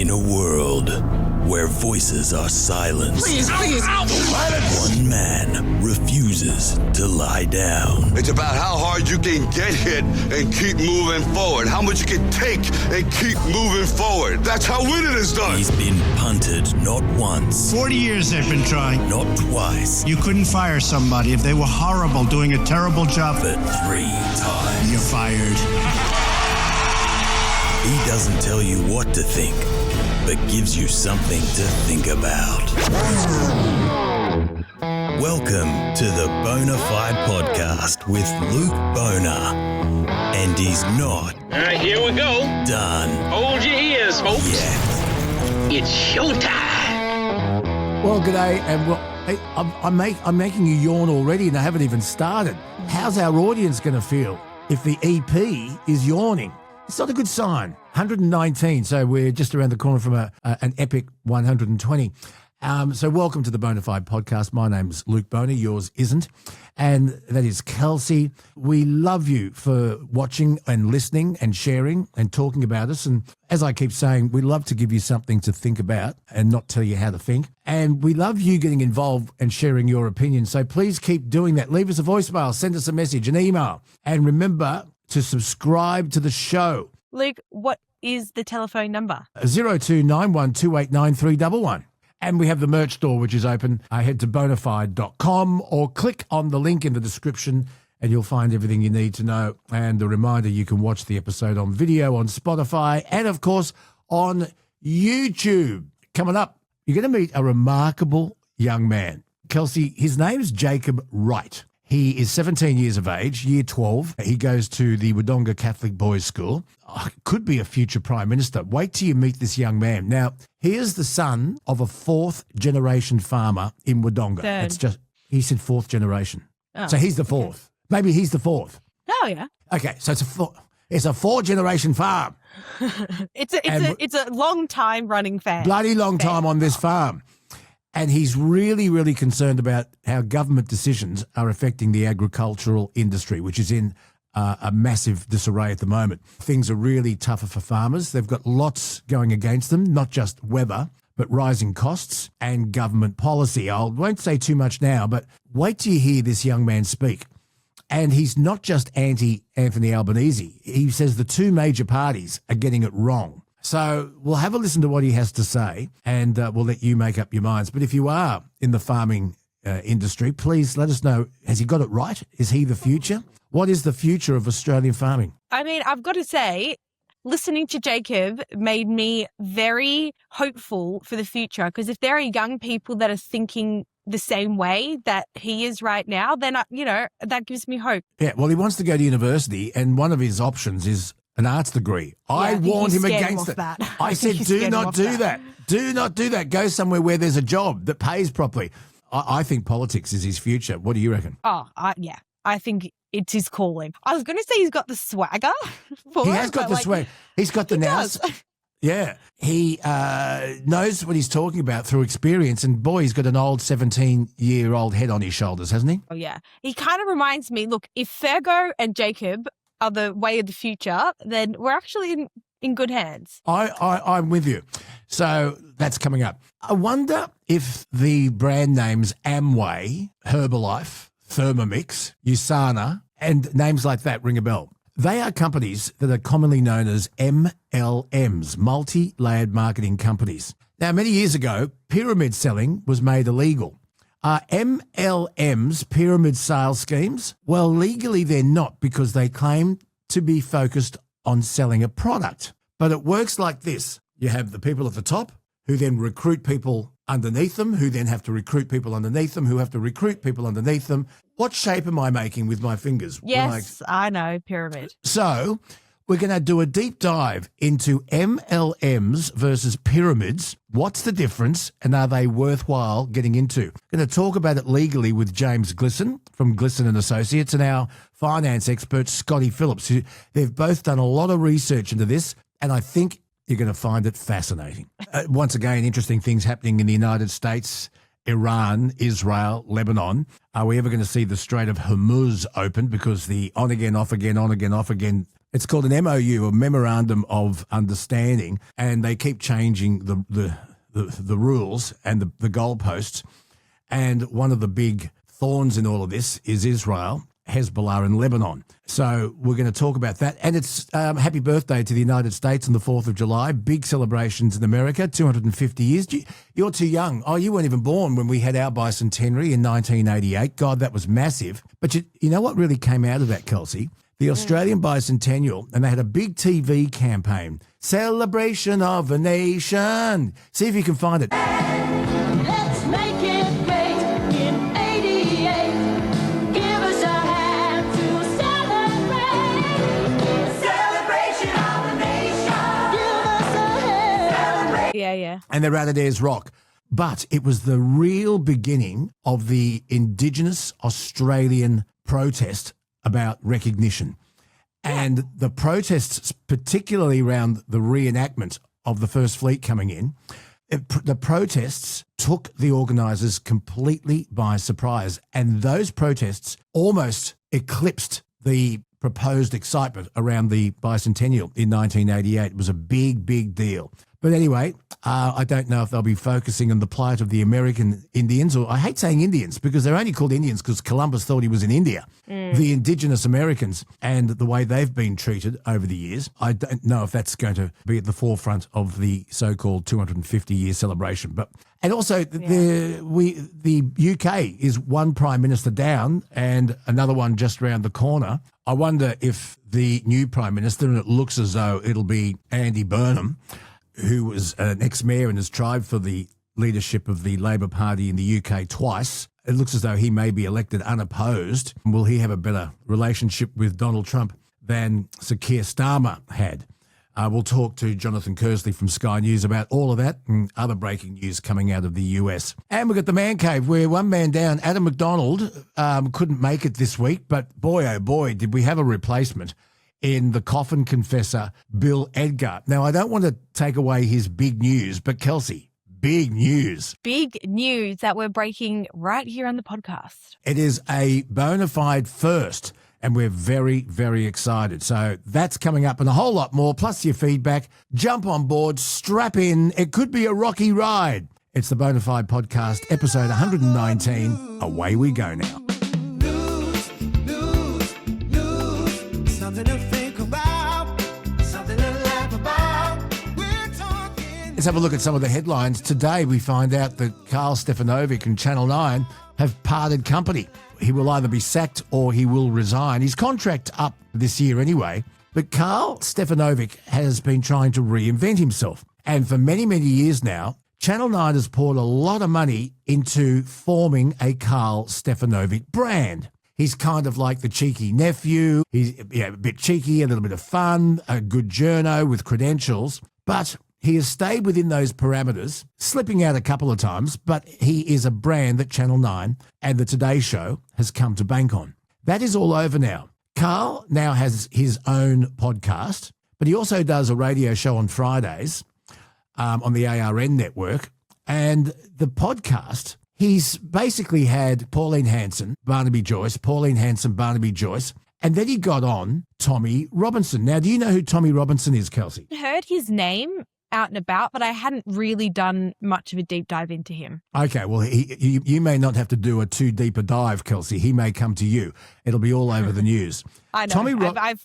In a world where voices are silenced, Please. one man refuses to lie down. It's about how hard you can get hit and keep moving forward. How much you can take and keep moving forward. That's how winning is done. He's been punted not once, 40 years they've been trying. not twice, You couldn't fire somebody if they were horrible, doing a terrible job. but 3 times. You're fired. He doesn't tell you what to think, but gives you something to think about. Welcome to the Bonafide Podcast with Luke Boner. And he's not Here we go. done Hold your ears, folks. yet. It's showtime. Well, g'day, and hey, I'm making you yawn already, and I haven't even started. How's our audience going to feel if the EP is yawning? It's not a good sign. 119, so we're just around the corner from an epic 120. So welcome to the Bonafide Podcast. My name's Luke Boner, yours isn't, and that is Kelsey. We love you for watching and listening and sharing and talking about us. And as I keep saying, we love to give you something to think about and not tell you how to think. And we love you getting involved and sharing your opinion. So please keep doing that. Leave us a voicemail, send us a message, an email, and remember to subscribe to the show. Luke, what is the telephone number? 0291289311. And we have the merch store, which is open. Head to bonafide.com or click on the link in the description and you'll find everything you need to know. And a reminder, you can watch the episode on video on Spotify and, of course, on YouTube. Coming up, you're going to meet a remarkable young man. Kelsey, his name's Jacob Wright. He is 17 years of age, year 12. He goes to the Wodonga Catholic Boys' School. Could be a future Prime Minister. Wait till you meet this young man. Now, he is the son of a 4th-generation farmer in Wodonga. He said 4th generation. Oh, so he's the 4th. Okay. Maybe he's the 4th. Oh, yeah. Okay, so it's a 4th-generation farm. It's a long time running fan. Bloody long time on this farm. And he's really, really concerned about how government decisions are affecting the agricultural industry, which is in a massive disarray at the moment. Things are really tougher for farmers. They've got lots going against them, not just weather, but rising costs and government policy. I won't say too much now, but wait till you hear this young man speak. And he's not just anti-Anthony Albanese. He says the two major parties are getting it wrong. So we'll have a listen to what he has to say and we'll let you make up your minds. But if you are in the farming industry, please let us know. Has he got it right? Is he the future? What is the future of Australian farming? I mean, I've got to say, listening to Jacob made me very hopeful for the future, because if there are young people that are thinking the same way that he is right now, then, that gives me hope. Yeah, well, he wants to go to university and one of his options is an arts degree. I warned him against it. I said, do not do that. Do not do that. Go somewhere where there's a job that pays properly. I think politics is his future. What do you reckon? Yeah. I think it's his calling. I was going to say he's got the swagger. He has got the swag. He's got the nous. Yeah. He knows what he's talking about through experience. And boy, he's got an old 17-year-old head on his shoulders, hasn't he? Oh, yeah. He kind of reminds me, look, if Fergo and Jacob are the way of the future, then we're actually in good hands. I'm with you. So that's coming up. I wonder if the brand names Amway, Herbalife, Thermomix, USANA, and names like that ring a bell. They are companies that are commonly known as MLMs, multi-layered marketing companies. Now, many years ago, pyramid selling was made illegal. Are MLMs pyramid sales schemes? Well, legally they're not, because they claim to be focused on selling a product. But it works like this. You have the people at the top who then recruit people underneath them, who then have to recruit people underneath them, who have to recruit people underneath them. What shape am I making with my fingers? Yes, I know, pyramid. So we're going to do a deep dive into MLMs versus pyramids. What's the difference and are they worthwhile getting into? Going to talk about it legally with James Glissan from Glissan & Associates and our finance expert, Scotty Phillips, who they've both done a lot of research into this, and I think you're going to find it fascinating. Once again, interesting things happening in the United States, Iran, Israel, Lebanon. Are we ever going to see the Strait of Hormuz open? Because the on again, off again, It's called an MOU, a Memorandum of Understanding, and they keep changing the rules and the goalposts. And one of the big thorns in all of this is Israel, Hezbollah and Lebanon. So we're going to talk about that. And it's happy birthday to the United States on the 4th of July. Big celebrations in America, 250 years. You're too young. Oh, you weren't even born when we had our bicentenary in 1988. God, that was massive. But you know what really came out of that, Kelsey? The Australian bicentennial, and they had a big TV campaign. Celebration of a nation. See if you can find it. Let's make it great in 88. Give us a hand to celebrate. Celebration of a nation. Give us a hand. Celebrate. Yeah. And they're out of Ayers Rock. But it was the real beginning of the Indigenous Australian protest about recognition. And the protests, particularly around the reenactment of the First Fleet coming in, the protests took the organisers completely by surprise. And those protests almost eclipsed the proposed excitement around the bicentennial in 1988. It was a big, big deal. But anyway, I don't know if they'll be focusing on the plight of the American Indians, or I hate saying Indians because they're only called Indians because Columbus thought he was in India. The Indigenous Americans and the way they've been treated over the years. I don't know if that's going to be at the forefront of the so-called 250-year celebration. And also the UK is one Prime Minister down and another one just around the corner. I wonder if the new Prime Minister, and it looks as though it'll be Andy Burnham, who was an ex-mayor and has tried for the leadership of the Labor Party in the UK twice. It looks as though he may be elected unopposed. Will he have a better relationship with Donald Trump than Sir Keir Starmer had? We'll talk to Jonathan Kearsley from Sky News about all of that and other breaking news coming out of the US. And we've got the Man Cave, where one man down, Adam McDonald, couldn't make it this week, but boy, oh boy, did we have a replacement in the Coffin Confessor, Bill Edgar. Now, I don't want to take away his big news, but Kelsey, big news. Big news that we're breaking right here on the podcast. It is a bona fide first, and we're very, very excited. So that's coming up and a whole lot more, plus your feedback. Jump on board, strap in. It could be a rocky ride. It's the Bona Fide Podcast, episode 119. Away we go now. Let's have a look at some of the headlines. Today we find out that Karl Stefanovic and Channel 9 have parted company. He will either be sacked or he will resign. His contract up this year anyway. But Karl Stefanovic has been trying to reinvent himself. And for many, many years now, Channel 9 has poured a lot of money into forming a Karl Stefanovic brand. He's kind of like the cheeky nephew. He's a bit cheeky, a little bit of fun, a good journo with credentials. But he has stayed within those parameters, slipping out a couple of times, but he is a brand that Channel 9 and the Today Show has come to bank on. That is all over now. Karl now has his own podcast, but he also does a radio show on Fridays on the ARN network. And the podcast, he's basically had Pauline Hanson, Barnaby Joyce, and then he got on Tommy Robinson. Now, do you know who Tommy Robinson is, Kelsey? I heard his name out and about, but I hadn't really done much of a deep dive into him. Okay, well, you may not have to do a too deep a dive, Kelsey. He may come to you. It'll be all over the news. I know.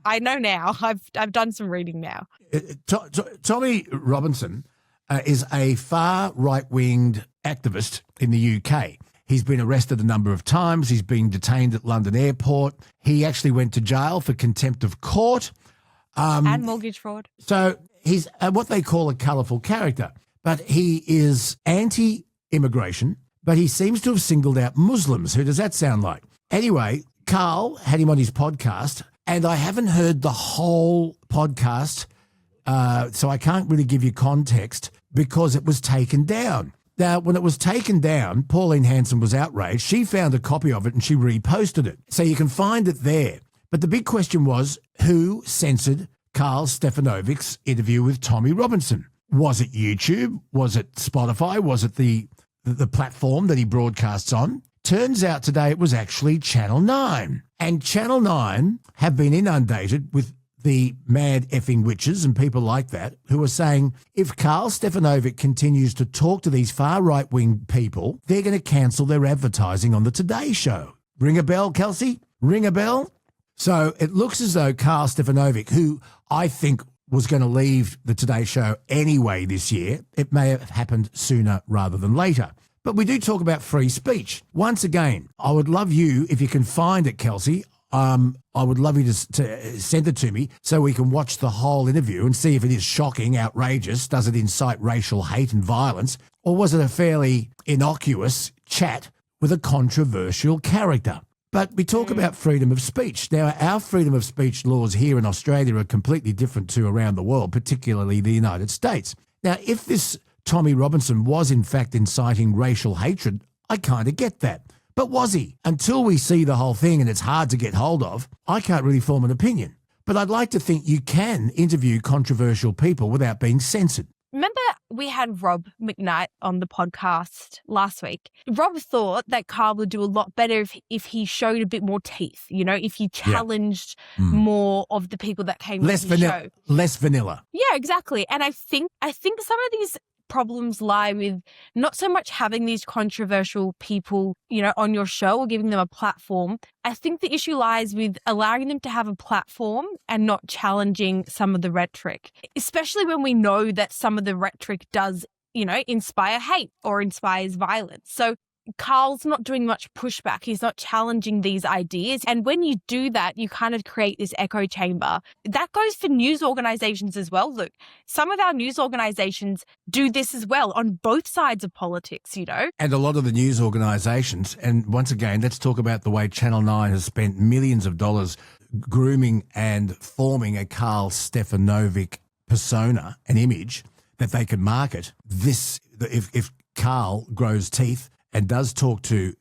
I know now. I've done some reading now. Tommy Robinson is a far right-winged activist in the UK. He's been arrested a number of times. He's been detained at London Airport. He actually went to jail for contempt of court. And mortgage fraud. So he's what they call a colourful character, but he is anti-immigration, but he seems to have singled out Muslims. Who does that sound like? Anyway, Karl had him on his podcast, and I haven't heard the whole podcast, so I can't really give you context because it was taken down. Now, when it was taken down, Pauline Hanson was outraged. She found a copy of it and she reposted it. So you can find it there. But the big question was, who censored Karl Stefanovic's interview with Tommy Robinson? Was it YouTube? Was it Spotify? Was it the platform that he broadcasts on? Turns out today it was actually Channel 9. And Channel 9 have been inundated with the mad effing witches and people like that who are saying if Karl Stefanovic continues to talk to these far right-wing people, they're going to cancel their advertising on the Today Show. Ring a bell, Kelsey? Ring a bell? So it looks as though Karl Stefanovic, who I think was going to leave the Today Show anyway this year, it may have happened sooner rather than later. But we do talk about free speech. Once again, I would love you, if you can find it, Kelsey, I would love you to send it to me so we can watch the whole interview and see if it is shocking, outrageous, does it incite racial hate and violence, or was it a fairly innocuous chat with a controversial character? But we talk about freedom of speech. Now, our freedom of speech laws here in Australia are completely different to around the world, particularly the United States. Now, if this Tommy Robinson was in fact inciting racial hatred, I kind of get that. But was he? Until we see the whole thing and it's hard to get hold of, I can't really form an opinion. But I'd like to think you can interview controversial people without being censored. Remember we had Rob McKnight on the podcast last week. Rob thought that Karl would do a lot better if he showed a bit more teeth, if he challenged more of the people that came on the show. Less vanilla. Yeah, exactly. And I think some of these problems lie with not so much having these controversial people, on your show or giving them a platform. I think the issue lies with allowing them to have a platform and not challenging some of the rhetoric, especially when we know that some of the rhetoric does, inspire hate or inspires violence. So Karl's not doing much pushback. He's not challenging these ideas. And when you do that, you kind of create this echo chamber. That goes for news organizations as well, Luke. Some of our news organizations do this as well on both sides of politics, And a lot of the news organizations, and once again, let's talk about the way Channel 9 has spent millions of dollars grooming and forming a Karl Stefanovic persona, an image that they can market. If Karl grows teeth and does talk to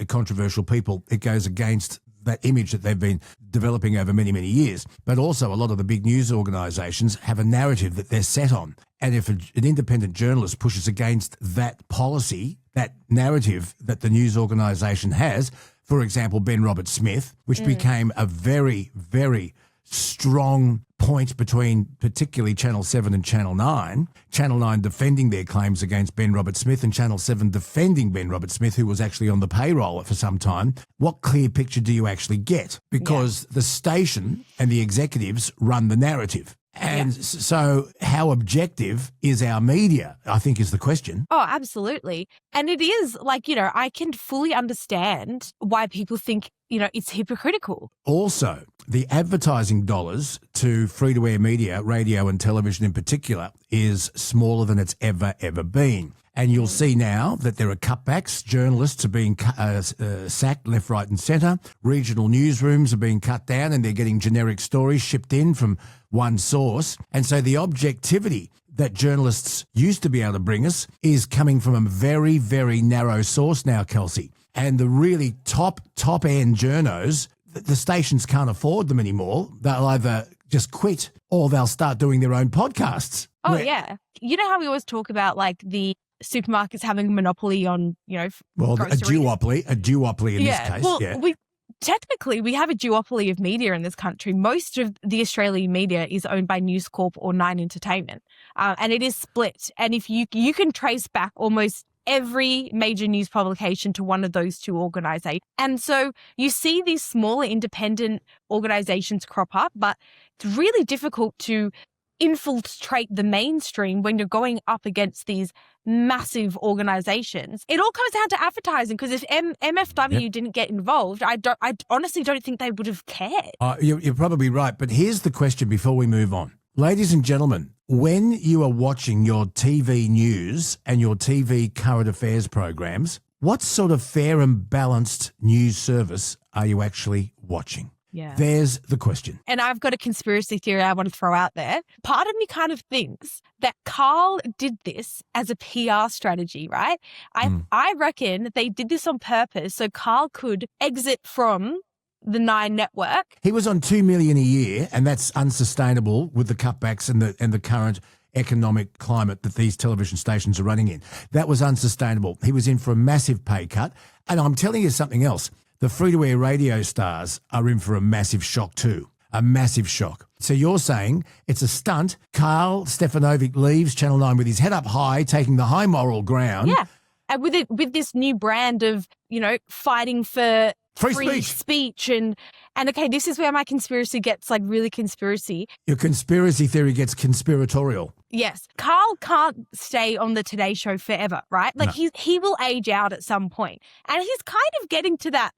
controversial people, it goes against that image that they've been developing over many, many years. But also a lot of the big news organisations have a narrative that they're set on. And if an independent journalist pushes against that policy, that narrative that the news organisation has, for example, Ben Roberts-Smith, which became a very, very strong point between particularly Channel 7 and Channel 9, Channel 9 defending their claims against Ben Roberts-Smith and Channel 7 defending Ben Roberts-Smith, who was actually on the payroll for some time. What clear picture do you actually get? Because the station and the executives run the narrative. And so how objective is our media, I think is the question. Oh, absolutely. And it is I can fully understand why people think, it's hypocritical. Also, the advertising dollars to free-to-air media, radio and television in particular, is smaller than it's ever been. And you'll see now that there are cutbacks. Journalists are being sacked left, right and centre. Regional newsrooms are being cut down and they're getting generic stories shipped in from one source. And so the objectivity that journalists used to be able to bring us is coming from a very, very narrow source now, Kelsey. And the really top-end journos, the stations can't afford them anymore. They'll either just quit or they'll start doing their own podcasts. Oh, yeah. You know how we always talk about the supermarkets having a monopoly on, groceries? a duopoly in this case. Well, we have a duopoly of media in this country. Most of the Australian media is owned by News Corp or Nine Entertainment, and it is split. And if you can trace back almost every major news publication to one of those two organizations. And so you see these smaller independent organizations crop up, but it's really difficult to infiltrate the mainstream when you're going up against these massive organizations. It all comes down to advertising, because if MFW didn't get involved, I honestly don't think they would have cared. You're probably right. But here's the question before we move on. Ladies and gentlemen, when you are watching your TV news and your TV current affairs programs, what sort of fair and balanced news service are you actually watching? Yeah. There's the question. And I've got a conspiracy theory I want to throw out there. Part of me kind of thinks that Karl did this as a PR strategy, right? I reckon they did this on purpose so Karl could exit from the Nine network. He was on $2 million a year, and that's unsustainable with the cutbacks and the current economic climate that these television stations are running in. That was unsustainable. He was in for a massive pay cut. And I'm telling you something else. The free-to-air radio stars are in for a massive shock too. a massive shock. So you're saying it's a stunt. Karl Stefanovic leaves Channel 9 with his head up high, taking the high moral ground. Yeah. And with this new brand of, fighting for free speech and okay, this is where my conspiracy gets like really conspiracy. Your conspiracy theory gets conspiratorial. Yes. Karl can't stay on the Today Show forever, right? Like he will age out at some point. And he's kind of getting to that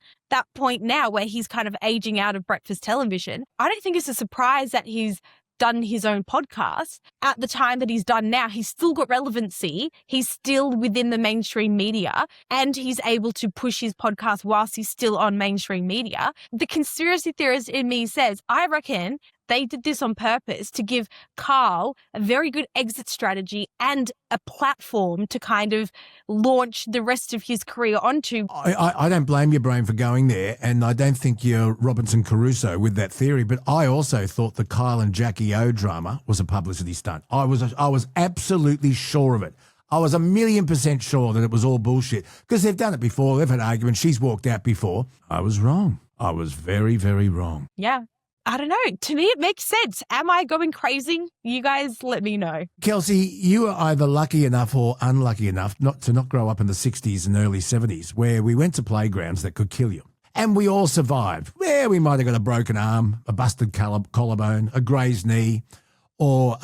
point now where he's kind of aging out of breakfast television. I don't think it's a surprise that he's done his own podcast. At the time that he's done now, he's still got relevancy. He's still within the mainstream media and he's able to push his podcast whilst he's still on mainstream media. The conspiracy theorist in me says, I reckon they did this on purpose to give Karl a very good exit strategy and a platform to kind of launch the rest of his career onto. I don't blame your brain for going there, and I don't think you're Robinson Crusoe with that theory, but I also thought the Kyle and Jackie O drama was a publicity stunt. I was absolutely sure of it. I was 1,000,000% sure that it was all bullshit because they've done it before. They've had arguments. She's walked out before. I was wrong. I was very, very wrong. Yeah. I don't know. To me, it makes sense. Am I going crazy? You guys let me know. Kelsey, you were either lucky enough or unlucky enough not to grow up in the 60s and early 70s where we went to playgrounds that could kill you. And we all survived. Where we might have got a broken arm, a busted collarbone, a grazed knee, or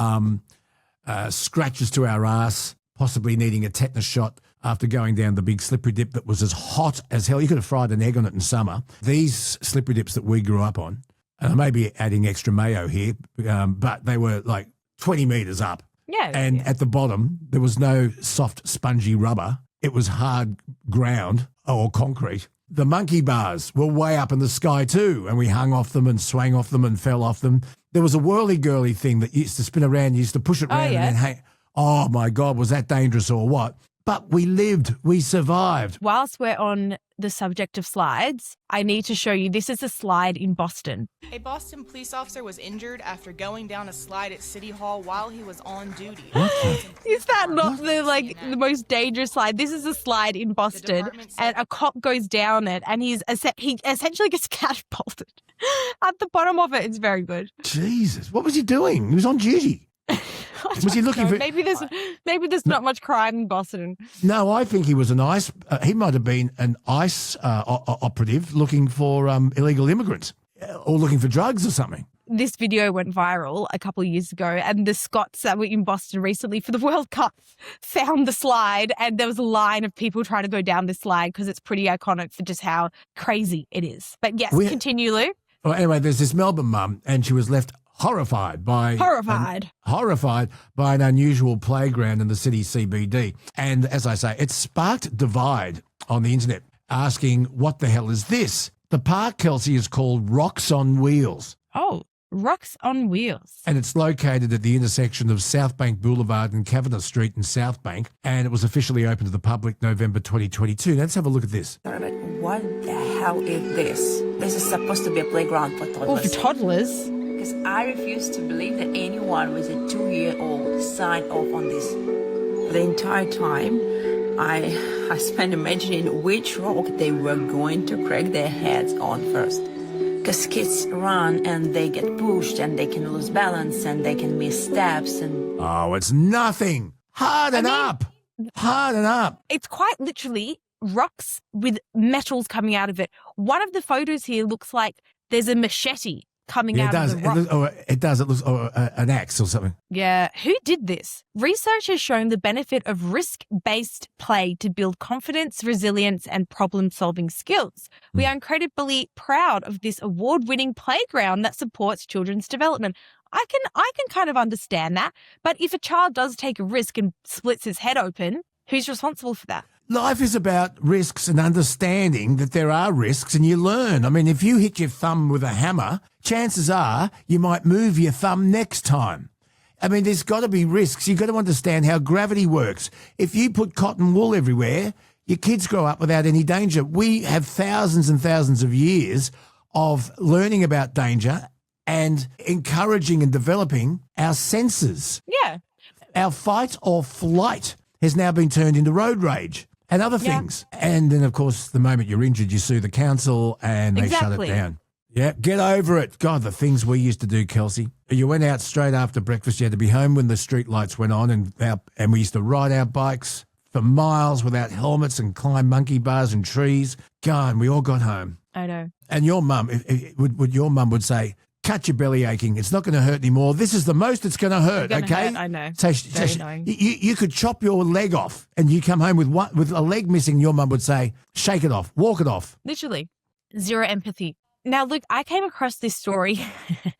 scratches to our ass, possibly needing a tetanus shot after going down the big slippery dip that was as hot as hell. You could have fried an egg on it in summer. These slippery dips that we grew up on, and I may be adding extra mayo here, but they were like 20 metres up. Yeah. And at the bottom, there was no soft, spongy rubber. It was hard ground or concrete. The monkey bars were way up in the sky too, and we hung off them and swang off them and fell off them. There was a whirly-girly thing that used to spin around. You used to push it around and then hang. Oh, my God, was that dangerous or what? But we lived. We survived. Whilst we're on the subject of slides, I need to show you, this is a slide in Boston. A Boston police officer was injured after going down a slide at City Hall while he was on duty. Is that not the most dangerous slide? This is a slide in Boston, and a cop goes down it, and he essentially gets catapulted. At the bottom of it, it's very good. Jesus, what was he doing? He was on duty. Was he looking for? Maybe there's not much crime in Boston. No, I think he was an ICE. He might have been an ICE operative looking for illegal immigrants or looking for drugs or something. This video went viral a couple of years ago, and the Scots that were in Boston recently for the World Cup found the slide, and there was a line of people trying to go down this slide because it's pretty iconic for just how crazy it is. But yes, continue, Lou. Well, anyway, there's this Melbourne mum, and she was left horrified by an unusual playground in the city CBD. And as I say, it sparked divide on the internet, asking, what the hell is this? The park, Kelsey, is called Rocks on Wheels. Oh, Rocks on Wheels. And it's located at the intersection of South Bank Boulevard and Kavanagh Street in South Bank. And it was officially open to the public November 2022. Now let's have a look at this. What the hell is this? This is supposed to be a playground for toddlers. Oh, for toddlers? Because I refuse to believe that anyone with a 2-year-old signed off on this. The entire time, I spent imagining which rock they were going to crack their heads on first. Because kids run and they get pushed and they can lose balance and they can miss steps and... Oh, it's nothing. Harden up. It's quite literally rocks with metals coming out of it. One of the photos here looks like there's a machete coming out of the rock. It does. It looks an axe or something. Yeah. Who did this? Research has shown the benefit of risk-based play to build confidence, resilience, and problem-solving skills. We are incredibly proud of this award-winning playground that supports children's development. I can kind of understand that. But if a child does take a risk and splits his head open, who's responsible for that? Life is about risks and understanding that there are risks, and you learn. I mean, if you hit your thumb with a hammer, chances are you might move your thumb next time. I mean, there's got to be risks. You've got to understand how gravity works. If you put cotton wool everywhere, your kids grow up without any danger. We have thousands and thousands of years of learning about danger and encouraging and developing our senses. Yeah. Our fight or flight has now been turned into road rage and other things. And then, of course, the moment you're injured, you sue the council and they shut it down. Yeah, get over it. God, the things we used to do, Kelsey. You went out straight after breakfast. You had to be home when the street lights went on, and we used to ride our bikes for miles without helmets and climb monkey bars and trees. God, we all got home. I know. And your mum, your mum would say, cut your belly aching. It's not going to hurt anymore. This is the most it's going to hurt, okay? I know. So, Very annoying. You could chop your leg off and you come home with a leg missing. Your mum would say, shake it off, walk it off. Literally. Zero empathy. Now, look, I came across this story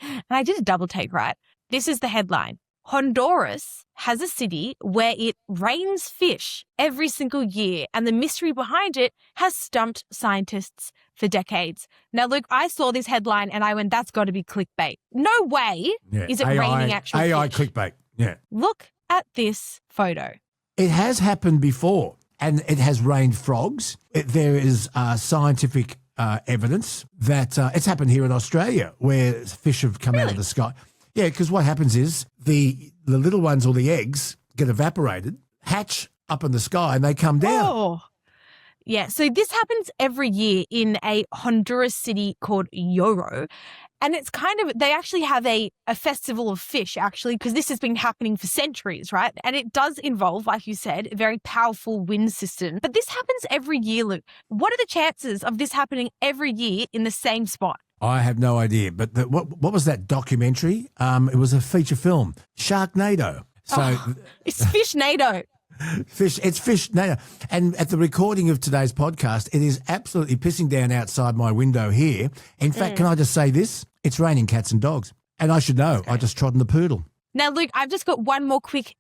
and I did a double take, right? This is the headline. Honduras has a city where it rains fish every single year, and the mystery behind it has stumped scientists for decades. Now, look, I saw this headline and I went, that's got to be clickbait. No way is it raining actual AI fish. clickbait, yeah. Look at this photo. It has happened before, and it has rained frogs. There is scientific evidence that it's happened here in Australia where fish have come out of the sky. Yeah, because what happens is the little ones or the eggs get evaporated, hatch up in the sky, and they come down. Oh, yeah. So this happens every year in a Honduras city called Yoro. And it's kind of, they actually have a festival of fish, actually, because this has been happening for centuries, right? And it does involve, like you said, a very powerful wind system. But this happens every year, Luke. What are the chances of this happening every year in the same spot? I have no idea. But what was that documentary? It was a feature film, Sharknado. So it's Fishnado. It's Fishnado. And at the recording of today's podcast, it is absolutely pissing down outside my window here. In fact, can I just say this? It's raining cats and dogs. And I should know. I just trod on the poodle. Now, Luke, I've just got one more quick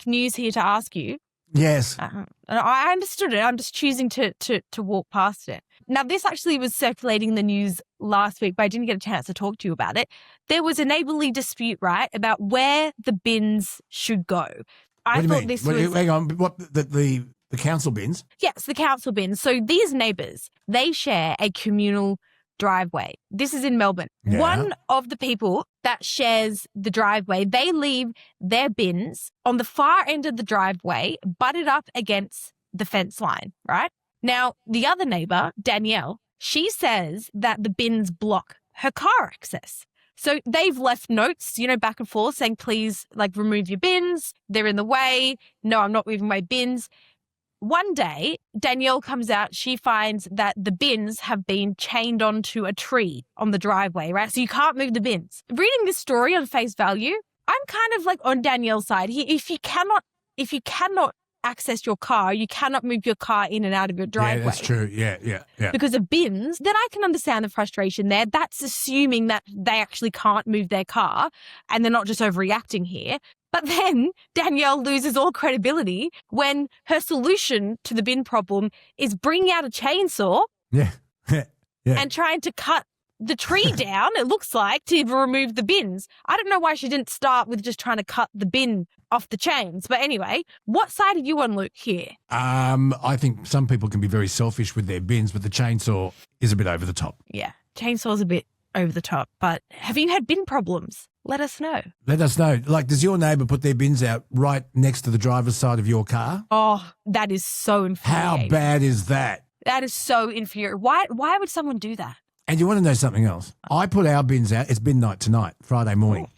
news here to ask you. Yes. I understood it. I'm just choosing to walk past it. Now, this actually was circulating in the news last week, but I didn't get a chance to talk to you about it. There was a neighbourly dispute, right, about where the bins should go. I thought this was... Hang on. What, the council bins? Yes, the council bins. So these neighbours, they share a communal driveway. This is in Melbourne. Yeah. One of the people that shares the driveway, they leave their bins on the far end of the driveway, butted up against the fence line, right? Now, the other neighbour, Danielle, she says that the bins block her car access. So they've left notes, back and forth saying, please, remove your bins. They're in the way. No, I'm not moving my bins. One day, Danielle comes out. She finds that the bins have been chained onto a tree on the driveway, right? So you can't move the bins. Reading this story on face value, I'm kind of on Danielle's side here. If you cannot access your car, you cannot move your car in and out of your driveway. Yeah, that's true. Yeah. Because of bins, then I can understand the frustration there. That's assuming that they actually can't move their car and they're not just overreacting here. But then Danielle loses all credibility when her solution to the bin problem is bringing out a chainsaw and trying to cut the tree down, it looks like, to remove the bins. I don't know why she didn't start with just trying to cut the bin off the chains. But anyway, what side are you on, Luke, here? I think some people can be very selfish with their bins, but the chainsaw is a bit over the top. Yeah, chainsaw's a bit over the top. But have you had bin problems? Let us know. Let us know. Does your neighbour put their bins out right next to the driver's side of your car? Oh, that is so infuriating. How bad is that? That is so infuriating. Why would someone do that? And you want to know something else? I put our bins out. It's bin night tonight, Friday morning.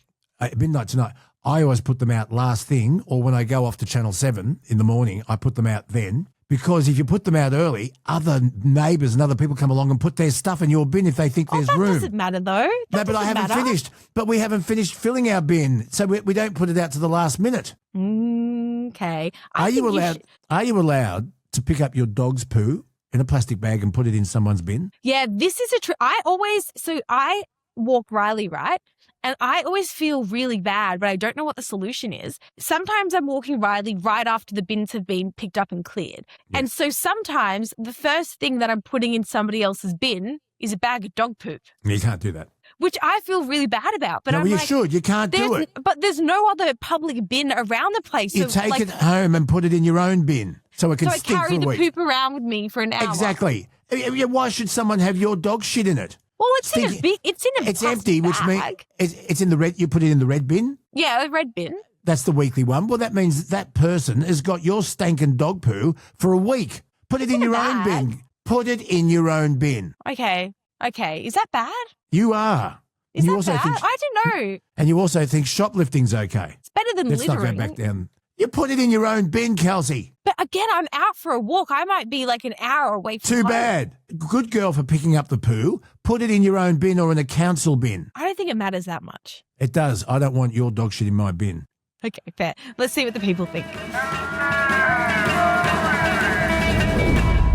Bin night tonight. I always put them out last thing, or when I go off to Channel 7 in the morning, I put them out then. Because if you put them out early, other neighbours and other people come along and put their stuff in your bin if they think there's room. That doesn't matter, though. No, but I haven't finished. But we haven't finished filling our bin, so we don't put it out to the last minute. Okay. Are you allowed to pick up your dog's poo in a plastic bag and put it in someone's bin? Yeah, this is I walk Riley, right? And I always feel really bad, but I don't know what the solution is. Sometimes I'm walking Riley right after the bins have been picked up and cleared. Yeah. And so sometimes the first thing that I'm putting in somebody else's bin is a bag of dog poop. You can't do that. Which I feel really bad about. But you should. You can't do it. But there's no other public bin around the place. You take it home and put it in your own bin so it can stink for a week. So I carry the poop around with me for an hour. Exactly. Why should someone have your dog shit in it? Well, it's in a it's empty, which means it's in the red. You put it in the red bin. Yeah, the red bin. That's the weekly one. Well, that means that person has got your stinking dog poo for a week. Put it in your own bin. Put it in your own bin. Okay. Okay, is that bad? You are. Is And you that also bad? think- I don't know. And you also think shoplifting's okay. It's better than Let's not littering. go back down. You put it in your own bin, Kelsey. But again, I'm out for a walk. I might be like an hour away from Too home. bad. Good girl for picking up the poo. Put it in your own bin or in a council bin. I don't think it matters that much. It does. I don't want your dog shit in my bin. Okay, fair. Let's see what the people think.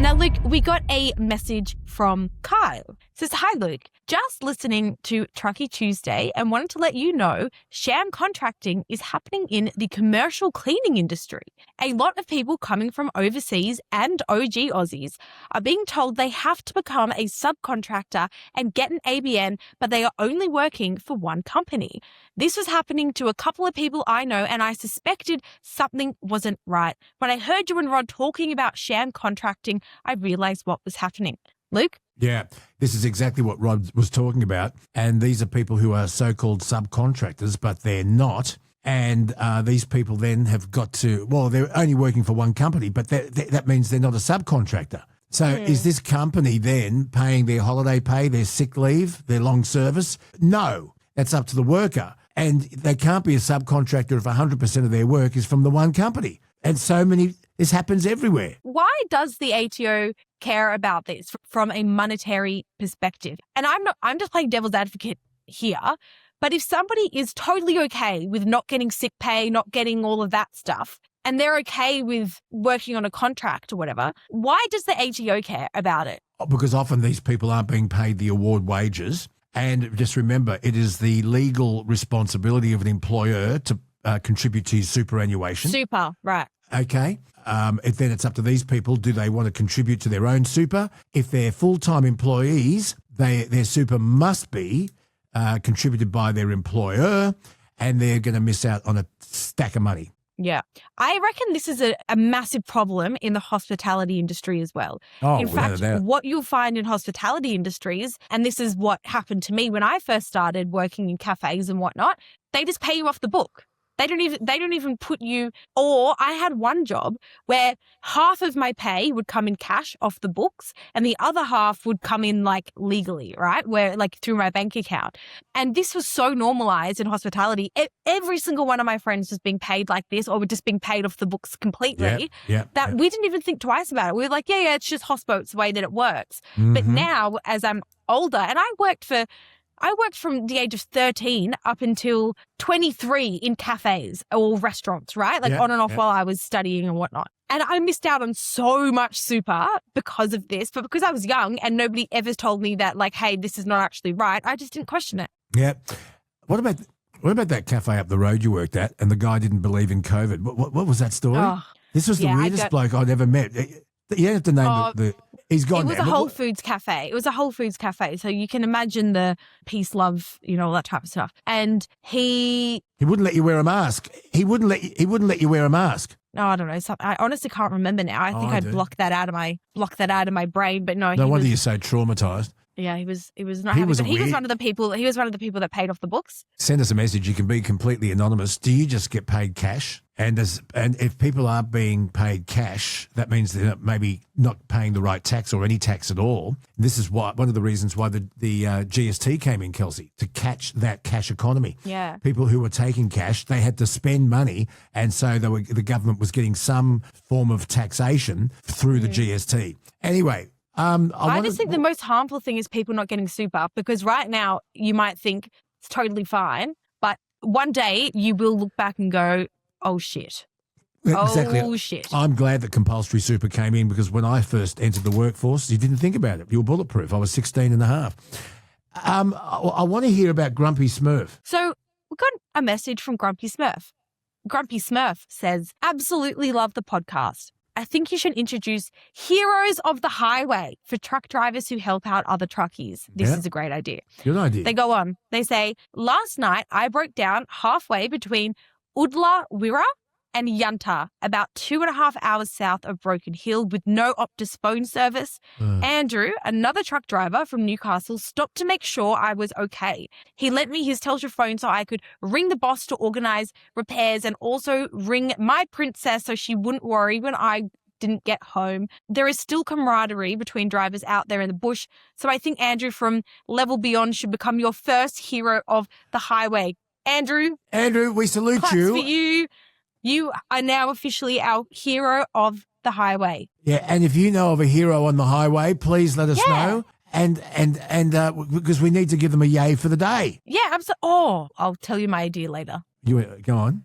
Now, Luke, we got a message from Kyle. It says, "Hi, Luke. Just listening to Truckee Tuesday and wanted to let you know sham contracting is happening in the commercial cleaning industry. A lot of people coming from overseas and OG Aussies are being told they have to become a subcontractor and get an ABN, but they are only working for one company. This was happening to a couple of people I know, and I suspected something wasn't right. When I heard you and Rod talking about sham contracting, I realized what was happening." Luke? Yeah, this is exactly what Rod was talking about. And these are people who are so-called subcontractors, but they're not. And these people then have got to, well, they're only working for one company, but that means they're not a subcontractor. So is this company then paying their holiday pay, their sick leave, their long service? No, that's up to the worker. And they can't be a subcontractor if 100% of their work is from the one company. And this happens everywhere. Why does the ATO care about this from a monetary perspective? And I'm just playing devil's advocate here, but if somebody is totally okay with not getting sick pay, not getting all of that stuff, and they're okay with working on a contract or whatever, why does the ATO care about it? Because often these people aren't being paid the award wages. And just remember, it is the legal responsibility of an employer to contribute to his superannuation. Super, right. Okay. Then it's up to these people. Do they want to contribute to their own super? If they're full-time employees, their super must be contributed by their employer, and they're going to miss out on a stack of money. Yeah. I reckon this is a massive problem in the hospitality industry as well. Oh, in without a fact, doubt. what you'll find in hospitality industries, and this is what happened to me when I first started working in cafes and whatnot, they just pay you off the book. They don't even put you, or I had one job where half of my pay would come in cash off the books and the other half would come in like legally, right? Where like through my bank account. And this was so normalized in hospitality. Every single one of my friends was being paid like this or were just being paid off the books completely. We didn't even think twice about it. We were like, yeah, it's just hospo. It's the way that it works. But now as I'm older, and I worked from the age of 13 up until 23 in cafes or restaurants, right? Like on and off while I was studying and whatnot. And I missed out on so much super because of this, but because I was young and nobody ever told me that like, hey, this is not actually right, I just didn't question it. Yeah. What about that cafe up the road you worked at and the guy didn't believe in COVID? What was that story? Oh, this was the weirdest bloke I'd ever met. You don't have to name he's gone. It was now. a Whole Foods cafe. It was a Whole Foods cafe. So you can imagine the peace, love, all that type of stuff. And he wouldn't let you wear a mask. He wouldn't let you wear a mask. No, I don't know. I honestly can't remember now. I think I'd block that out of my brain. But no, no wonder you're so traumatized. Yeah, he was not happy. But he was one of the people that paid off the books. Send us a message. You can be completely anonymous. Do you just get paid cash? And if people aren't being paid cash, that means they're maybe not paying the right tax or any tax at all. This is one of the reasons why the GST came in, Kelsey, to catch that cash economy. Yeah. People who were taking cash, they had to spend money, and so the government was getting some form of taxation through the GST. Anyway. I just think the most harmful thing is people not getting super, because right now you might think it's totally fine, but one day you will look back and go, oh shit. Exactly. Oh shit. I'm glad that compulsory super came in, because when I first entered the workforce, you didn't think about it. You were bulletproof. I was 16 and a half. I want to hear about Grumpy Smurf. So we got a message from Grumpy Smurf. Grumpy Smurf says, absolutely love the podcast. I think you should introduce Heroes of the Highway for truck drivers who help out other truckies. This is a great idea. Good idea. They go on. They say, last night I broke down halfway between Udla Wirra and Yunta, about 2.5 hours south of Broken Hill with no Optus phone service. Andrew, another truck driver from Newcastle, stopped to make sure I was okay. He lent me his Telstra phone so I could ring the boss to organise repairs and also ring my princess so she wouldn't worry when I didn't get home. There is still camaraderie between drivers out there in the bush. So I think Andrew from Level Beyond should become your first hero of the highway. Andrew, we salute claps you. for you. You are now officially our hero of the highway. Yeah, and if you know of a hero on the highway, please let us know. And because we need to give them a yay for the day. Yeah, absolutely. Oh, I'll tell you my idea later. You go on.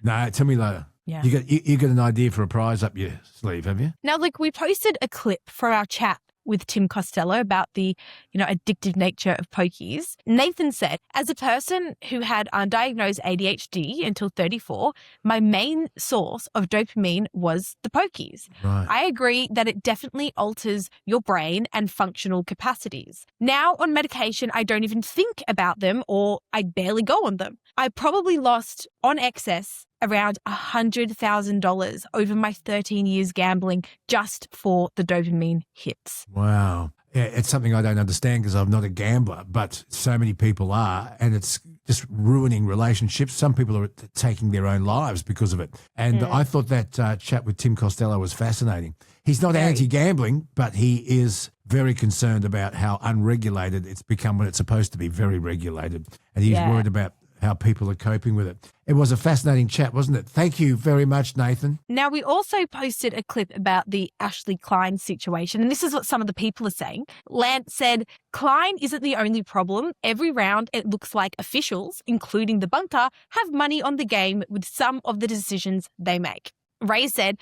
No, tell me later. Yeah. You got an idea for a prize up your sleeve, have you? Now, look, we posted a clip for our chat with Tim Costello about the, addictive nature of Pokies. Nathan said, as a person who had undiagnosed ADHD until 34, my main source of dopamine was the Pokies. Right. I agree that it definitely alters your brain and functional capacities. Now on medication, I don't even think about them or I barely go on them. I probably lost on excess around $100,000 over my 13 years gambling just for the dopamine hits. Wow. Yeah, it's something I don't understand because I'm not a gambler, but so many people are, and it's just ruining relationships. Some people are taking their own lives because of it. And I thought that chat with Tim Costello was fascinating. He's not anti-gambling, but he is very concerned about how unregulated it's become when it's supposed to be very regulated. And he's worried about how people are coping with it. It was a fascinating chat, wasn't it? Thank you very much, Nathan. Now, we also posted a clip about the Ashley Klein situation, and this is what some of the people are saying. Lance said, Klein isn't the only problem. Every round, it looks like officials, including the bunker, have money on the game with some of the decisions they make. Ray said,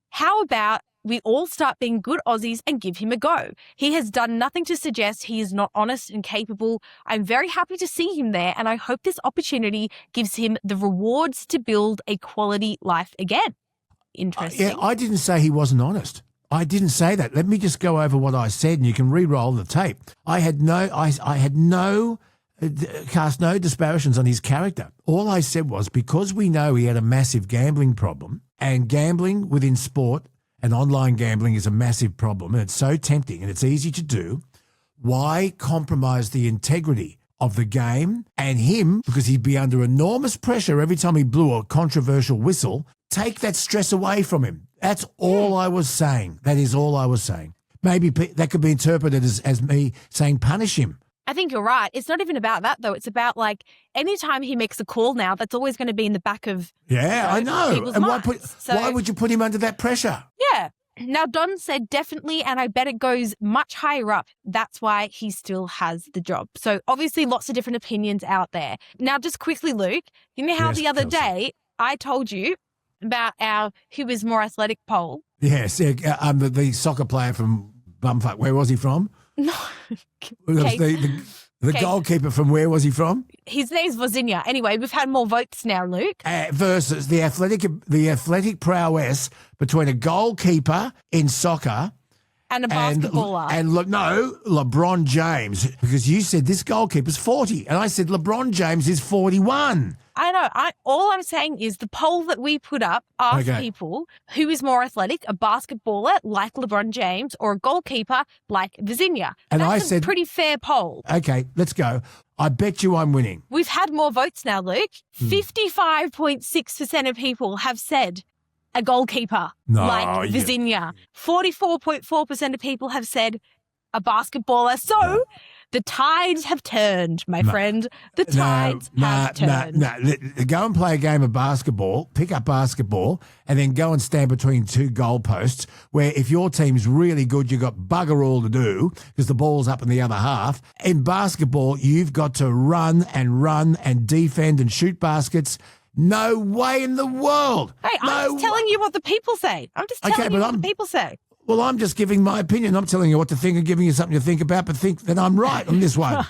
how about we all start being good Aussies and give him a go? He has done nothing to suggest he is not honest and capable. I'm very happy to see him there, and I hope this opportunity gives him the rewards to build a quality life again. Interesting. Yeah, I didn't say he wasn't honest. I didn't say that. Let me just go over what I said, and you can re-roll the tape. I had no cast no disparations on his character. All I said was because we know he had a massive gambling problem, and gambling within sport and online gambling is a massive problem, and it's so tempting and it's easy to do. Why compromise the integrity of the game and him, because he'd be under enormous pressure every time he blew a controversial whistle? Take that stress away from him. That's all I was saying. That is all I was saying. Maybe that could be interpreted as me saying punish him. I think you're right. It's not even about that, though. It's about, anytime he makes a call now, that's always going to be in the back of I know. people's And minds. why would you put him under that pressure? Yeah. Now, Don said definitely, and I bet it goes much higher up. That's why he still has the job. So obviously lots of different opinions out there. Now, just quickly, Luke, you know how the other day I told you about our who is more athletic poll? Yes, the soccer player from Bumfuck. Where was he from? No. The goalkeeper from where was he from? His name's Vozinha. Anyway, we've had more votes now, Luke. Versus the athletic prowess between a goalkeeper in soccer and a basketballer. And look, no, LeBron James, because you said this goalkeeper's 40, and I said LeBron James is 41. I know. All I'm saying is the poll that we put up asked people who is more athletic, a basketballer like LeBron James or a goalkeeper like Vozinha. And that's I said, a pretty fair poll. Okay, let's go. I bet you I'm winning. We've had more votes now, Luke. 55.6% of people have said a goalkeeper like Vozinha. 44.4% of people have said a basketballer. So the tides have turned, my friend. The tides have turned. Go and play a game of basketball, pick up basketball, and then go and stand between two goalposts where if your team's really good, you've got bugger all to do because the ball's up in the other half. In basketball, you've got to run and defend and shoot baskets. No way in the world. Hey, I'm just telling you what the people say. I'm just telling you what the people say. Well, I'm just giving my opinion. I'm telling you what to think and giving you something to think about, but think that I'm right on this one.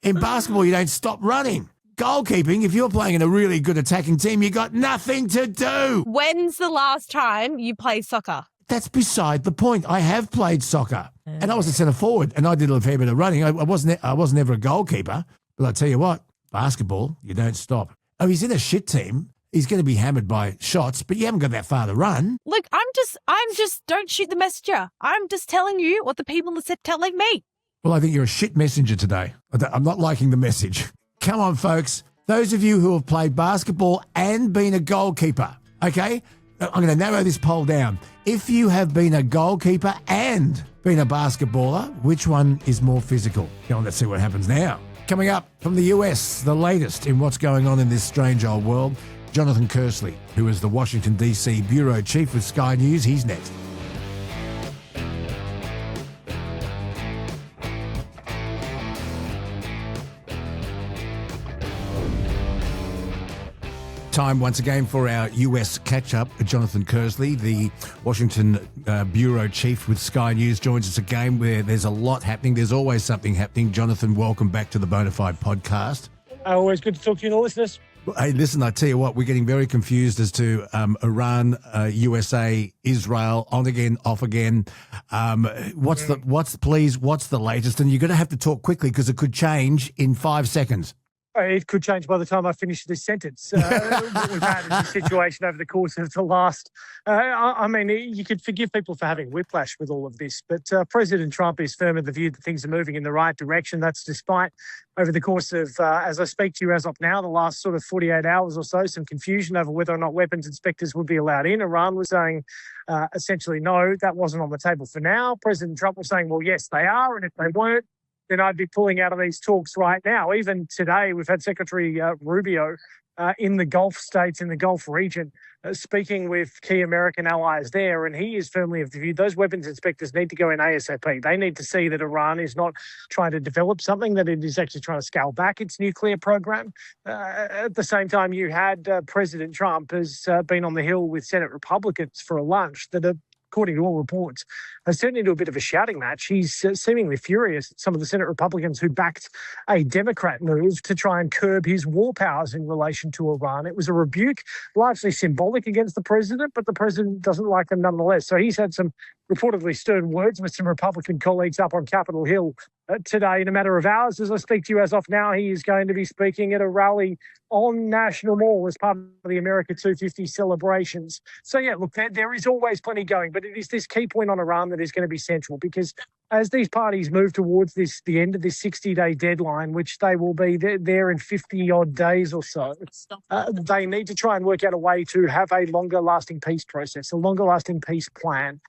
In basketball, you don't stop running. Goalkeeping, if you're playing in a really good attacking team, you got nothing to do. When's the last time you played soccer? That's beside the point. I have played soccer, and I was a centre forward, and I did a fair bit of running. I wasn't ever a goalkeeper, but I tell you what, basketball, you don't stop. Oh, he's in a shit team. He's going to be hammered by shots, but you haven't got that far to run. Look, I'm just, don't shoot the messenger. I'm just telling you what the people are telling me. Well, I think you're a shit messenger today. I'm not liking the message. Come on, folks. Those of you who have played basketball and been a goalkeeper, okay? I'm going to narrow this poll down. If you have been a goalkeeper and been a basketballer, which one is more physical? Go on, let's see what happens now. Coming up from the US, the latest in what's going on in this strange old world, Jonathan Kearsley, who is the Washington, D.C. bureau chief with Sky News. He's next. Time once again for our US catch-up. Jonathan Kearsley, the Washington bureau chief with Sky News, joins us again where there's a lot happening. There's always something happening. Jonathan, welcome back to the Bonafide podcast. Always good to talk to you and the listeners. Hey, listen, I tell you what, we're getting very confused as to Iran, USA, Israel, on again, off again. What's the latest? And you're going to have to talk quickly because it could change in 5 seconds. It could change by the time I finish this sentence. What we've had is a situation over the course of the last... I mean, you could forgive people for having whiplash with all of this, but President Trump is firm in the view that things are moving in the right direction. That's despite, over the course of, as I speak to you as of now, the last sort of 48 hours or so, some confusion over whether or not weapons inspectors would be allowed in. Iran was saying essentially no, that wasn't on the table for now. President Trump was saying, well, yes, they are, and if they weren't, then I'd be pulling out of these talks right now. Even today, we've had Secretary Rubio in the Gulf states, in the Gulf region, speaking with key American allies there, and he is firmly of the view those weapons inspectors need to go in ASAP. They need to see that Iran is not trying to develop something, that it is actually trying to scale back its nuclear program. At the same time, you had President Trump has been on the Hill with Senate Republicans for a lunch that are, according to all reports, has turned into a bit of a shouting match. He's seemingly furious at some of the Senate Republicans who backed a Democrat move to try and curb his war powers in relation to Iran. It was a rebuke, largely symbolic against the president, but the president doesn't like them nonetheless. So he's had some reportedly stern words with some Republican colleagues up on Capitol Hill today. In a matter of hours, as I speak to you as of now, he is going to be speaking at a rally on National Mall as part of the America 250 celebrations. So, yeah, look, there is always plenty going, but it is this key point on Iran that is going to be central, because as these parties move towards the end of this 60-day deadline, which they will be there in 50-odd days or so, they need to try and work out a way to have a longer-lasting peace process, a longer-lasting peace plan.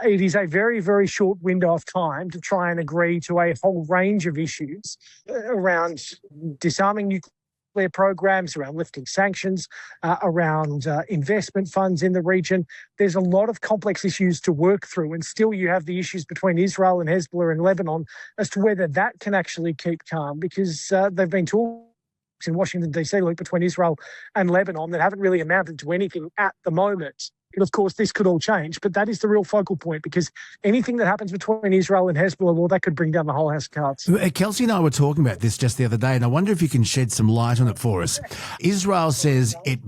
It is a very, very short window of time to try and agree to a whole range of issues around disarming nuclear programs, around lifting sanctions, around investment funds in the region. There's a lot of complex issues to work through, and still you have the issues between Israel and Hezbollah and Lebanon as to whether that can actually keep calm, because they've been talking in Washington, D.C., between Israel and Lebanon that haven't really amounted to anything at the moment. And of course, this could all change, but that is the real focal point, because anything that happens between Israel and Hezbollah, well, that could bring down the whole house of cards. Kelsey and I were talking about this just the other day, and I wonder if you can shed some light on it for us. Israel says it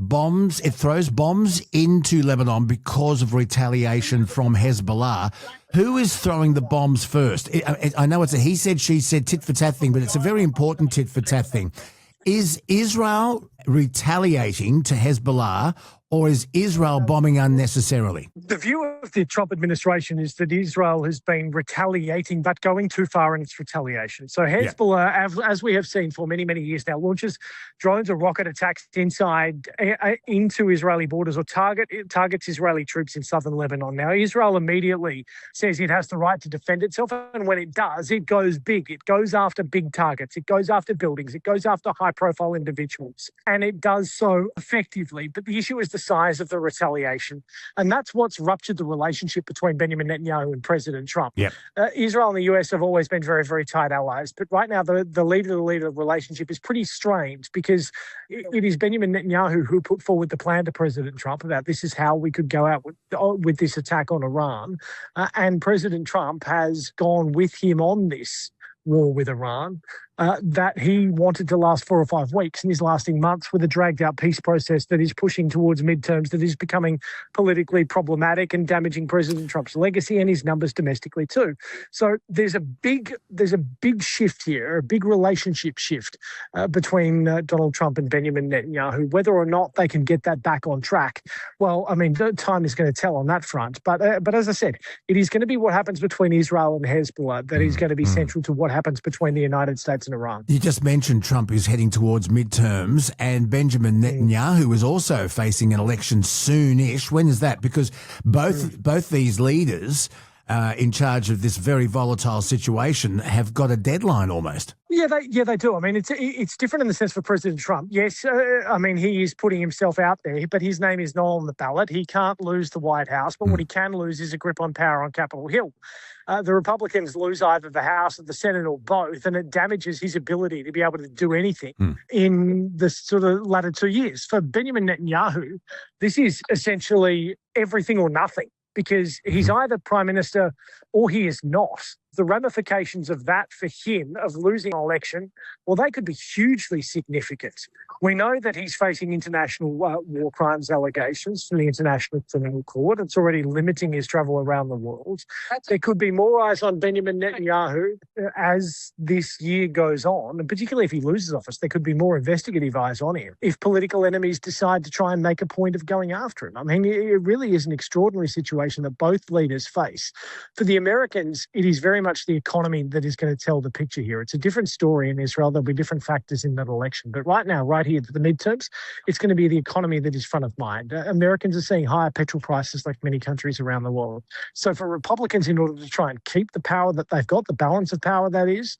throws bombs into Lebanon because of retaliation from Hezbollah. Who is throwing the bombs first? I know it's a he said, she said, tit for tat thing, but it's a very important tit for tat thing. Is Israel retaliating to Hezbollah, or is Israel bombing unnecessarily? The view of the Trump administration is that Israel has been retaliating, but going too far in its retaliation. So Hezbollah, as we have seen for many, many years now, launches drones or rocket attacks into Israeli borders, or targets Israeli troops in southern Lebanon. Now, Israel immediately says it has the right to defend itself, and when it does, it goes big. It goes after big targets. It goes after buildings. It goes after high-profile individuals, and it does so effectively. But the issue is the size of the retaliation, and that's what's ruptured the relationship between Benjamin Netanyahu and President Trump. Yep. Israel and the US have always been very, very tight allies, but right now the leader relationship is pretty strained, because it is Benjamin Netanyahu who put forward the plan to President Trump about this is how we could go out with this attack on Iran, and President Trump has gone with him on this war with Iran that he wanted to last 4 or 5 weeks, and is lasting months, with a dragged-out peace process that is pushing towards midterms, that is becoming politically problematic and damaging President Trump's legacy and his numbers domestically too. So there's a big shift here, a big relationship shift between Donald Trump and Benjamin Netanyahu. Whether or not they can get that back on track, well, I mean, time is going to tell on that front. But as I said, it is going to be what happens between Israel and Hezbollah that is going to be central to what happens between the United States and in Iran. You just mentioned Trump is heading towards midterms, and Benjamin Netanyahu is also facing an election soonish. When is that? Because both these leaders in charge of this very volatile situation have got a deadline almost. Yeah, they do. I mean, it's different in the sense for President Trump. Yes, I mean, he is putting himself out there, but his name is not on the ballot. He can't lose the White House, but what he can lose is a grip on power on Capitol Hill. The Republicans lose either the House or the Senate or both, and it damages his ability to be able to do anything in the sort of latter 2 years. For Benjamin Netanyahu, this is essentially everything or nothing, because he's either Prime Minister or he is not. The ramifications of that for him, of losing an election, well, they could be hugely significant. We know that he's facing international war crimes allegations from the International Criminal Court. It's already limiting his travel around the world. There could be more eyes on Benjamin Netanyahu as this year goes on, and particularly if he loses office, there could be more investigative eyes on him if political enemies decide to try and make a point of going after him. I mean, it really is an extraordinary situation that both leaders face. For the Americans, it is very much the economy that is going to tell the picture here. It's a different story in Israel. There'll be different factors in that election. But right now, right here at the midterms, it's going to be the economy that is front of mind. Americans are seeing higher petrol prices like many countries around the world. So for Republicans, in order to try and keep the power that they've got, the balance of power that is,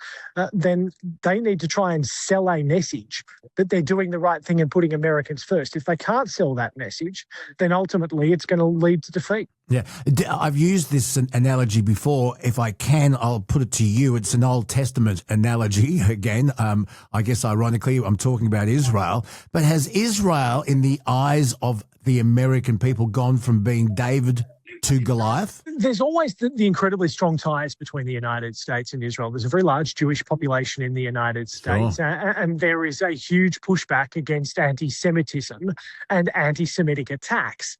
then they need to try and sell a message that they're doing the right thing and putting Americans first. If they can't sell that message, then ultimately it's going to lead to defeat. Yeah, I've used this analogy before. If I can, I'll put it to you. It's an Old Testament analogy. Again, I guess ironically, I'm talking about Israel. But has Israel, in the eyes of the American people, gone from being David to Goliath? There's always the incredibly strong ties between the United States and Israel. There's a very large Jewish population in the United States, and there is a huge pushback against anti-Semitism and anti-Semitic attacks.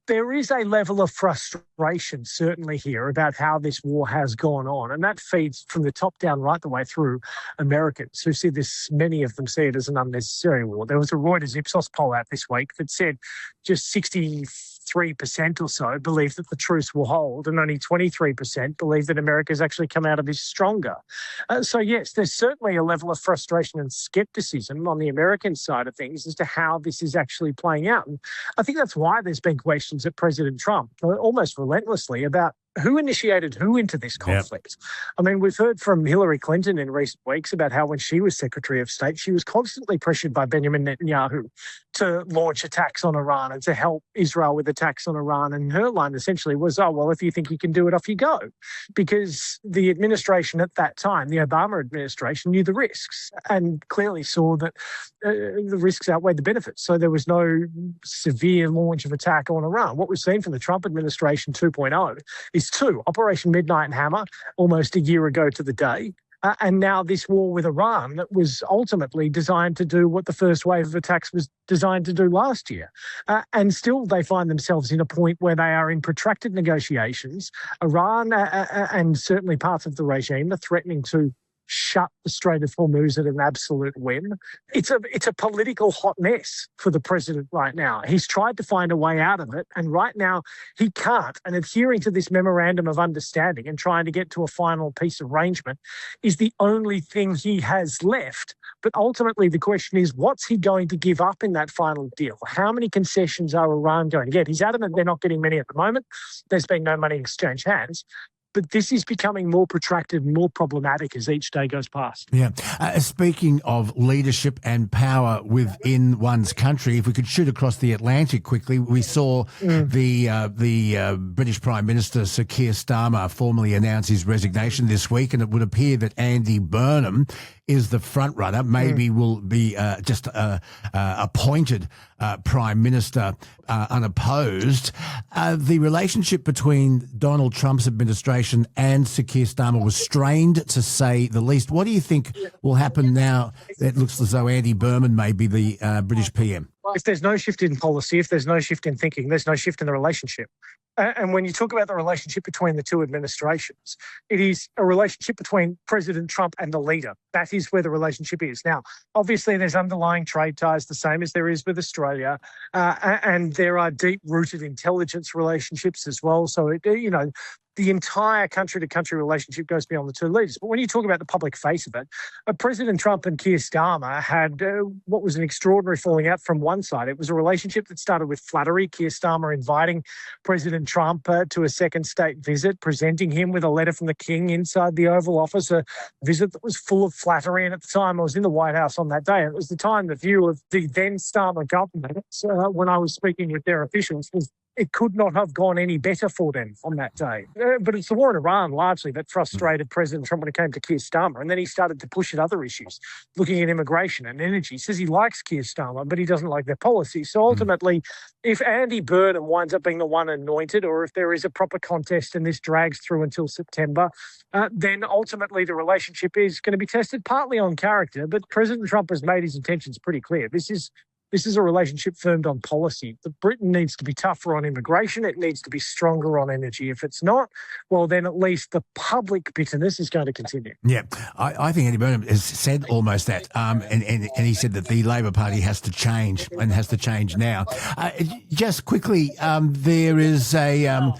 There is a level of frustration, certainly here, about how this war has gone on, and that feeds from the top down right the way through Americans who see this, many of them see it as an unnecessary war. There was a Reuters Ipsos poll out this week that said just 63% or so believe that the truce will hold, and only 23% believe that America's actually come out of this stronger. So yes, there's certainly a level of frustration and skepticism on the American side of things as to how this is actually playing out. And I think that's why there's been questions at President Trump almost relentlessly about who initiated who into this conflict. Yep. I mean, we've heard from Hillary Clinton in recent weeks about how when she was Secretary of State, she was constantly pressured by Benjamin Netanyahu to launch attacks on Iran and to help Israel with attacks on Iran. And her line essentially was, oh, well, if you think you can do it, off you go. Because the administration at that time, the Obama administration, knew the risks and clearly saw that the risks outweighed the benefits. So there was no severe launch of attack on Iran. What we've seen from the Trump administration 2.0 is Operation Midnight Hammer, almost a year ago to the day, and now this war with Iran that was ultimately designed to do what the first wave of attacks was designed to do last year. And still they find themselves in a point where they are in protracted negotiations. Iran and certainly parts of the regime are threatening to shut the Strait of Hormuz at an absolute whim. It's a political hot mess for the president right now. He's tried to find a way out of it, and right now he can't. And adhering to this memorandum of understanding and trying to get to a final peace arrangement is the only thing he has left. But ultimately the question is, what's he going to give up in that final deal? How many concessions are Iran going to get? He's adamant they're not getting many at the moment. There's been no money exchanged hands. But this is becoming more protracted and more problematic as each day goes past. Yeah. Speaking of leadership and power within one's country, if we could shoot across the Atlantic quickly, we saw the British Prime Minister, Sir Keir Starmer, formally announce his resignation this week, and it would appear that Andy Burnham is the front runner, maybe will be just appointed Prime Minister unopposed. The relationship between Donald Trump's administration and Sir Keir Starmer was strained, to say the least. What do you think will happen now? It looks as though Andy Burnham may be the British PM. If there's no shift in policy, if there's no shift in thinking, there's no shift in the relationship. And when you talk about the relationship between the two administrations, it is a relationship between President Trump and the leader. That is where the relationship is. Now, obviously, there's underlying trade ties, the same as there is with Australia, and there are deep-rooted intelligence relationships as well. So, the entire country-to-country relationship goes beyond the two leaders. But when you talk about the public face of it, President Trump and Keir Starmer had what was an extraordinary falling out from one side. It was a relationship that started with flattery. Keir Starmer inviting President Trump to a second state visit, presenting him with a letter from the King inside the Oval Office, a visit that was full of flattery. And at the time, I was in the White House on that day. And it was the time the view of the then Starmer government, when I was speaking with their officials, was it could not have gone any better for them on that day. But it's the war in Iran largely that frustrated President Trump when it came to Keir Starmer. And then he started to push at other issues, looking at immigration and energy. He says he likes Keir Starmer, but he doesn't like their policies. So ultimately, if Andy Burnham winds up being the one anointed, or if there is a proper contest and this drags through until September, then ultimately the relationship is going to be tested partly on character. But President Trump has made his intentions pretty clear. This is a relationship firmed on policy. Britain needs to be tougher on immigration. It needs to be stronger on energy. If it's not, well, then at least the public bitterness is going to continue. Yeah, I think Andy Burnham has said almost that, and he said that the Labor Party has to change and has to change now. Just quickly, there is a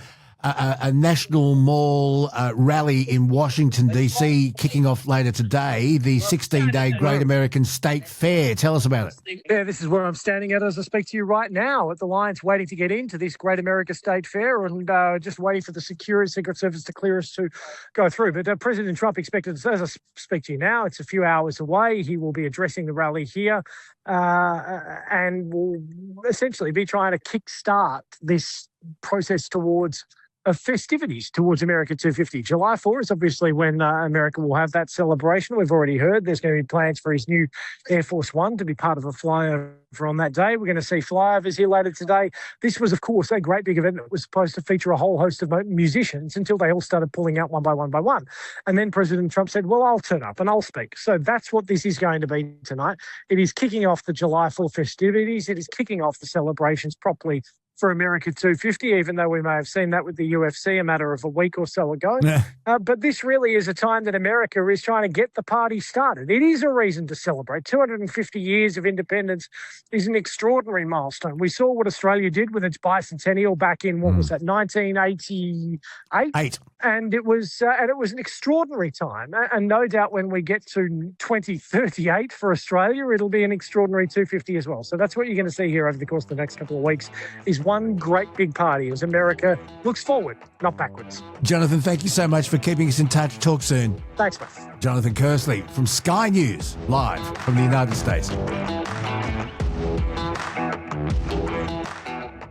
National Mall rally in Washington, D.C. kicking off later today, the 16-day Great American State Fair. Tell us about it. Yeah, this is where I'm standing at as I speak to you right now, at the lines waiting to get into this Great America State Fair and just waiting for the Secret Service to clear us to go through. But President Trump expected, as I speak to you now, it's a few hours away. He will be addressing the rally here and will essentially be trying to kickstart this process towards festivities towards America 250. July 4 is obviously when America will have that celebration. We've already heard there's going to be plans for his new Air Force One to be part of a flyover on that day. We're going to see flyovers here later today. This was, of course, a great big event that was supposed to feature a whole host of musicians until they all started pulling out one by one. And then President Trump said, well, I'll turn up and I'll speak. So that's what this is going to be tonight. It is kicking off the July 4 festivities. It is kicking off the celebrations properly for America 250, even though we may have seen that with the UFC a matter of a week or so ago. Yeah. But this really is a time that America is trying to get the party started. It is a reason to celebrate. 250 years of independence is an extraordinary milestone. We saw what Australia did with its bicentennial back in, what was that, 1988? And it was an extraordinary time. And no doubt when we get to 2038 for Australia, it'll be an extraordinary 250 as well. So that's what you're going to see here over the course of the next couple of weeks, is one great big party as America looks forward, not backwards. Jonathan, thank you so much for keeping us in touch. Talk soon. Thanks, mate. Jonathan Kearsley from Sky News, live from the United States.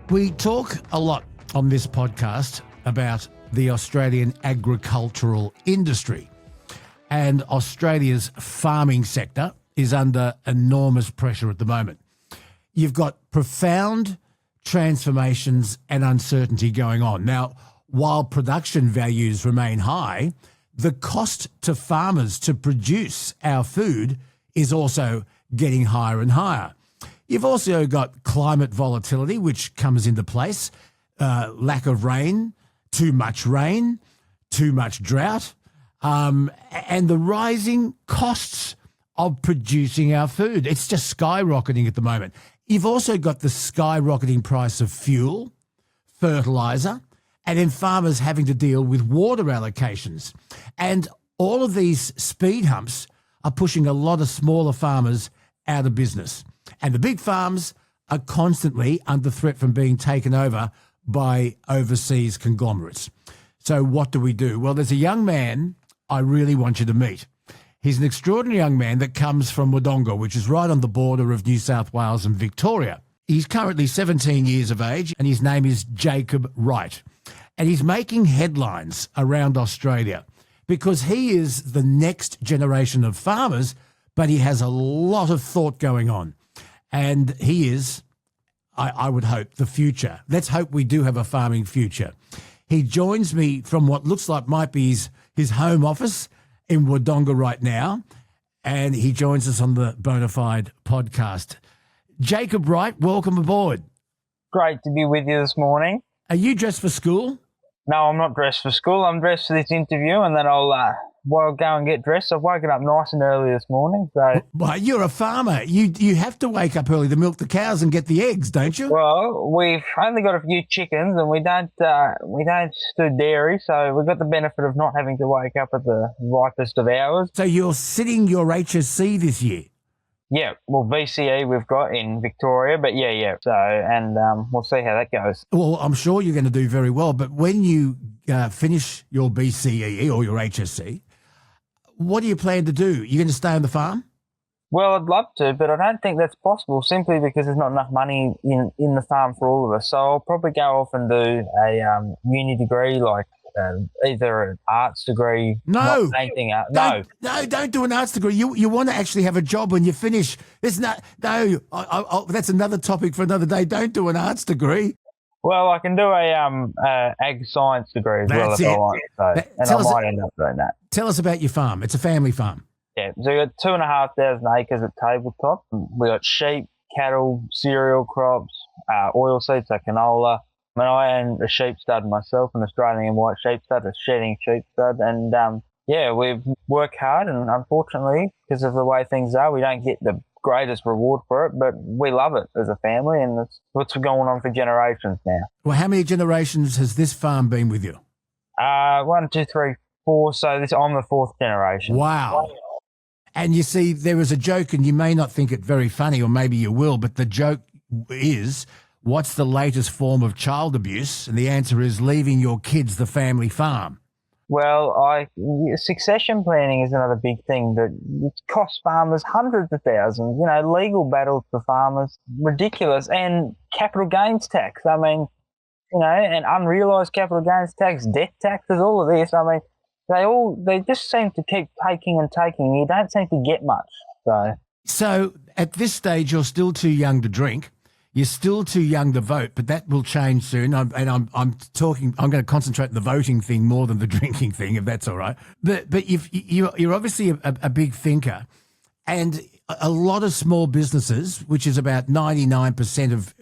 We talk a lot on this podcast about the Australian agricultural industry, and Australia's farming sector is under enormous pressure at the moment. You've got profound transformations and uncertainty going on. Now, while production values remain high, the cost to farmers to produce our food is also getting higher and higher. You've also got climate volatility, which comes into place, lack of rain, too much drought, and the rising costs of producing our food. It's just skyrocketing at the moment. You've also got the skyrocketing price of fuel, fertiliser, and then farmers having to deal with water allocations. And all of these speed humps are pushing a lot of smaller farmers out of business. And the big farms are constantly under threat from being taken over by overseas conglomerates. So what do we do? Well, there's a young man I really want you to meet. He's an extraordinary young man that comes from Wodonga, which is right on the border of New South Wales and Victoria. He's currently 17 years of age, and his name is Jacob Wright. And he's making headlines around Australia because he is the next generation of farmers, but he has a lot of thought going on. And he is, I would hope, the future. Let's hope we do have a farming future. He joins me from what looks like might be his home office in Wodonga right now, and he joins us on the Bonafide podcast. Jacob Wright, welcome aboard. Great to be with you this morning. Are you dressed for school? No, I'm not dressed for school. I'm dressed for this interview, and then I'll while I go and get dressed. I've woken up nice and early this morning. So, well, you're a farmer. You have to wake up early to milk the cows and get the eggs, don't you? Well, we've only got a few chickens, and we don't do dairy, so we've got the benefit of not having to wake up at the ripest of hours. So you're sitting your HSC this year? Yeah, well, VCE we've got in Victoria, but yeah. So, and we'll see how that goes. Well, I'm sure you're going to do very well, but when you finish your BCE or your HSC, what do you plan to do? You're going to stay on the farm? Well, I'd love to, but I don't think that's possible simply because there's not enough money in the farm for all of us. So I'll probably go off and do a uni degree, like either an arts degree. No, painting art. No, don't do an arts degree. You want to actually have a job when you finish. There's that's another topic for another day. Don't do an arts degree. Well, I can do a ag science degree as well if I want. So, and I might end up doing that. Tell us about your farm. It's a family farm. Yeah, so we got 2,500 acres at tabletop. We got sheep, cattle, cereal crops, oilseeds, so canola. I mean, I own a sheep stud myself, an Australian white sheep stud, a shedding sheep stud, and we've worked hard, and unfortunately, because of the way things are, we don't get the greatest reward for it, but we love it as a family, and it's what's going on for generations now. Well, how many generations has this farm been with you? 1, 2, 3, 4. So I'm the 4th generation. Wow. And you see, there is a joke, and you may not think it very funny, or maybe you will, but the joke is, what's the latest form of child abuse? And the answer is leaving your kids the family farm. Well, succession planning is another big thing that it costs farmers hundreds of thousands. Legal battles for farmers, ridiculous, and capital gains tax. I mean, and unrealised capital gains tax, death taxes, all of this. I mean, they just seem to keep taking and taking. You don't seem to get much. So at this stage, you're still too young to drink. You're still too young to vote, but that will change soon. I'm going to concentrate on the voting thing more than the drinking thing, if that's all right. But you're obviously a big thinker, and a lot of small businesses, which is about 99% of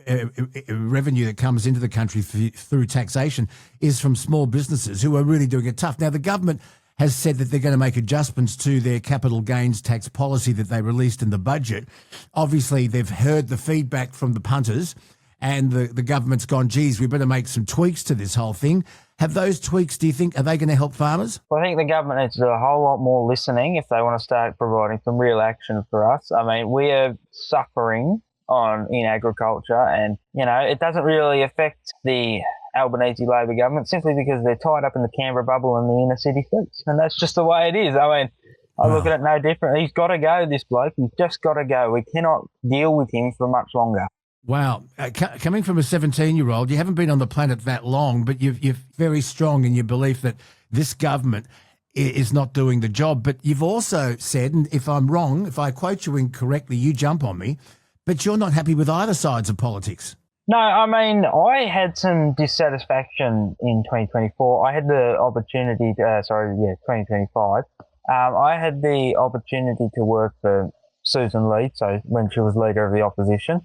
revenue that comes into the country through taxation, is from small businesses who are really doing it tough. Now, the government has said that they're going to make adjustments to their capital gains tax policy that they released in the budget. Obviously, they've heard the feedback from the punters, and the government's gone, geez, we better make some tweaks to this whole thing. Have those tweaks, do you think, are they going to help farmers? Well, I think the government needs to do a whole lot more listening if they want to start providing some real action for us. I mean, we are suffering in agriculture, and, it doesn't really affect the Albanese Labor government simply because they're tied up in the Canberra bubble and the inner city seats. And that's just the way it is. I mean, I look at it no different. He's got to go, this bloke. He's just got to go. We cannot deal with him for much longer. Wow. Coming from a 17-year-old, you haven't been on the planet that long, but you're very strong in your belief that this government is not doing the job. But you've also said, and if I'm wrong, if I quote you incorrectly, you jump on me, but you're not happy with either sides of politics. No, I mean, I had some dissatisfaction in 2024. I had the opportunity 2025. I had the opportunity to work for Susan Lee, so when she was leader of the opposition.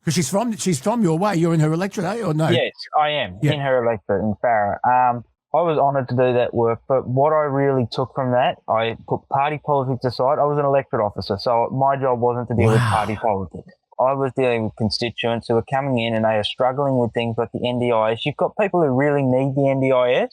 Because she's from your way. You're in her electorate, eh, or no? Yes, I am, in her electorate in Farrer. I was honoured to do that work, but what I really took from that, I put party politics aside. I was an electorate officer, so my job wasn't to deal with party politics. I was dealing with constituents who are coming in and they are struggling with things like the NDIS. You've got people who really need the NDIS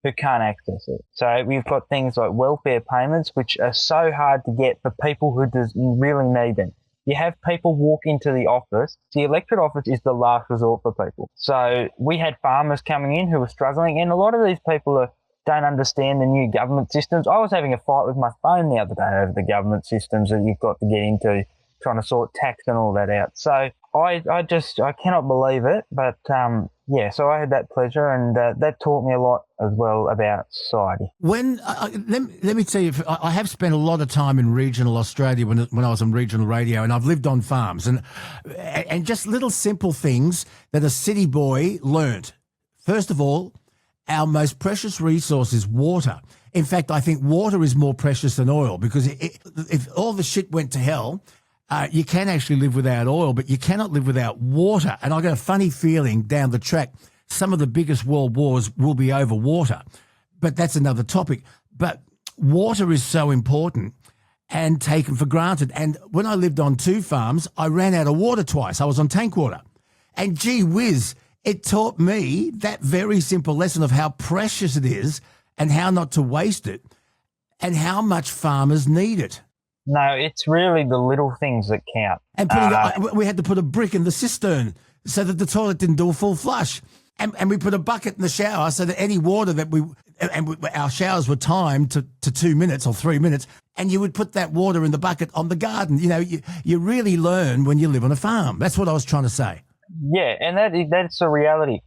who can't access it. So we've got things like welfare payments, which are so hard to get for people who really need them. You have people walk into the office. The electorate office is the last resort for people. So we had farmers coming in who were struggling, and a lot of these people don't understand the new government systems. I was having a fight with my phone the other day over the government systems that you've got to get into, trying to sort tax and all that out. So I cannot believe it, but so I had that pleasure, and that taught me a lot as well about society. When let me tell you, I have spent a lot of time in regional Australia when I was on regional radio, and I've lived on farms, and just little simple things that a city boy learnt. First of all, our most precious resource is water. In fact, I think water is more precious than oil, because if all the shit went to hell, you can actually live without oil, but you cannot live without water. And I got a funny feeling down the track, some of the biggest world wars will be over water. But that's another topic. But water is so important and taken for granted. And when I lived on 2 farms, I ran out of water twice. I was on tank water. And gee whiz, it taught me that very simple lesson of how precious it is and how not to waste it and how much farmers need it. No, it's really the little things that count. And we had to put a brick in the cistern so that the toilet didn't do a full flush. And we put a bucket in the shower so that any water that our showers were timed to 2 minutes or 3 minutes, and you would put that water in the bucket on the garden. You know, you really learn when you live on a farm. That's what I was trying to say. Yeah, and that's a reality.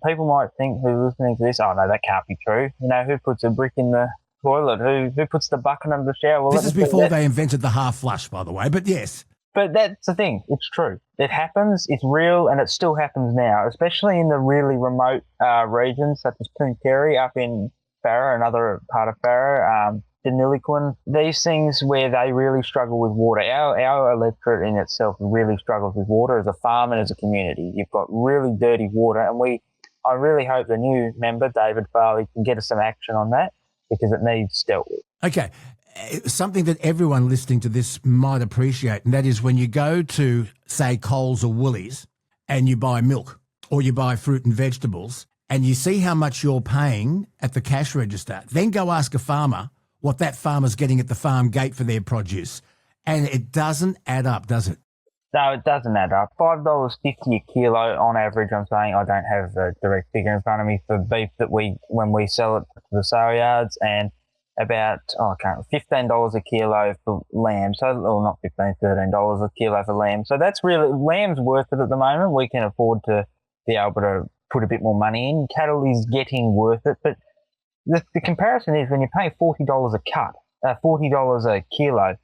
People might think who are listening to this, oh no, that can't be true. You know, who puts a brick in the toilet? Who puts the bucket under the shower? Well, this is before they invented the half flush, by the way, but yes. But that's the thing. It's true. It happens. It's real, and it still happens now, especially in the really remote regions such as Pooncarie up in Farrer, another part of Farrer, Deniliquin. These things where they really struggle with water. Our electorate in itself really struggles with water as a farm and as a community. You've got really dirty water, and I really hope the new member, David Farley, can get us some action on that because it needs dealt with. Okay. Something that everyone listening to this might appreciate, and that is when you go to, say, Coles or Woolies and you buy milk or you buy fruit and vegetables and you see how much you're paying at the cash register, then go ask a farmer what that farmer's getting at the farm gate for their produce. And it doesn't add up, does it? No, it doesn't add up. $5.50 a kilo on average. I'm saying I don't have a direct figure in front of me for beef that when we sell it to the sale yards, and about $15 a kilo for lamb. So, or not $15, $13 a kilo for lamb. So that's really, lamb's worth it at the moment. We can afford to be able to put a bit more money in. Cattle is getting worth it, but the comparison is when you're paying $40 a cut, $40 a kilo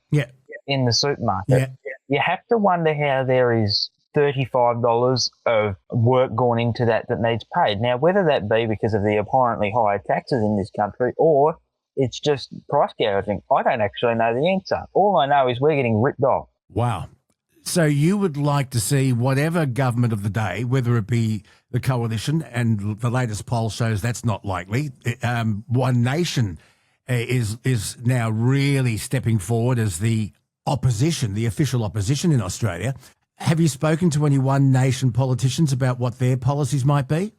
in the supermarket, you have to wonder how there is $35 of work gone into that needs paid. Now, whether that be because of the apparently higher taxes in this country or it's just price gouging, I don't actually know the answer. All I know is we're getting ripped off. Wow. So you would like to see whatever government of the day, whether it be the coalition, and the latest poll shows that's not likely. One Nation is now really stepping forward as the opposition, the official opposition in Australia. Have you spoken to any One Nation politicians about what their policies might be?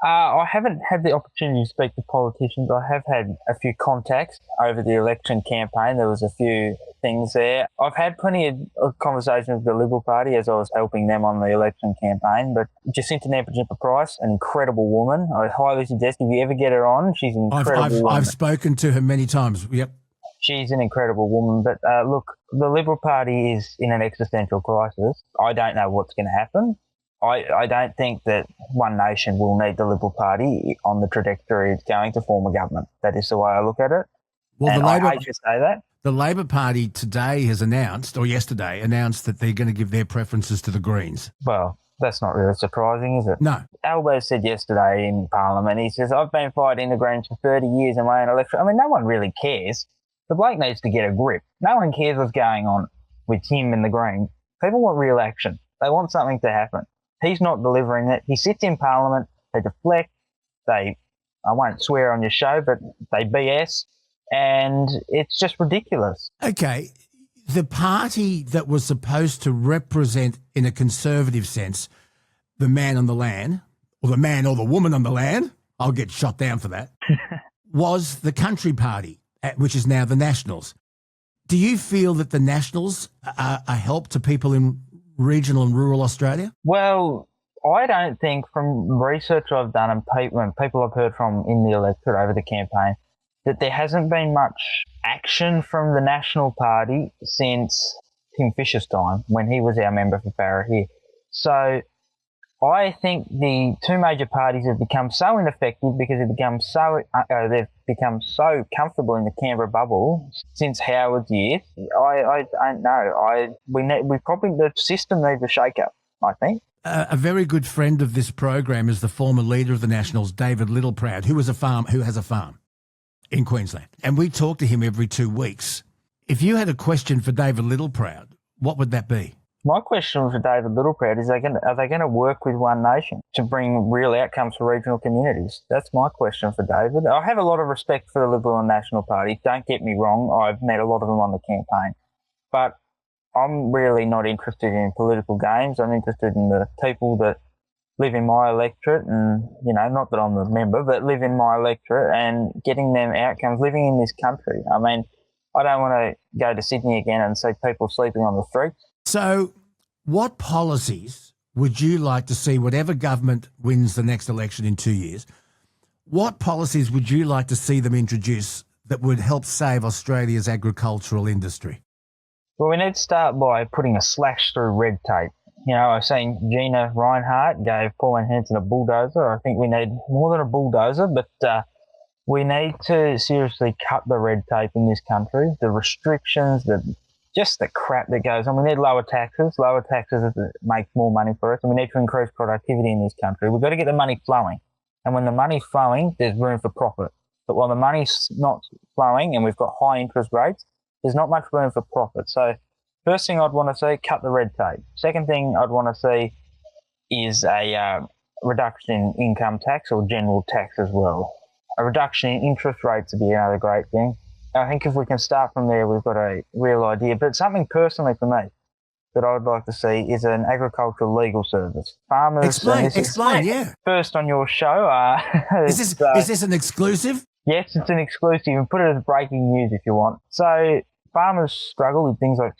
I haven't had the opportunity to speak to politicians. I have had a few contacts over the election campaign. There was a few things there. I've had plenty of conversations with the Liberal Party as I was helping them on the election campaign. But Jacinta Nampijinpa-Price, an incredible woman. I highly suggest if you ever get her on, she's an incredible woman. I've spoken to her many times. Yep. She's an incredible woman. But look, the Liberal Party is in an existential crisis. I don't know what's going to happen. I don't think that One Nation will need the Liberal Party on the trajectory it's going to form a government. That is the way I look at it. Well, I hate to say that. The Labor Party today has announced, or yesterday announced, that they're going to give their preferences to the Greens. Well, that's not really surprising, is it? No. Albo said yesterday in Parliament, he says, I've been fighting the Greens for 30 years in my own election. I mean, no one really cares. The bloke needs to get a grip. No one cares what's going on with him and the Greens. People want real action. They want something to happen. He's not delivering it. He sits in Parliament, they deflect, I won't swear on your show, but they BS, and it's just ridiculous. Okay, the party that was supposed to represent, in a conservative sense, the man on the land, or the man or the woman on the land, I'll get shot down for that, was the Country Party, which is now the Nationals. Do you feel that the Nationals are a help to people in regional and rural Australia? Well, I don't think, from research I've done and people I've heard from in the electorate over the campaign, that there hasn't been much action from the National Party since Tim Fisher's time, when he was our member for Farrer here. So I think the two major parties have become so ineffective because they've become so comfortable in the Canberra bubble since Howard's years. I don't know. The system needs a shake-up, I think. A very good friend of this program is the former leader of the Nationals, David Littleproud, who has a farm in Queensland. And we talk to him every 2 weeks. If you had a question for David Littleproud, what would that be? My question for David Littleproud is, are they going to work with One Nation to bring real outcomes for regional communities? That's my question for David. I have a lot of respect for the Liberal and National Party. Don't get me wrong. I've met a lot of them on the campaign. But I'm really not interested in political games. I'm interested in the people that live in my electorate and, not that I'm a member, but live in my electorate and getting them outcomes living in this country. I mean, I don't want to go to Sydney again and see people sleeping on the streets. So what policies would you like to see, whatever government wins the next election in 2 years, what policies would you like to see them introduce that would help save Australia's agricultural industry? Well, we need to start by putting a slash through red tape. I've seen Gina Reinhardt gave Pauline Hanson a bulldozer. I think we need more than a bulldozer, but we need to seriously cut the red tape in this country, the restrictions, just the crap that goes on. We need lower taxes that make more money for us, and we need to increase productivity in this country. We've got to get the money flowing. And when the money's flowing, there's room for profit. But while the money's not flowing and we've got high interest rates, there's not much room for profit. So first thing I'd want to see, cut the red tape. Second thing I'd want to see is a reduction in income tax or general tax as well. A reduction in interest rates would be another great thing. I think if we can start from there, we've got a real idea. But something personally for me that I would like to see is an agricultural legal service. Farmers... Explain, yeah. First on your show. Is this an exclusive? Yes, it's an exclusive. And put it as breaking news if you want. So farmers struggle with things like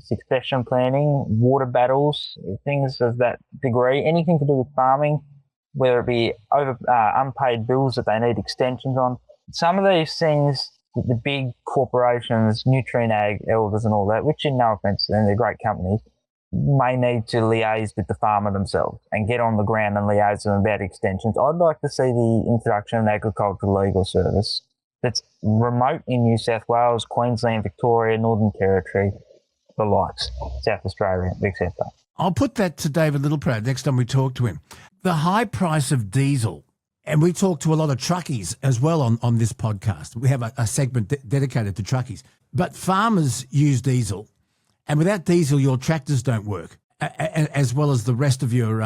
succession planning, water battles, things of that degree, anything to do with farming, whether it be unpaid bills that they need extensions on. Some of these things, the big corporations, Nutrien Ag, Elders and all that, which in no offence, and they're great companies, may need to liaise with the farmer themselves and get on the ground and liaise with them about extensions. I'd like to see the introduction of an agricultural legal service that's remote in New South Wales, Queensland, Victoria, Northern Territory, the likes, South Australia, etc. I'll put that to David Littleproud next time we talk to him. The high price of diesel, and we talk to a lot of truckies as well on this podcast. We have a segment dedicated to truckies. But farmers use diesel, and without diesel, your tractors don't work, as well as the rest of your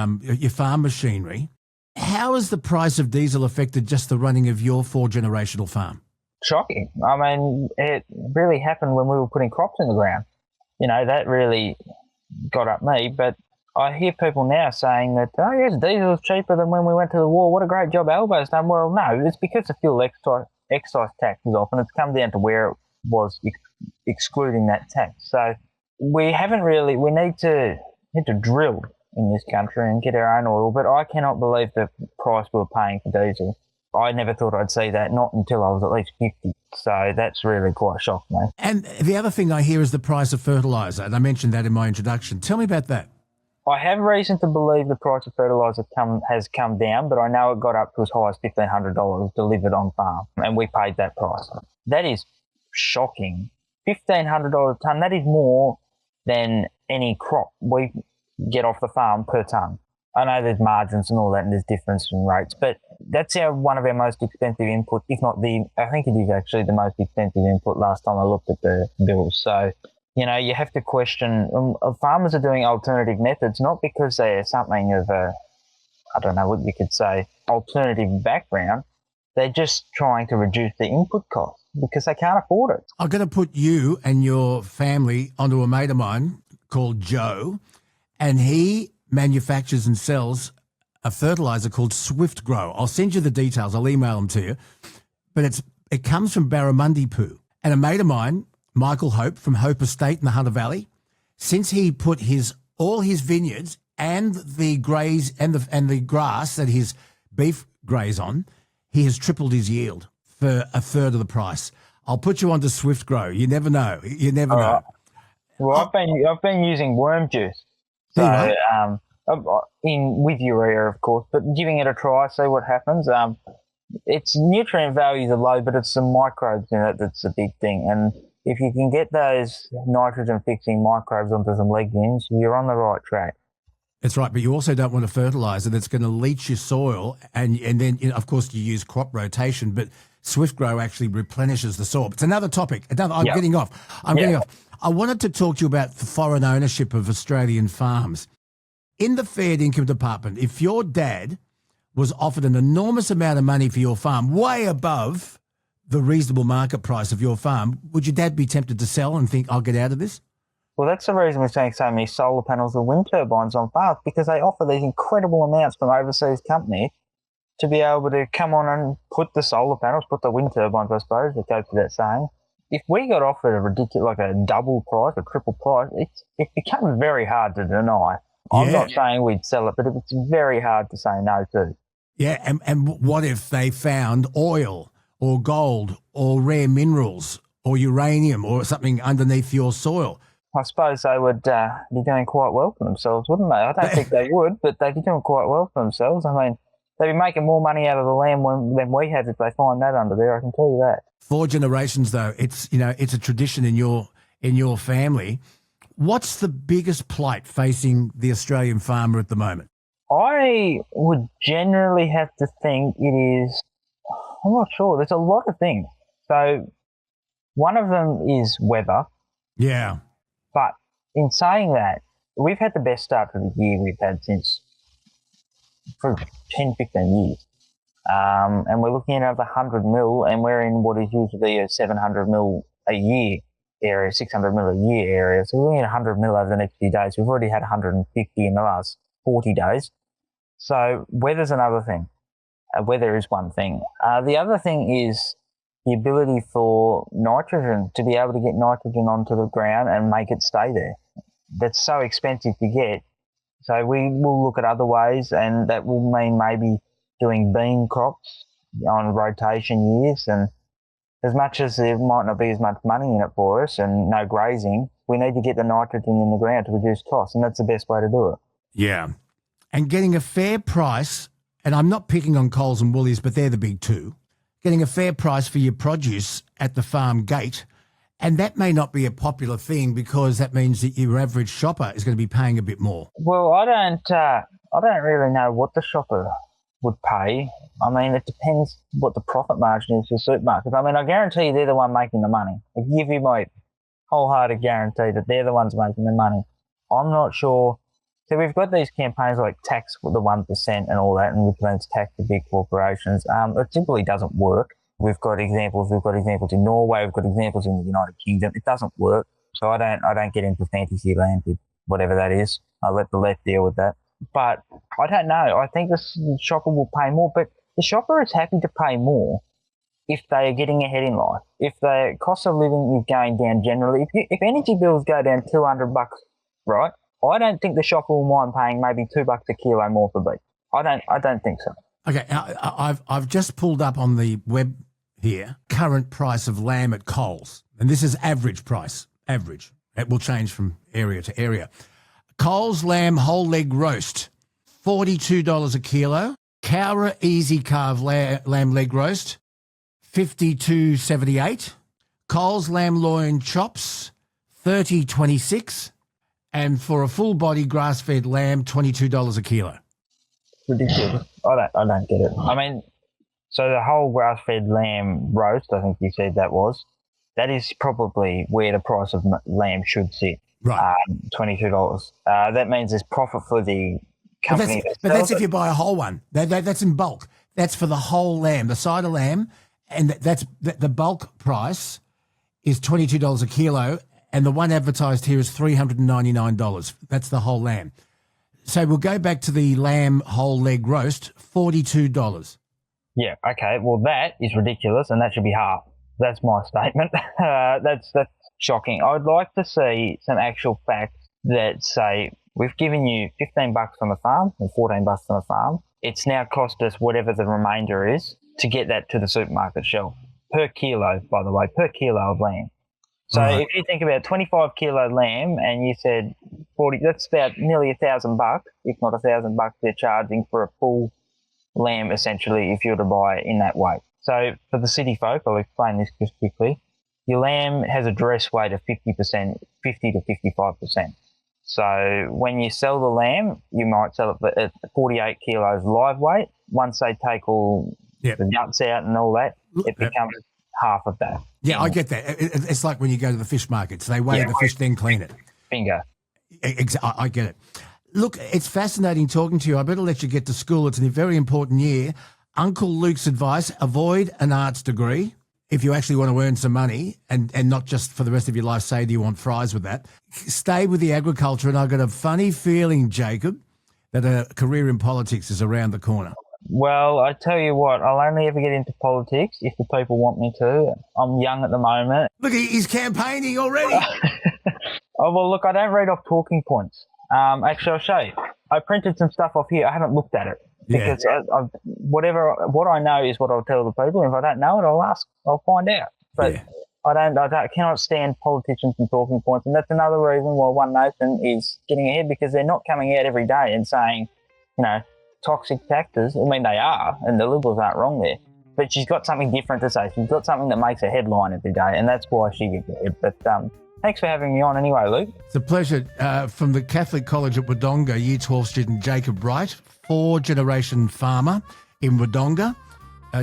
farm machinery. How has the price of diesel affected just the running of your 4-generational farm? Shocking. I mean, it really happened when we were putting crops in the ground. That really got up me. But I hear people now saying that, oh, yes, diesel is cheaper than when we went to the war. What a great job Albo's done. Well, no, it's because the fuel excise tax is off, and it's come down to where it was excluding that tax. So we need to drill in this country and get our own oil, but I cannot believe the price we're paying for diesel. I never thought I'd see that, not until I was at least 50. So that's really quite shocked me. And the other thing I hear is the price of fertiliser, and I mentioned that in my introduction. Tell me about that. I have reason to believe the price of fertiliser has come down, but I know it got up to as high as $1,500 delivered on farm, and we paid that price. That is shocking. $1,500 a tonne, that is more than any crop we get off the farm per tonne. I know there's margins and all that, and there's difference in rates, but that's one of our most expensive input, if not I think it is actually the most expensive input last time I looked at the bills. So, you have to question, farmers are doing alternative methods, not because they're something of I don't know what you could say, alternative background. They're just trying to reduce the input costs because they can't afford it. I'm going to put you and your family onto a mate of mine called Joe, and he manufactures and sells a fertiliser called Swift Grow. I'll send you the details. I'll email them to you. But it comes from Barramundi poo. And a mate of mine, Michael Hope from Hope Estate in the Hunter Valley, since he put all his vineyards and the graze and the grass that his beef graze on, he has tripled his yield for a third of the price. I'll put you onto Swift Grow. You never know. You never know. Well, I've been using worm juice. So with urea, of course, but giving it a try, see what happens. Its nutrient values are low, but it's some microbes in it that's a big thing. And if you can get those nitrogen-fixing microbes onto some legumes, you're on the right track. That's right, but you also don't want a fertiliser that's going to leach your soil, and then, of course, you use crop rotation, but Swift Grow actually replenishes the soil. It's another topic. I'm getting off. Getting off. I wanted to talk to you about the foreign ownership of Australian farms. In the Fair Income Department, if your dad was offered an enormous amount of money for your farm, way above the reasonable market price of your farm, would your dad be tempted to sell and think, I'll get out of this? Well, that's the reason we're seeing so many solar panels or wind turbines on farms, because they offer these incredible amounts from overseas companies to be able to come on and put the solar panels, put the wind turbines, I suppose, that goes to that saying. If we got offered a ridiculous, like a double price, a triple price, it becomes very hard to deny. I'm not saying we'd sell it, but it's very hard to say no to. Yeah, and what if they found oil or gold or rare minerals or uranium or something underneath your soil? I suppose they would be doing quite well for themselves, wouldn't they? I don't think they would, but they'd be doing quite well for themselves. I mean, they'd be making more money out of the land than we have if they find that under there, I can tell you that. 4 generations, though, it's a tradition in your family. What's the biggest plight facing the Australian farmer at the moment? I would generally have to think it is, I'm not sure, there's a lot of things. So one of them is weather. Yeah. But in saying that, we've had the best start to the year we've had since for 10, 15 years. And we're looking at over 100 mil, and we're in what is usually a 700 mil a year area, 600 mil a year area. So we're looking at 100 mil over the next few days. We've already had 150 in the last 40 days. So weather's another thing. Weather is one thing. The other thing is the ability for nitrogen, to be able to get nitrogen onto the ground and make it stay there. That's so expensive to get. So we will look at other ways, and that will mean maybe doing bean crops on rotation years. And as much as there might not be as much money in it for us and no grazing, we need to get the nitrogen in the ground to reduce costs, and that's the best way to do it. Yeah. And getting a fair price, and I'm not picking on Coles and Woolies, but they're the big two, getting a fair price for your produce at the farm gate. And that may not be a popular thing because that means that your average shopper is going to be paying a bit more. Well, I don't really know what the shopper would pay. I mean, it depends what the profit margin is for supermarkets. I mean, I guarantee you they're the one making the money. I give you my wholehearted guarantee that they're the ones making the money. I'm not sure. So we've got these campaigns like tax the 1% and all that, and which means tax the big corporations. It simply doesn't work. We've got examples in Norway, we've got examples in the United Kingdom. It doesn't work. So I don't get into fantasy land with whatever that is. I let the left deal with that. But I don't know. I think the shopper will pay more, but the shopper is happy to pay more if they are getting ahead in life. If the cost of living is going down generally, if energy bills go down $200, right? I don't think the shopper will mind paying maybe $2 a kilo more for beef. I don't think so. Okay, I've just pulled up on the web here current price of lamb at Coles, and this is average price. Average. It will change from area to area. Coles lamb whole leg roast, $42 a kilo. Cowra easy carve lamb leg roast, $52.78. Coles lamb loin chops, $30.26. And for a full body grass fed lamb, $22 a kilo. Ridiculous. I don't get it. I mean, so the whole grass fed lamb roast, I think you said that is probably where the price of lamb should sit. Right. $22. That means there's profit for the company. But that's if you buy a whole one. That's in bulk. That's for the whole lamb, the side of lamb, and the bulk price is $22 a kilo. And the one advertised here is $399. That's the whole lamb. So we'll go back to the lamb whole leg roast, $42. Yeah, okay. Well, that is ridiculous, and that should be half. That's my statement. That's shocking. I'd like to see some actual facts that say we've given you $15 on the farm or $14 on the farm. It's now cost us whatever the remainder is to get that to the supermarket shelf. Per kilo, by the way, per kilo of lamb. So if you think about 25 kilo lamb and you said 40, that's about nearly $1,000, if not $1,000 they're charging for a full lamb, essentially, if you were to buy it in that way. So for the city folk, I'll explain this just quickly. Your lamb has a dress weight of 50% to 55%. So when you sell the lamb, you might sell it at 48 kilos live weight. Once they take all the nuts out and all that, it becomes half of that. Yeah, I get that. It's like when you go to the fish markets. They weigh the fish, then clean it. Bingo. I get it. Look, it's fascinating talking to you. I better let you get to school. It's a very important year. Uncle Luke's advice, avoid an arts degree if you actually want to earn some money and not just for the rest of your life say, do you want fries with that? Stay with the agriculture. And I've got a funny feeling, Jacob, that a career in politics is around the corner. Well, I tell you what, I'll only ever get into politics if the people want me to. I'm young at the moment. Look, he's campaigning already. Oh, well, look, I don't read off talking points. Actually, I'll show you. I printed some stuff off here. I haven't looked at it because what I know is what I'll tell the people. And if I don't know it, I'll ask. I'll find out. But I cannot stand politicians and talking points. And that's another reason why One Nation is getting ahead, because they're not coming out every day and saying, toxic factors. I mean, they are, and the Liberals aren't wrong there. But she's got something different to say. She's got something that makes a headline every day, and that's why she gets ahead. But thanks for having me on anyway, Luke. It's a pleasure. From the Catholic College at Wodonga, Year 12 student Jacob Wright, 4-generation farmer in Wodonga,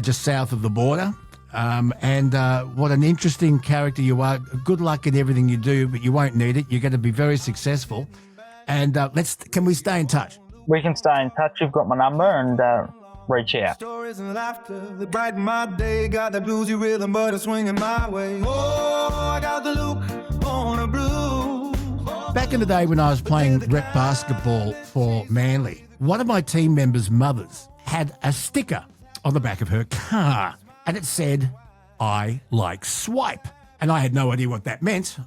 just south of the border. And what an interesting character you are. Good luck in everything you do, but you won't need it. You're going to be very successful. And can we stay in touch? We can stay in touch. You've got my number, and reach out. Stories and laughter that brighten my day. Got the bluesy rhythm, but it's swinging my way. Oh, I got the Luke on a blues. Back in the day when I was playing rep basketball for Manly, one of my team members' mothers had a sticker on the back of her car, and it said, "I like swipe." And I had no idea what that meant.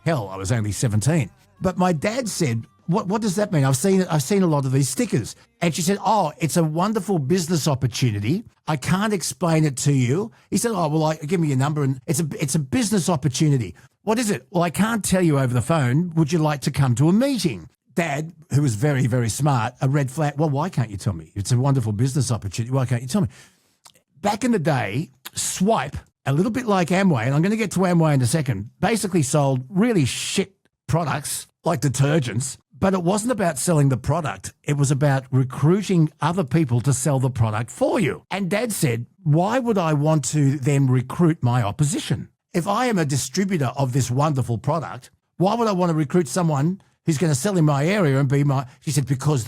Hell, I was only 17. But my dad said, What does that mean? I've seen a lot of these stickers. And she said, "Oh, it's a wonderful business opportunity. I can't explain it to you." He said, "Oh, well, give me your number, and it's a business opportunity." "What is it?" "Well, I can't tell you over the phone. Would you like to come to a meeting?" Dad, who was very, very smart, a red flag. "Well, why can't you tell me? It's a wonderful business opportunity. Why can't you tell me?" Back in the day, Swipe, a little bit like Amway, and I'm going to get to Amway in a second, basically sold really shit products like detergents. But it wasn't about selling the product. It was about recruiting other people to sell the product for you. And Dad said, why would I want to then recruit my opposition? If I am a distributor of this wonderful product, why would I want to recruit someone who's going to sell in my area and be my... She said, because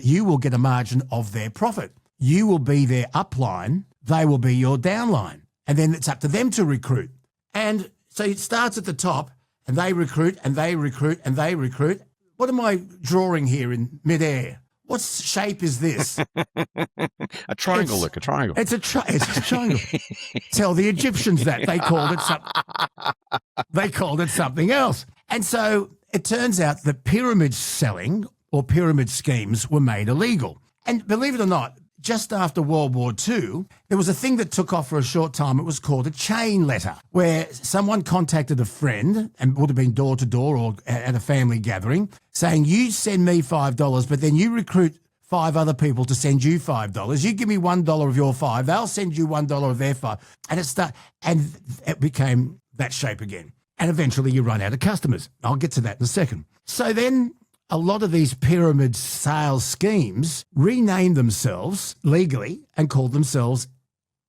you will get a margin of their profit. You will be their upline. They will be your downline. And then it's up to them to recruit. And so it starts at the top, and they recruit, and they recruit, and they recruit. What am I drawing here in midair? What shape is this? A triangle, a triangle. It's a triangle. Tell the Egyptians that. They called it something else. And so it turns out that pyramid selling or pyramid schemes were made illegal. And believe it or not, just after World War II, there was a thing that took off for a short time. It was called a chain letter, where someone contacted a friend, and would have been door to door or at a family gathering, saying, "You send me $5, but then you recruit 5 other people to send you $5. You give me $1 of your 5, they'll send you $1 of their 5. And it became that shape again. And eventually you run out of customers. I'll get to that in a second. So then a lot of these pyramid sales schemes renamed themselves legally and called themselves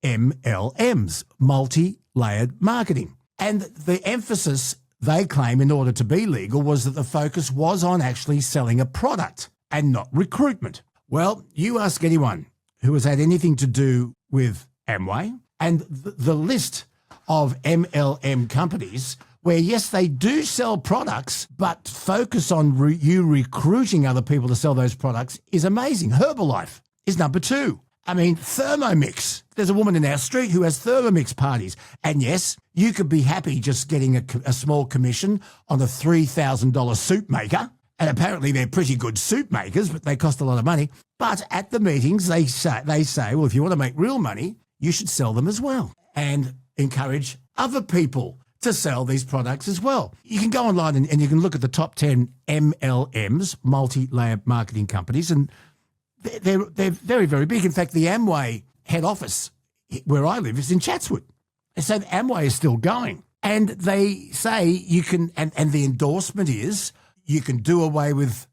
MLMs, multi-layered marketing. And the emphasis, they claim, in order to be legal, was that the focus was on actually selling a product and not recruitment. Well, you ask anyone who has had anything to do with Amway, and the list of MLM companies where, yes, they do sell products, but focus on you recruiting other people to sell those products is amazing. Herbalife is number 2. I mean, Thermomix. There's a woman in our street who has Thermomix parties. And yes, you could be happy just getting a small commission on a $3,000 soup maker. And apparently they're pretty good soup makers, but they cost a lot of money. But at the meetings, they say, well, if you want to make real money, you should sell them as well and encourage other people to sell these products as well. You can go online and you can look at the top 10 MLMs, multi-layered marketing companies, and they're very, very big. In fact, the Amway head office where I live is in Chatswood. And so Amway is still going. And they say you can, and the endorsement is you can do away with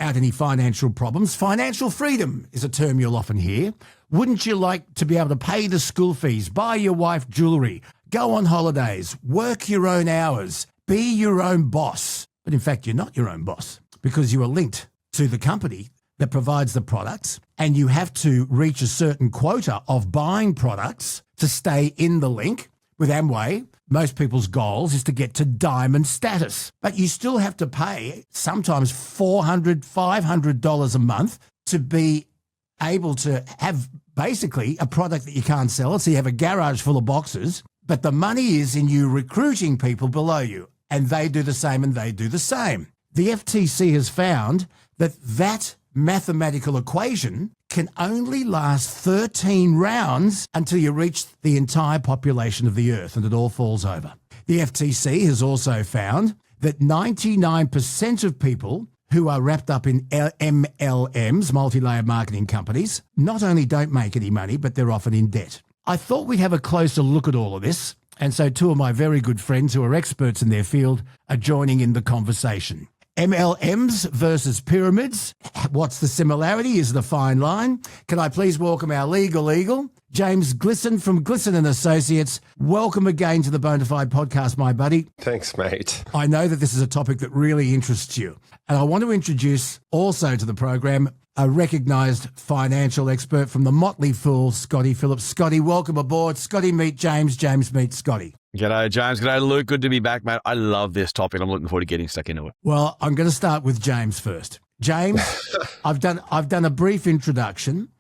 out any financial problems? Financial freedom is a term you'll often hear. Wouldn't you like to be able to pay the school fees, buy your wife jewellery, go on holidays, work your own hours, be your own boss? But in fact, you're not your own boss because you are linked to the company that provides the products, and you have to reach a certain quota of buying products to stay in the link. With Amway, most people's goals is to get to diamond status, but you still have to pay sometimes $400, $500 a month to be able to have basically a product that you can't sell. So you have a garage full of boxes, but the money is in you recruiting people below you, and they do the same and they do the same. The FTC has found that mathematical equation can only last 13 rounds until you reach the entire population of the earth and it all falls over. The FTC has also found that 99% of people who are wrapped up in MLMs, multi-layered marketing companies, not only don't make any money, but they're often in debt. I thought we'd have a closer look at all of this, and so two of my very good friends who are experts in their field are joining in the conversation. MLMs versus pyramids. What's the similarity? Is it a fine line? Can I please welcome our legal eagle, James Glissan from Glissan & Associates. Welcome again to the Bonafide podcast, my buddy. Thanks, mate. I know that this is a topic that really interests you. And I want to introduce also to the program a recognised financial expert from the Motley Fool, Scotty Phillips. Scotty, welcome aboard. Scotty, meet James. James, meet Scotty. G'day, James. G'day, Luke. Good to be back, mate. I love this topic. I'm looking forward to getting stuck into it. Well, I'm going to start with James first. James, I've done a brief introduction.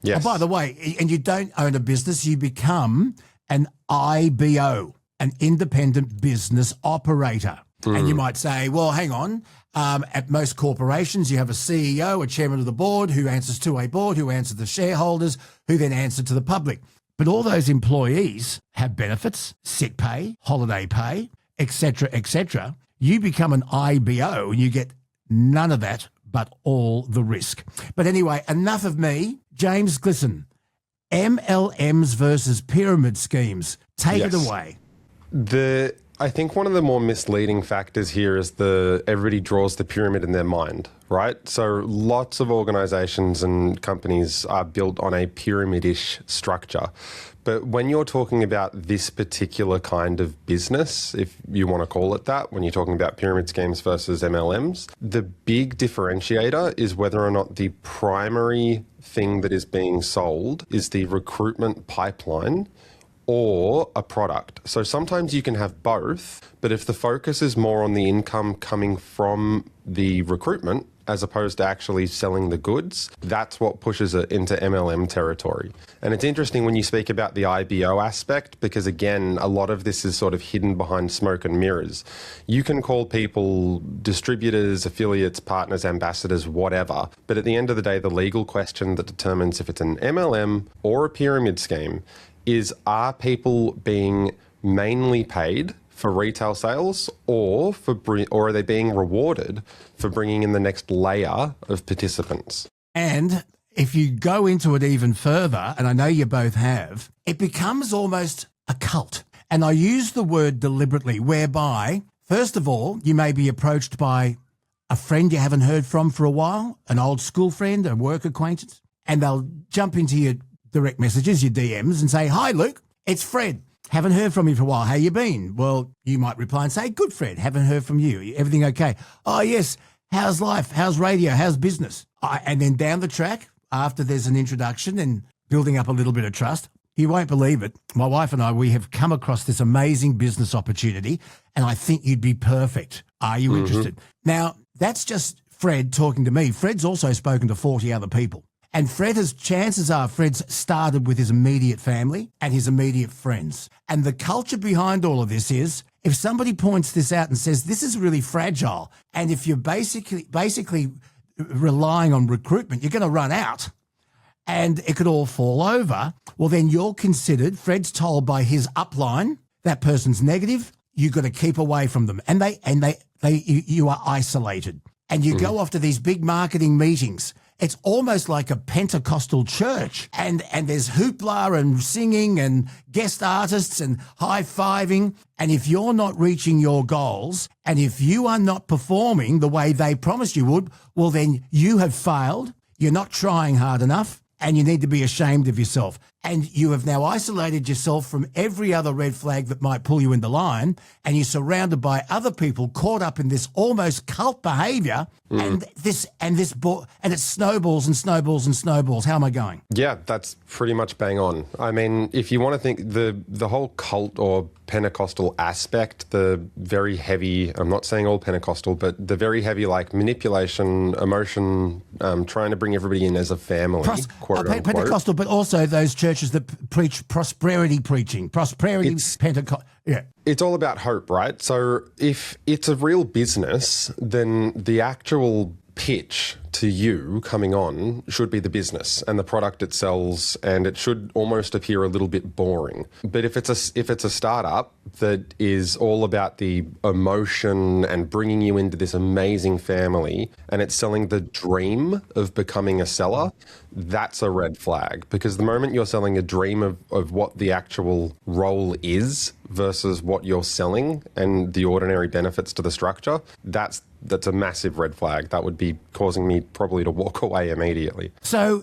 Yes. Oh, by the way, and you don't own a business, you become an IBO, an independent business operator. And you might say, well, hang on. At most corporations, you have a CEO, a chairman of the board, who answers to a board, who answers to the shareholders, who then answer to the public. But all those employees have benefits, sick pay, holiday pay, etc., etc. You become an IBO and you get none of that, but all the risk. But anyway, enough of me. James Glissan, MLMs versus pyramid schemes. Take it away. I think one of the more misleading factors here is everybody draws the pyramid in their mind, right? So lots of organizations and companies are built on a pyramid-ish structure. But when you're talking about this particular kind of business, if you want to call it that, when you're talking about pyramid schemes versus MLMs, the big differentiator is whether or not the primary thing that is being sold is the recruitment pipeline or a product. So sometimes you can have both, but if the focus is more on the income coming from the recruitment as opposed to actually selling the goods, that's what pushes it into MLM territory. And it's interesting when you speak about the IBO aspect, because again, a lot of this is sort of hidden behind smoke and mirrors. You can call people distributors, affiliates, partners, ambassadors, whatever, but at the end of the day, the legal question that determines if it's an MLM or a pyramid scheme is, are people being mainly paid for retail sales or are they being rewarded for bringing in the next layer of participants? And if you go into it even further, and I know you both have, it becomes almost a cult. And I use the word deliberately, whereby, first of all, you may be approached by a friend you haven't heard from for a while, an old school friend, a work acquaintance, and they'll jump into your direct messages, your DMs, and say, hi, Luke, it's Fred. Haven't heard from you for a while. How you been? Well, you might reply and say, good, Fred. Haven't heard from you. Everything okay? Oh, yes. How's life? How's radio? How's business? And then down the track, after there's an introduction and building up a little bit of trust, you won't believe it. My wife and I, we have come across this amazing business opportunity, and I think you'd be perfect. Are you interested? Now, that's just Fred talking to me. Fred's also spoken to 40 other people. And chances are Fred's started with his immediate family and his immediate friends. And the culture behind all of this is, if somebody points this out and says, this is really fragile, and if you're basically relying on recruitment, you're going to run out and it could all fall over, well, then you're considered, Fred's told by his upline, that person's negative, you've got to keep away from them. And you are isolated. And you go off to these big marketing meetings. it's almost like a Pentecostal church. And there's hoopla and singing and guest artists and high-fiving. And if you're not reaching your goals and if you are not performing the way they promised you would, well, then you have failed. You're not trying hard enough and you need to be ashamed of yourself. And you have now isolated yourself from every other red flag that might pull you in the line, and you're surrounded by other people caught up in this almost cult behaviour, and it snowballs and snowballs and snowballs. How am I going? Yeah, that's pretty much bang on. I mean, if you want to think the whole cult or Pentecostal aspect, the very heavy, I'm not saying all Pentecostal, but the very heavy like manipulation, emotion, trying to bring everybody in as a family, quote unquote. Pentecostal, but also those churches that preach prosperity preaching. Pentecostal. Yeah. It's all about hope, right? So if it's a real business, then the actual pitch to you coming on should be the business and the product it sells, and it should almost appear a little bit boring. But if it's a startup that is all about the emotion and bringing you into this amazing family, and it's selling the dream of becoming a seller, that's a red flag. Because the moment you're selling a dream of what the actual role is versus what you're selling and the ordinary benefits to the structure, that's a massive red flag. That would be causing me probably to walk away immediately. So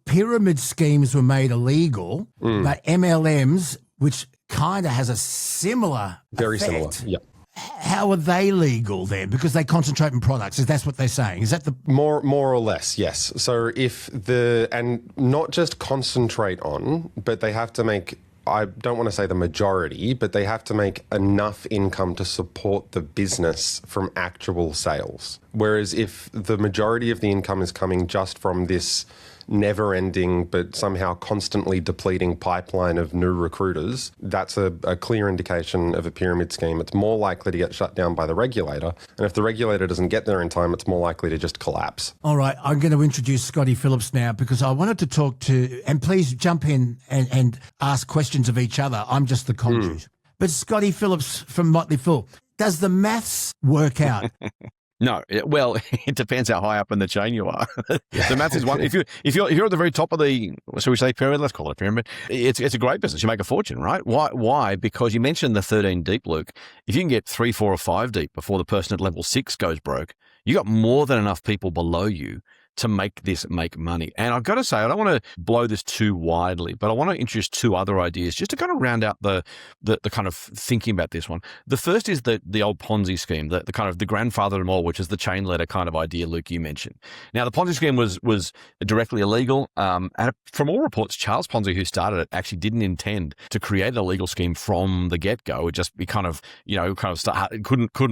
pyramid schemes were made illegal, but MLMs, which kind of has a similar Very effect, similar, yeah. How are they legal then? Because they concentrate on products. Is that what they're saying? Is that the more or less? Yes. So and not just concentrate on, but they have to make, I don't want to say the majority, but they have to make enough income to support the business from actual sales. Whereas if the majority of the income is coming just from this never-ending but somehow constantly depleting pipeline of new recruiters, that's a clear indication of a pyramid scheme. It's more likely to get shut down by the regulator, and if the regulator doesn't get there in time, it's more likely to just collapse. All right, I'm going to introduce Scotty Phillips now because I wanted to talk to, and please jump in and ask questions of each other. I'm just the conduit. But Scotty Phillips from Motley Fool, does the maths work out? No, well, it depends how high up in the chain you are. The math is one. If you're at the very top of the, shall we say pyramid? Let's call it a pyramid. It's a great business. You make a fortune, right? Why? Because you mentioned the 13 deep, Luke. If you can get 3, 4, or 5 deep before the person at level 6 goes broke, you got more than enough people below you to make money. And I've got to say, I don't want to blow this too widely, but I want to introduce 2 other ideas just to kind of round out the kind of thinking about this one. The first is the old Ponzi scheme, the kind of the grandfather of them all, which is the chain letter kind of idea, Luke, you mentioned. Now, the Ponzi scheme was directly illegal. And from all reports, Charles Ponzi, who started it, actually didn't intend to create an illegal scheme from the get-go. It just couldn't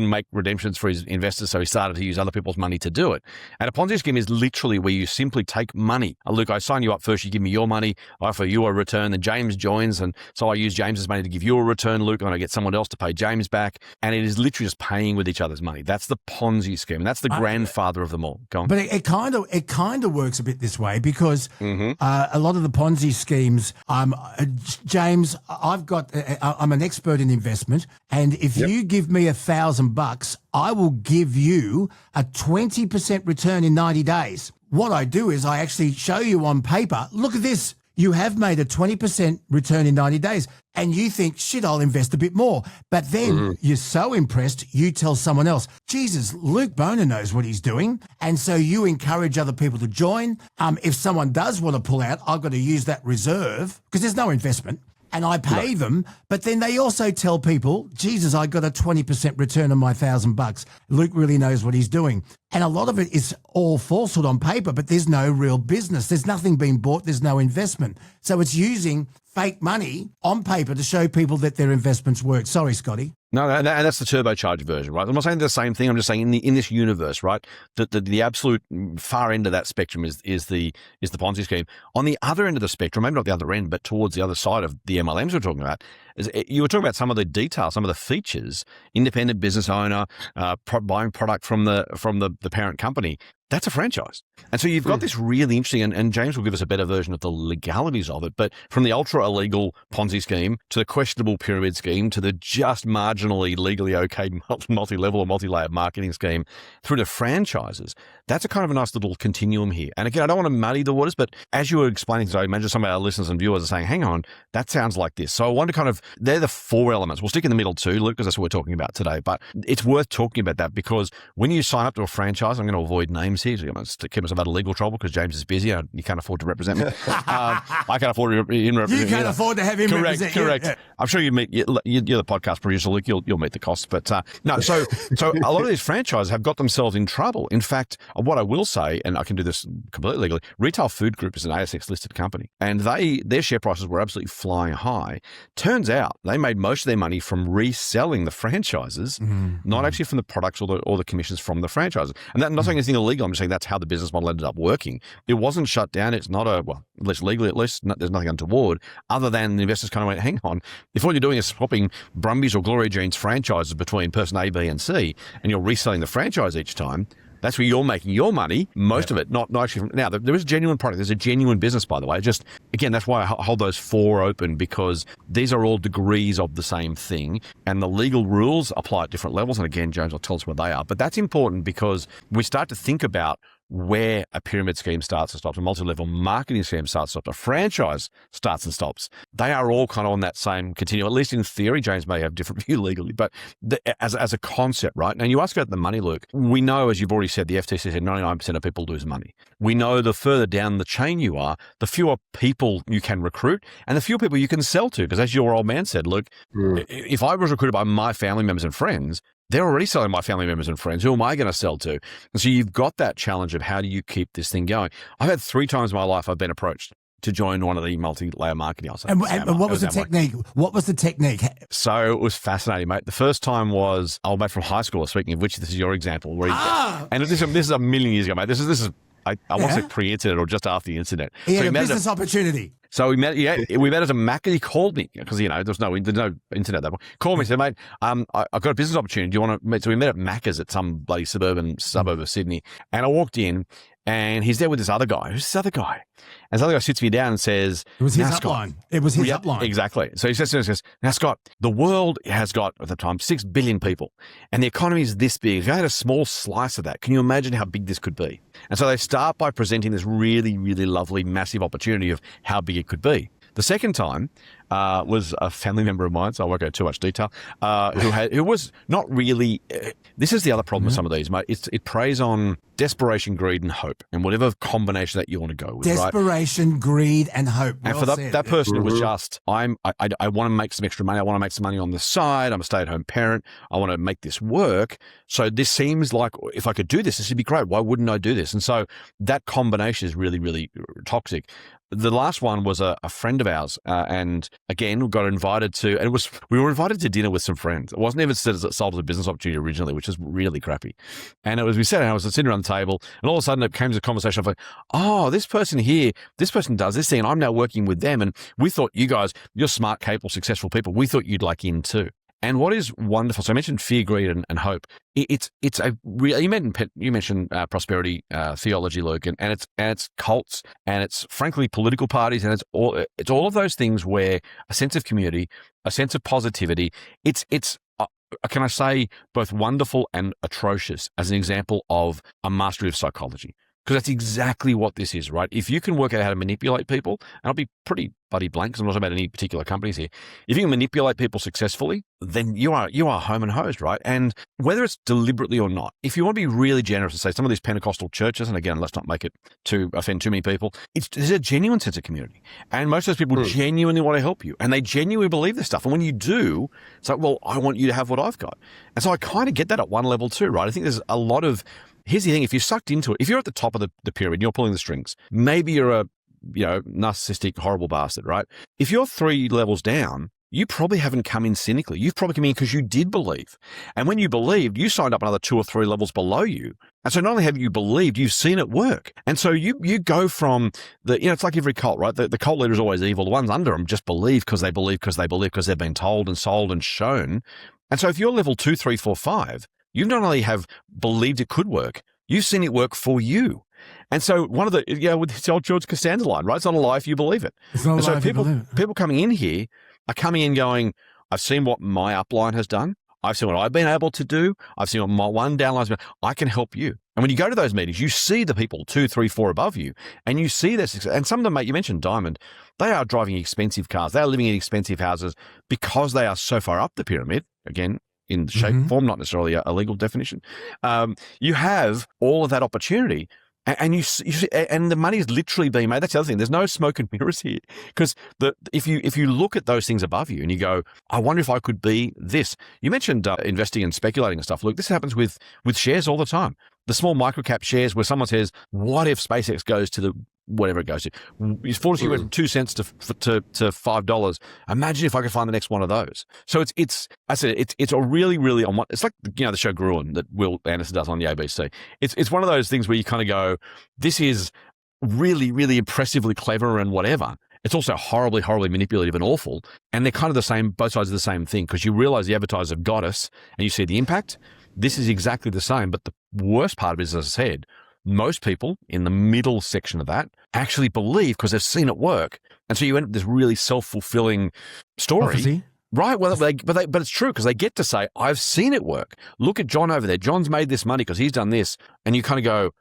make redemptions for his investors, so he started to use other people's money to do it. And a Ponzi scheme is literally where you simply take money. Luke, I sign you up first, you give me your money, I offer you a return, then James joins, and so I use James's money to give you a return, Luke, and I get someone else to pay James back, and it is literally just paying with each other's money. That's the Ponzi scheme, and that's the grandfather of them all. Go on. But it kind of works a bit this way because a lot of the Ponzi schemes, James, I'm an expert in investment, and if you give me $1,000, I will give you a 20% return in 90 days. What I do is I actually show you on paper, look at this, you have made a 20% return in 90 days. And you think, shit, I'll invest a bit more. But then you're so impressed, you tell someone else, Jesus, Luke Boner knows what he's doing. And so you encourage other people to join. If someone does want to pull out, I've got to use that reserve because there's no investment. And I pay them, but then they also tell people, Jesus, I got a 20% return on my $1,000. Luke really knows what he's doing. And a lot of it is all falsehood on paper, but there's no real business. There's nothing being bought. There's no investment. So it's using fake money on paper to show people that their investments work. Sorry, Scotty. No, and that's the turbocharged version, right? I'm not saying the same thing. I'm just saying in this universe, right? The absolute far end of that spectrum is the Ponzi scheme. On the other end of the spectrum, maybe not the other end, but towards the other side of the MLMs we're talking about, you were talking about some of the details, some of the features. Independent business owner, buying product from the parent company. that's a franchise. And so you've got this really interesting, and James will give us a better version of the legalities of it, but from the ultra illegal Ponzi scheme to the questionable pyramid scheme to the just marginally legally okay multi-level or multi-layered marketing scheme through to franchises, that's a kind of a nice little continuum here. And again, I don't want to muddy the waters, but as you were explaining, so I imagine some of our listeners and viewers are saying, hang on, that sounds like this. So I want to kind of, they're the 4 elements. We'll stick in the middle too, Luke, because that's what we're talking about today. But it's worth talking about that because when you sign up to a franchise, I'm going to avoid names here, so I'm going to keep myself out of legal trouble because James is busy. You can't afford to represent me. I can't afford to represent you. Can't afford to have him represent you. Correct. Yeah. I'm sure you're the podcast producer, Luke. You'll meet the costs. But no, so a lot of these franchises have got themselves in trouble. In fact, what I will say, and I can do this completely legally, Retail Food Group is an ASX listed company, and their share prices were absolutely flying high. Turns out they made most of their money from reselling the franchises, not actually from the products or the commissions from the franchises. And I'm not saying anything illegal. I'm just saying that's how the business model ended up working. It wasn't shut down. It's not at least legally, there's nothing untoward, other than the investors kind of went, hang on, if what you're doing is swapping Brumbies or Glory Jeans franchises between person A, B, and C, and you're reselling the franchise each time, that's where you're making your money, most of it, not actually. Now, there is a genuine product. There's a genuine business, by the way. Just, again, that's why I hold those 4 open, because these are all degrees of the same thing, and the legal rules apply at different levels. And again, James will tell us where they are. But that's important because we start to think about where a pyramid scheme starts and stops, a multi-level marketing scheme starts and stops, a franchise starts and stops. They are all kind of on that same continuum, at least in theory. James may have a different view legally, but as a concept, right? Now, you ask about the money, Luke. We know, as you've already said, the FTC said 99% of people lose money. We know the further down the chain you are, the fewer people you can recruit and the fewer people you can sell to. Because as your old man said, Luke, if I was recruited by my family members and friends, they're already selling my family members and friends. Who am I going to sell to? And so you've got that challenge of how do you keep this thing going? I've had 3 times in my life I've been approached to join one of the multi-layer marketing. And what was the technique? What was the technique? So it was fascinating, mate. The first time was old mate from high school. Speaking of which, this is your example. Where and this is a million years ago, mate. This is I want to say pre-internet or just after the internet. He had a business opportunity. So we met at a Mac, and he called me because, there's no internet at that point. Called me and said, mate, I've got a business opportunity. Do you want to meet? So we met at Macca's at some bloody suburb of Sydney. And I walked in and he's there with this other guy. Who's this other guy? And this other guy sits me down and says, it was his upline. It was his upline. Exactly. So he says to us, now, Scott, the world has got, at the time, 6 billion people, and the economy is this big. If you had a small slice of that, can you imagine how big this could be? And so they start by presenting this really, really lovely, massive opportunity of how big it could be. The second time was a family member of mine, so I won't go into too much detail, who was not really... this is the other problem with some of these, mate. It preys on desperation, greed, and hope, and whatever combination that you want to go with. Desperation, greed, and hope. And for that person, it was just, I want to make some extra money. I want to make some money on the side. I'm a stay-at-home parent. I want to make this work. So this seems like if I could do this would be great. Why wouldn't I do this? And so that combination is really, really toxic. The last one was a friend of ours, and again, we got invited to, and we were invited to dinner with some friends. It wasn't even sold as a business opportunity originally, which is really crappy. And we sat down, I was sitting around the table, and all of a sudden it came to a conversation of like, oh, this person does this thing, and I'm now working with them, and we thought you're smart, capable, successful people. We thought you'd like in too. And what is wonderful, so I mentioned fear, greed, and hope. It's a real. You mentioned prosperity theology, Luke, and it's cults, and it's frankly political parties, and it's all of those things where a sense of community, a sense of positivity. It's can I say both wonderful and atrocious as an example of a mastery of psychology. Because that's exactly what this is, right? If you can work out how to manipulate people, and I'll be pretty bloody blank because I'm not talking about any particular companies here. If you can manipulate people successfully, then you are home and hosed, right? And whether it's deliberately or not, if you want to be really generous and say some of these Pentecostal churches, and again, let's not make it to offend too many people, there's a genuine sense of community. And most of those people genuinely want to help you. And they genuinely believe this stuff. And when you do, it's like, well, I want you to have what I've got. And so I kind of get that at one level too, right? I think there's a lot of... Here's the thing, if you're sucked into it, if you're at the top of the pyramid and you're pulling the strings, maybe you're a narcissistic, horrible bastard, right? If you're 3 levels down, you probably haven't come in cynically. You've probably come in because you did believe. And when you believed, you signed up another 2 or 3 levels below you. And so not only have you believed, you've seen it work. And so you go from it's like every cult, right? The cult leader is always evil. The ones under them just believe because they believe because they've been told and sold and shown. And so if you're level 2, 3, 4, 5, you not only have believed it could work, You've seen it work for you. And so one of the, with the old George Costanza line, right? It's not a lie if you believe it. It's not a lie so if you believe it. people coming in here are coming in going, I've seen what my upline has done. I've seen what I've been able to do. I've seen what my one downline's been. I can help you. And when you go to those meetings, you see the people 2, 3, 4 above you, and you see their success. And some of them, mate, you mentioned Diamond, they are driving expensive cars. They are living in expensive houses because they are so far up the pyramid. Again, in the shape, form, not necessarily a legal definition. You have all of that opportunity. And you see, and the money is literally being made. That's the other thing. There's no smoke and mirrors here, because if you look at those things above you and you go, I wonder if I could be this. You mentioned investing and speculating and stuff. Look, this happens with shares all the time. The small microcap shares where someone says, "What if SpaceX goes to the whatever it goes to?" It's Fortitude went from 2 cents to $5. Imagine if I could find the next one of those. So it's a really it's like the show Gruen that Will Anderson does on the ABC. It's one of those things where you kind of go, this is really, really impressively clever and whatever. It's also horribly, horribly manipulative and awful. And they're kind of the same, both sides of the same thing, because you realize the advertisers have got us and you see the impact. This is exactly the same. But the worst part of it is, as I said, most people in the middle section of that actually believe because they've seen it work. And so you end up with this really self-fulfilling story. Prophecy. Right. Well, but it's true, because they get to say, I've seen it work. Look at John over there. John's made this money because he's done this. And you kind of go,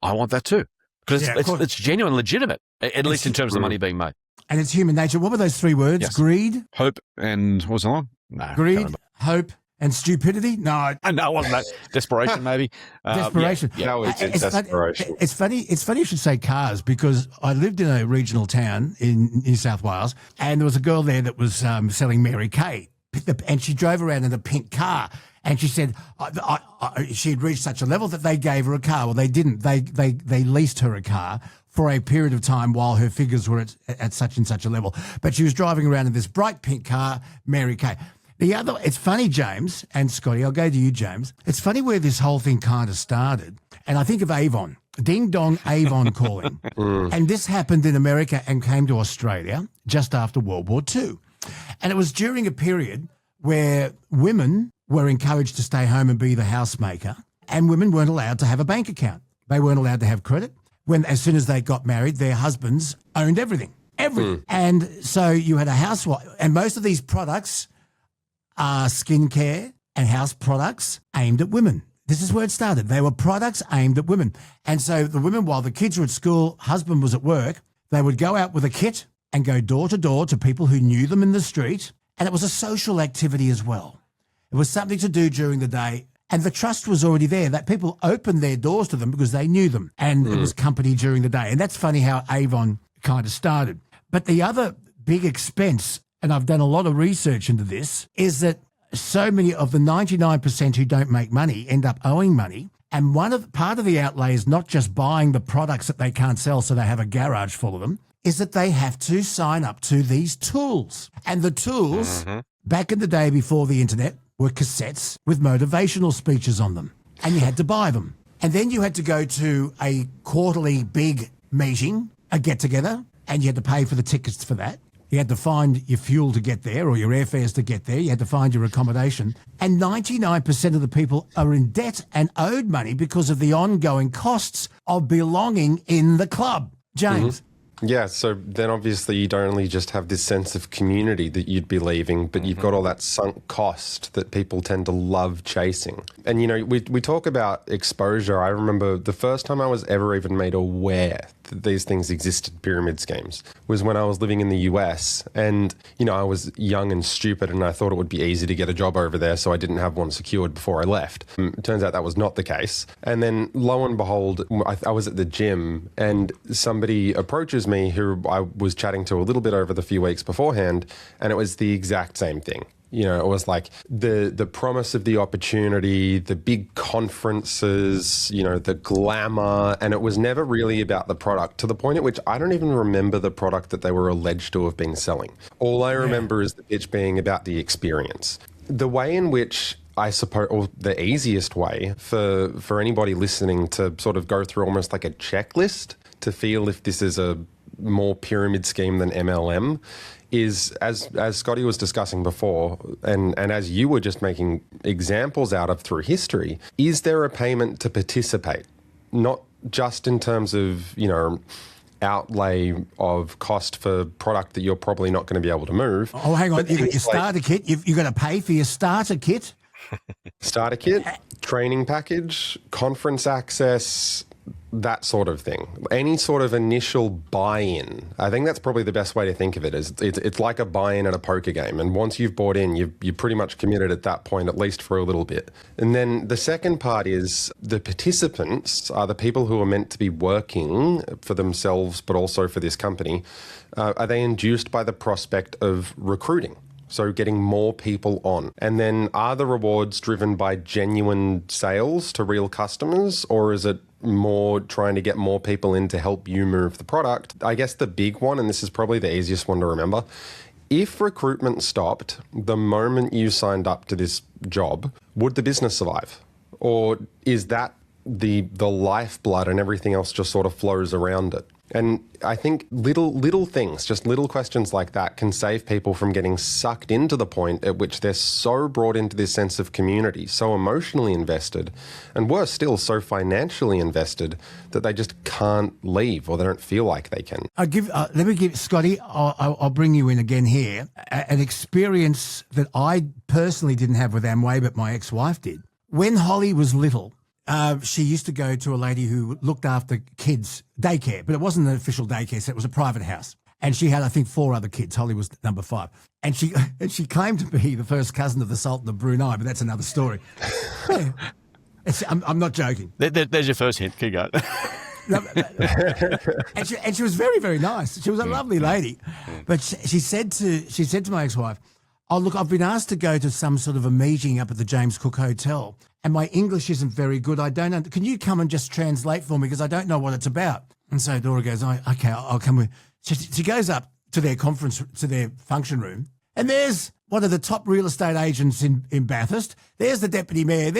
I want that too. Because it's genuine, legitimate, at least in terms of the money being made. And it's human nature. What were those 3 words? Yes. Greed? Hope and what was the one? No. Greed, hope, and stupidity? No. No, it wasn't that. Desperation, maybe. Desperation. No, it's desperation. It's funny you should say cars, because I lived in a regional town in New South Wales, and there was a girl there that was selling Mary Kay, and she drove around in a pink car. And she said she had reached such a level that they gave her a car. Well, they didn't. They leased her a car for a period of time while her figures were at such and such a level. But she was driving around in this bright pink car, Mary Kay. It's funny, James and Scotty, I'll go to you, James. It's funny where this whole thing kind of started. And I think of Avon, ding dong Avon calling. And this happened in America and came to Australia just after World War II. And it was during a period where women were encouraged to stay home and be the housemaker, and women weren't allowed to have a bank account. They weren't allowed to have credit. As soon as they got married, their husbands owned everything. And so you had a housewife, and most of these products are skincare and house products aimed at women. This is where it started. They were products aimed at women. And so the women, while the kids were at school, husband was at work, they would go out with a kit and go door to door to people who knew them in the street. And it was a social activity as well. It was something to do during the day. And the trust was already there, that people opened their doors to them because they knew them. And it was company during the day. And that's funny how Avon kind of started. But the other big expense, and I've done a lot of research into this, is that so many of the 99% who don't make money end up owing money. And part of the outlay is not just buying the products that they can't sell, so they have a garage full of them, is that they have to sign up to these tools. And the tools, back in the day before the internet, were cassettes with motivational speeches on them. And you had to buy them. And then you had to go to a quarterly big meeting, a get-together, and you had to pay for the tickets for that. You had to find your fuel to get there, or your airfares to get there. You had to find your accommodation. And 99% of the people are in debt and owed money because of the ongoing costs of belonging in the club. James. Yeah, so then obviously you don't only just have this sense of community that you'd be leaving, but you've got all that sunk cost that people tend to love chasing. And, we talk about exposure. I remember the first time I was ever even made aware that these things existed, pyramid schemes, was when I was living in the US. And, I was young and stupid and I thought it would be easy to get a job over there, so I didn't have one secured before I left. It turns out that was not the case. And then lo and behold, I was at the gym and somebody approaches me who I was chatting to a little bit over the few weeks beforehand, and it was the exact same thing. It was like the promise of the opportunity, the big conferences, the glamour, and it was never really about the product, to the point at which I don't even remember the product that they were alleged to have been selling. All I remember is the pitch being about the experience. The way in which I suppose, or the easiest way for anybody listening to sort of go through almost like a checklist to feel if this is a more pyramid scheme than MLM is, as Scotty was discussing before, and as you were just making examples out of through history, is there a payment to participate? not just in terms of, outlay of cost for product that you're probably not going to be able to move. Oh, hang on. You got your starter kit. You've got to pay for your starter kit. Starter kit, training package, conference access, that sort of thing. Any sort of initial buy-in. I think that's probably the best way to think of it. Is it's like a buy-in at a poker game. And once you've bought in, you're pretty much committed at that point, at least for a little bit. And then the second part is the participants are the people who are meant to be working for themselves, but also for this company. Are they induced by the prospect of recruiting? So getting more people on. And then are the rewards driven by genuine sales to real customers, or is it more trying to get more people in to help you move the product? I guess the big one, and this is probably the easiest one to remember, if recruitment stopped the moment you signed up to this job, would the business survive? Or is that the lifeblood and everything else just sort of flows around it? And I think little things, just little questions like that can save people from getting sucked into the point at which they're so brought into this sense of community, so emotionally invested, and worse still, so financially invested that they just can't leave or they don't feel like they can. Let me give Scotty, I'll bring you in again here, an experience that I personally didn't have with Amway, but my ex-wife did. When Holly was little, she used to go to a lady who looked after kids' daycare, but it wasn't an official daycare, so it was a private house. And she had, I think, 4 other kids. Holly was number 5. And she claimed to be the first cousin of the Sultan of Brunei, but that's another story. I'm not joking. There's your first hint. Keep going. and she was very, very nice. She was a lovely lady. But she said to my ex-wife, "Oh, look, I've been asked to go to some sort of a meeting up at the James Cook Hotel, and my English isn't very good. Can you come and just translate for me, because I don't know what it's about?" And so Dora goes, "Oh, okay, I'll come with." She goes up to their function room, and there's one of the top real estate agents in Bathurst. There's the deputy mayor.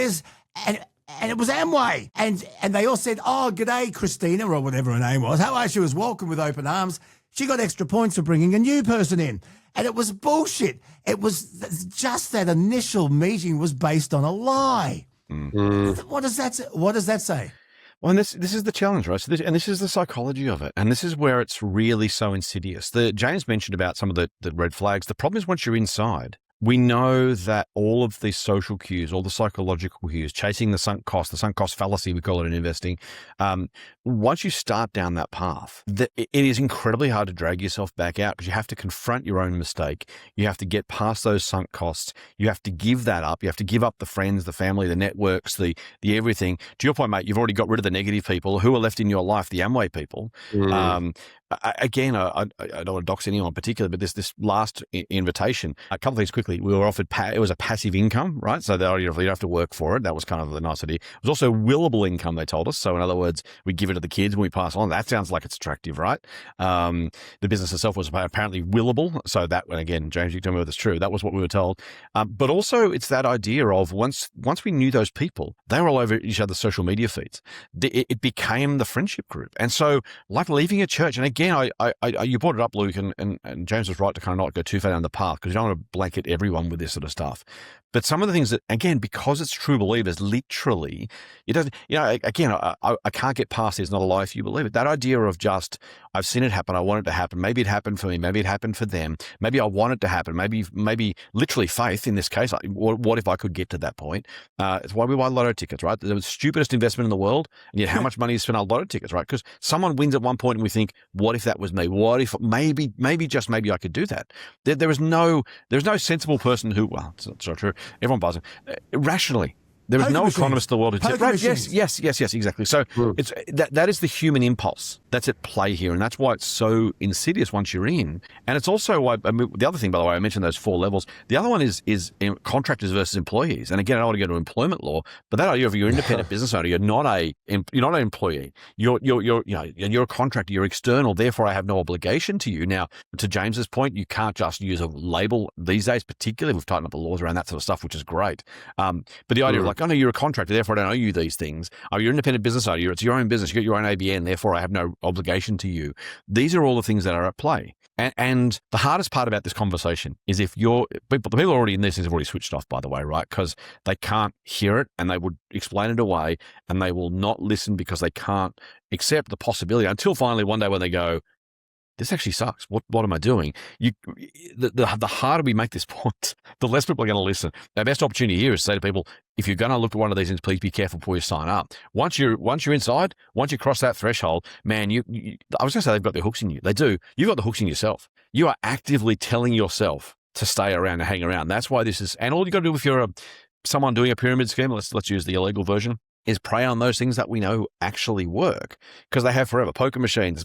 And it was Amway. And they all said, "Oh, g'day, Christina," or whatever her name was. How are she? Was welcomed with open arms. She got extra points for bringing a new person in. And it was bullshit. It was just that initial meeting was based on a lie. What does that say? Well, and this is the challenge, right? So this is the psychology of it. And this is where it's really so insidious. James mentioned about some of the red flags. The problem is once you're inside, we know that all of the social cues, all the psychological cues, chasing the sunk cost fallacy, we call it in investing. Once you start down that path, it is incredibly hard to drag yourself back out, because you have to confront your own mistake. You have to get past those sunk costs. You have to give that up. You have to give up the friends, the family, the networks, the everything. To your point, mate, you've already got rid of the negative people who are left in your life, the Amway people. Again, I don't want to dox anyone in particular, but this last invitation, a couple of things quickly. We were offered, it was a passive income, right? So you don't have to work for it. That was kind of the nice idea. It was also willable income, they told us. So in other words, we give it to the kids when we pass on. That sounds like it's attractive, right? The business itself was apparently willable. So that, again, James, you can tell me whether it's true. That was what we were told. But also it's that idea of once we knew those people, they were all over each other's social media feeds. It became the friendship group. And so like leaving a church, and again, you brought it up, Luke, and James was right to kind of not go too far down the path, because you don't want to blanket everyone with this sort of stuff. But some of the things that, again, because it's true believers, literally, it doesn't, again, I can't get past it's not a lie if you believe it. That idea of just, I've seen it happen, I want it to happen. Maybe it happened for me, maybe it happened for them. Maybe I want it to happen. Maybe literally faith in this case. Like, what if I could get to that point? It's why we buy lotto tickets, right? The stupidest investment in the world, and yet how much money is spent on lotto tickets, right? Because someone wins at one point and we think, what if that was me? What if maybe I could do that? There's no sensible person who, well, it's not so true. Everyone buys it. Rationally, there is no economist in the world who said, right, yes, exactly. So it's that is the human impulse that's at play here, and that's why it's so insidious once you're in. And it's also why, the other thing, by the way, I mentioned those 4 levels. The other one is contractors versus employees. And again, I don't want to go to employment law, but that idea of you're an independent business owner, you're not an employee. You're a contractor, you're external. Therefore, I have no obligation to you. Now, to James's point, you can't just use a label these days. Particularly, we've tightened up the laws around that sort of stuff, which is great. But the idea of like, like, oh no, you're a contractor, therefore I don't owe you these things. Oh, you're an independent business owner, it's your own business, you got your own ABN, therefore I have no obligation to you. These are all the things that are at play. And the hardest part about this conversation is if the people already in this have already switched off, by the way, right? Because they can't hear it and they would explain it away and they will not listen because they can't accept the possibility until finally one day when they go, this actually sucks. What am I doing? The harder we make this point, the less people are going to listen. Our best opportunity here is to say to people, if you're going to look at one of these things, please be careful before you sign up. Once you're inside, once you cross that threshold, man, I was going to say they've got their hooks in you. They do. You've got the hooks in yourself. You are actively telling yourself to stay around and hang around. That's why this is, and all you got to do if you're someone doing a pyramid scheme, let's use the illegal version, is prey on those things that we know actually work because they have forever. Poker machines,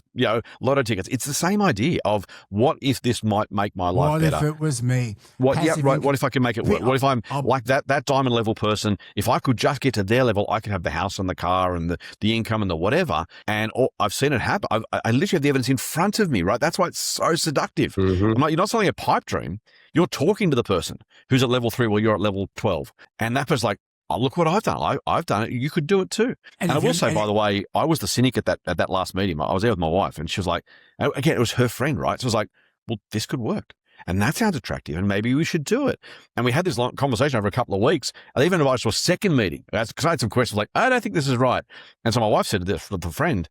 lotto tickets. It's the same idea of what if this might make my life better? What if it was me? What if I can make it work? What if I'm like that diamond level person? If I could just get to their level, I could have the house and the car and the income and the whatever. And I've seen it happen. I literally have the evidence in front of me, right? That's why it's so seductive. You're not selling a pipe dream. You're talking to the person who's at level 3 while you're at level 12. And that person's like, oh, look what I've done. I've done it. You could do it too. And I will say, by the way, I was the cynic at that last meeting. I was there with my wife and she was like, again, it was her friend, right? So I was like, well, this could work. And that sounds attractive and maybe we should do it. And we had this long conversation over a couple of weeks. I even invited to a second meeting because I had some questions like, I don't think this is right. And so my wife said to the friend,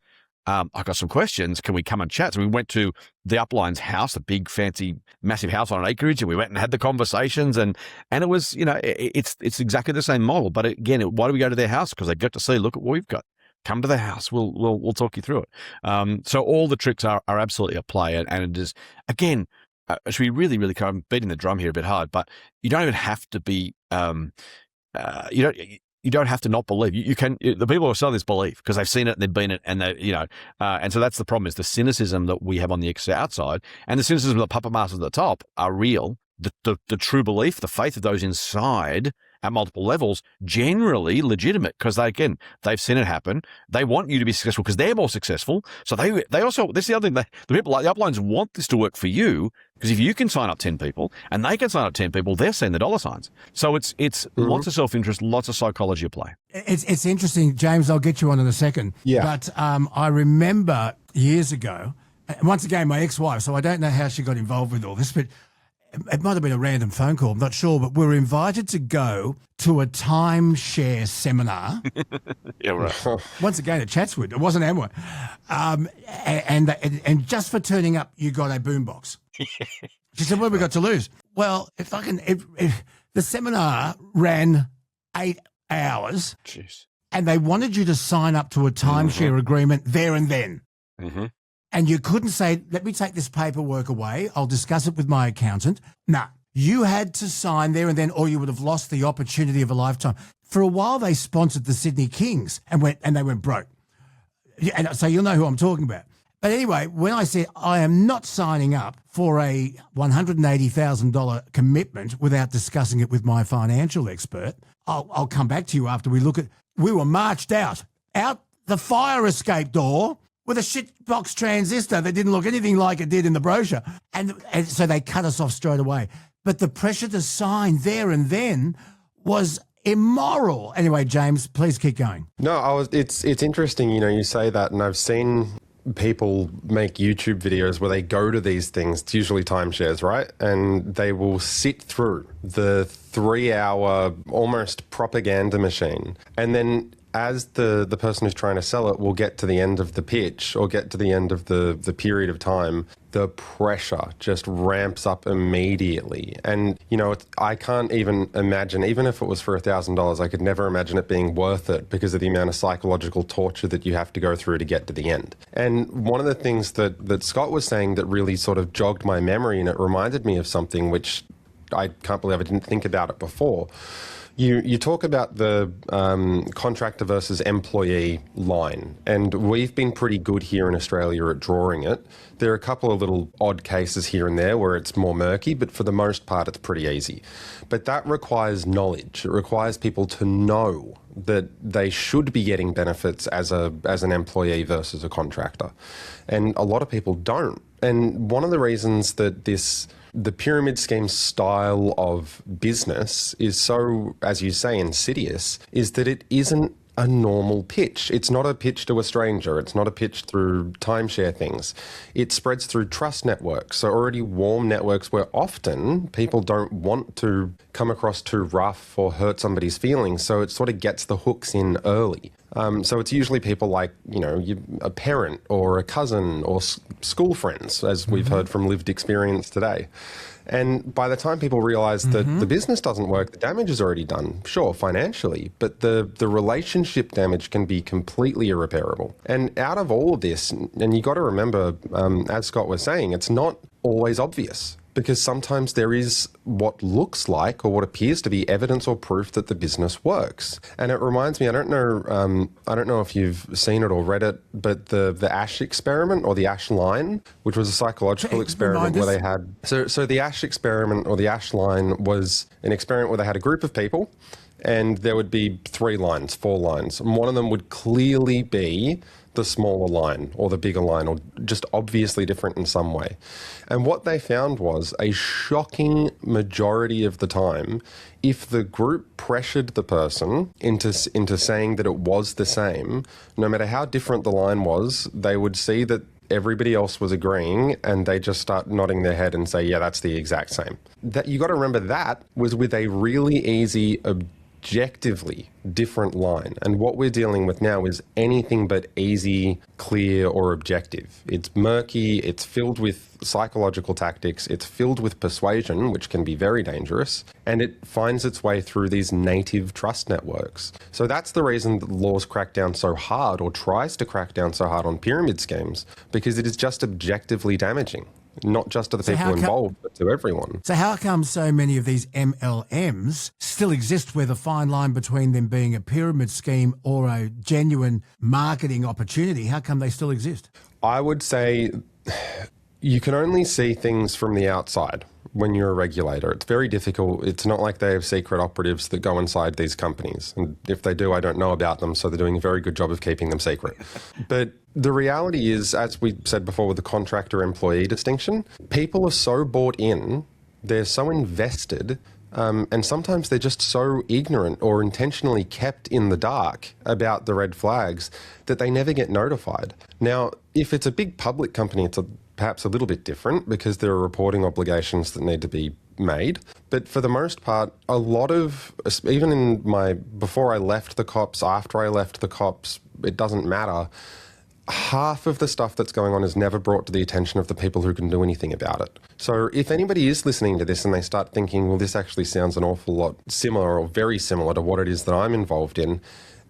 I've got some questions. Can we come and chat? So we went to the upline's house, a big, fancy, massive house on an acreage, and we went and had the conversations. And it was, it's exactly the same model. But again, why do we go to their house? Because they get to see, look at what we've got. Come to the house. We'll talk you through it. So all the tricks are absolutely at play. And it is, again, should be really, really, I'm beating the drum here a bit hard, but you don't even have to be, you don't have to not believe. You can. The people who are selling this believe because they've seen it and they've been it, and they, and so that's the problem is the cynicism that we have on the outside and the cynicism of the puppet masters at the top are real. The true belief, the faith of those inside at multiple levels, generally legitimate because they've seen it happen. They want you to be successful because they're more successful. So they also, this is the other thing, the people like the uplines want this to work for you because if you can sign up 10 people and they can sign up 10 people, they're seeing the dollar signs. So it's lots of self-interest, lots of psychology at play. It's interesting, James, I'll get you on in a second. Yeah. But I remember years ago, once again, my ex-wife, so I don't know how she got involved with all this, but it might have been a random phone call, I'm not sure, but we were invited to go to a timeshare seminar. Yeah, right. Once again, at Chatswood. It wasn't Amway. And just for turning up, you got a boombox. She said, what have we got to lose? Well, if the seminar ran 8 hours. Jeez. And they wanted you to sign up to a timeshare agreement there and then. Mm-hmm. And you couldn't say, let me take this paperwork away. I'll discuss it with my accountant. No, you had to sign there and then, or you would have lost the opportunity of a lifetime. For a while, they sponsored the Sydney Kings and they went broke. And so you'll know who I'm talking about. But anyway, when I said I am not signing up for a $180,000 commitment without discussing it with my financial expert, I'll come back to you after we look at. We were marched out the fire escape door with a shitbox transistor that didn't look anything like it did in the brochure. And so they cut us off straight away. But the pressure to sign there and then was immoral. Anyway, James, please keep going. No, it's interesting, you say that, and I've seen people make YouTube videos where they go to these things, it's usually timeshares, right? And they will sit through the 3-hour almost propaganda machine. And then as the person who's trying to sell it will get to the end of the pitch or get to the end of the period of time, the pressure just ramps up immediately. And, I can't even imagine, even if it was for $1,000, I could never imagine it being worth it because of the amount of psychological torture that you have to go through to get to the end. And one of the things that Scott was saying that really sort of jogged my memory, and it reminded me of something which I can't believe I didn't think about it before. You talk about the contractor versus employee line, and we've been pretty good here in Australia at drawing it. There are a couple of little odd cases here and there where it's more murky, but for the most part, it's pretty easy. But that requires knowledge. It requires people to know that they should be getting benefits as an employee versus a contractor. And a lot of people don't. And one of the reasons that the pyramid scheme style of business is so, as you say, insidious, is that it isn't a normal pitch. It's not a pitch to a stranger. It's not a pitch through timeshare things. It spreads through trust networks, so already warm networks where often people don't want to come across too rough or hurt somebody's feelings, so it sort of gets the hooks in early. So it's usually people like, a parent or a cousin or school friends, as we've heard from lived experience today. And by the time people realise that the business doesn't work, the damage is already done, sure, financially, but the relationship damage can be completely irreparable. And out of all of this, and you got to remember, as Scott was saying, it's not always obvious, because sometimes there is what looks like or what appears to be evidence or proof that the business works. And it reminds me, I don't know if you've seen it or read it, but the Ash experiment or the Ash line, which was a psychological experiment where they had... So the Ash experiment or the Ash line was an experiment where they had a group of people and there would be 4 lines, and one of them would clearly be the smaller line or the bigger line, or just obviously different in some way. And what they found was a shocking majority of the time, if the group pressured the person into saying that it was the same, no matter how different the line was, they would see that everybody else was agreeing and they just start nodding their head and say, yeah, that's the exact same. That you got to remember, that was with a really easy objectively different line. And what we're dealing with now is anything but easy, clear, or objective. It's murky, it's filled with psychological tactics, it's filled with persuasion, which can be very dangerous, and it finds its way through these native trust networks. So that's the reason that laws crack down so hard, or tries to crack down so hard on pyramid schemes, because it is just objectively damaging. Not just to the people involved, but to everyone. So how come so many of these MLMs still exist, where the fine line between them being a pyramid scheme or a genuine marketing opportunity, how come they still exist? I would say you can only see things from the outside when you're a regulator. It's very difficult. It's not like they have secret operatives that go inside these companies. And if they do, I don't know about them, so they're doing a very good job of keeping them secret. But the reality is, as we said before with the contractor-employee distinction, people are so bought in, they're so invested, and sometimes they're just so ignorant or intentionally kept in the dark about the red flags that they never get notified. Now, if it's a big public company, it's perhaps a little bit different, because there are reporting obligations that need to be made. But for the most part, a lot of, even before I left the cops, after I left the cops, it doesn't matter. Half of the stuff that's going on is never brought to the attention of the people who can do anything about it. So if anybody is listening to this and they start thinking, well, this actually sounds an awful lot similar or very similar to what it is that I'm involved in,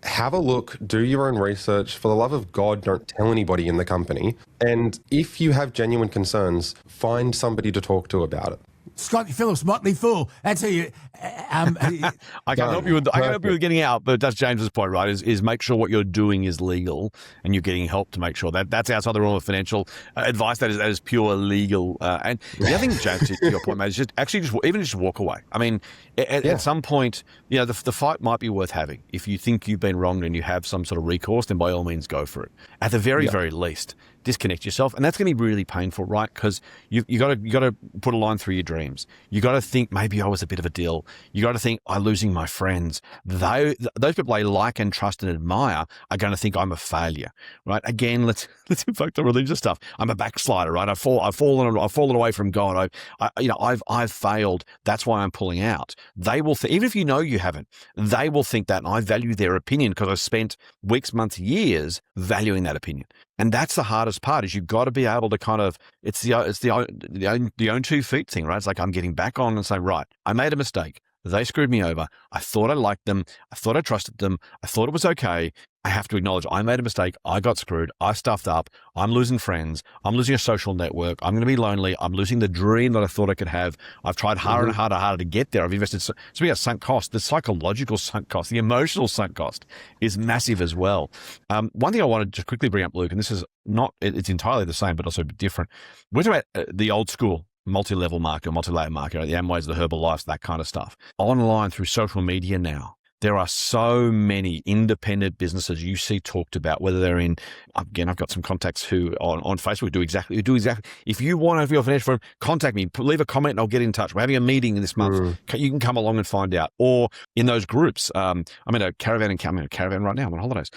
have a look, do your own research. For the love of God, don't tell anybody in the company. And if you have genuine concerns, find somebody to talk to about it. Scotty Phillips, Motley Fool. That's how you... I can help you with getting out, but that's James's point, right? Is make sure what you're doing is legal, and you're getting help to make sure that's outside the realm of financial advice. That is pure legal. And the other thing, James, to your point, mate, is just walk away. I mean, at some point, the fight might be worth having. If you think you've been wronged and you have some sort of recourse, then by all means go for it. At the very least, disconnect yourself, and that's going to be really painful, right? Because you got to put a line through your dreams. You got to think, maybe I was a bit of a dill. You got to think, I'm losing my friends. Those people I like and trust and admire are going to think I'm a failure, right? Again, let's invoke the religious stuff. I'm a backslider, right? I've fallen away from God. I've failed. That's why I'm pulling out. They will even if you know you haven't, they will think that, and I value their opinion because I've spent weeks, months, years valuing that opinion. And that's the hardest part, is you've got to be able to kind of, it's the own 2 feet thing, right? It's like I'm getting back on and saying, right, I made a mistake. They screwed me over. I thought I liked them. I thought I trusted them. I thought it was okay. I have to acknowledge I made a mistake. I got screwed. I stuffed up. I'm losing friends. I'm losing a social network. I'm going to be lonely. I'm losing the dream that I thought I could have. I've tried harder and harder to get there. I've invested. So we have sunk cost. The psychological sunk cost, the emotional sunk cost is massive as well. One thing I wanted to quickly bring up, Luke, and this is not, it's entirely the same, but also a bit different. We're talking about the old school multi-level market, multi-layer market, the Amways, the Herbalife, that kind of stuff. Online through social media now, there are so many independent businesses you see talked about, whether they're in, again, I've got some contacts who on Facebook do exactly. If you want to have your financial firm, contact me, leave a comment and I'll get in touch. We're having a meeting this month. You can come along and find out. Or in those groups, I'm in a caravan right now, I'm on holidays.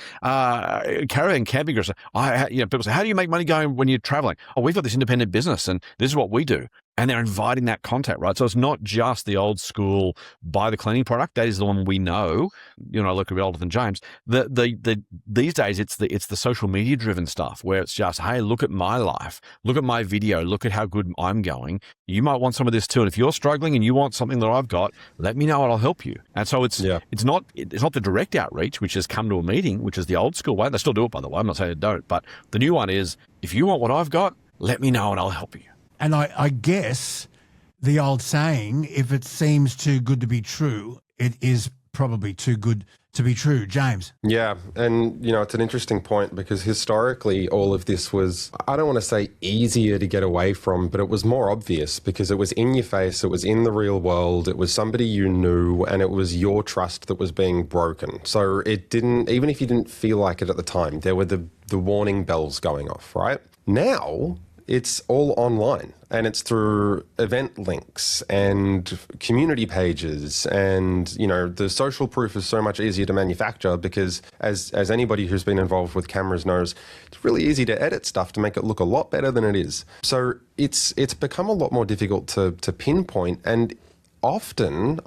Caravan camping groups. People say, how do you make money going when you're traveling? Oh, we've got this independent business and this is what we do. And they're inviting that contact, right? So it's not just the old school buy the cleaning product. That is the one we know. Look a bit older than James. These days it's the social media driven stuff where it's just, hey, look at my life, look at my video, look at how good I'm going. You might want some of this too. And if you're struggling and you want something that I've got, let me know and I'll help you. And so it's not the direct outreach, which is come to a meeting, which is the old school way. They still do it, by the way. I'm not saying they don't, but the new one is, if you want what I've got, let me know and I'll help you. And I guess the old saying, if it seems too good to be true, it is probably too good to be true. James? Yeah, and, it's an interesting point because historically all of this was, I don't want to say easier to get away from, but it was more obvious because it was in your face, it was in the real world, it was somebody you knew, and it was your trust that was being broken. So it didn't, even if you didn't feel like it at the time, there were the warning bells going off, right? Now, it's all online and it's through event links and community pages and, the social proof is so much easier to manufacture because as anybody who's been involved with cameras knows, it's really easy to edit stuff to make it look a lot better than it is. So it's become a lot more difficult to pinpoint, and often,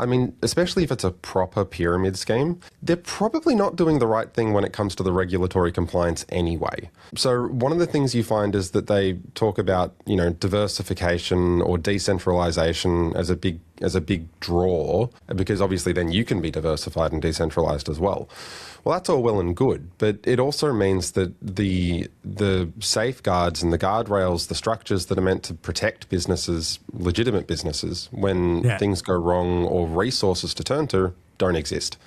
especially if it's a proper pyramid scheme, they're probably not doing the right thing when it comes to the regulatory compliance anyway. So one of the things you find is that they talk about, diversification or decentralization as a big draw, because obviously then you can be diversified and decentralized as well. Well, that's all well and good, but it also means that the safeguards and the guardrails, the structures that are meant to protect businesses, legitimate businesses, when things go wrong or resources to turn to, don't exist.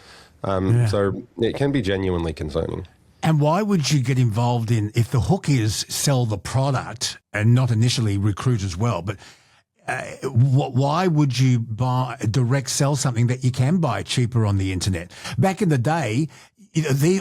So it can be genuinely concerning. And why would you get involved in, if the hook is sell the product and not initially recruit as well, but why would you direct sell something that you can buy cheaper on the internet? Back in the day,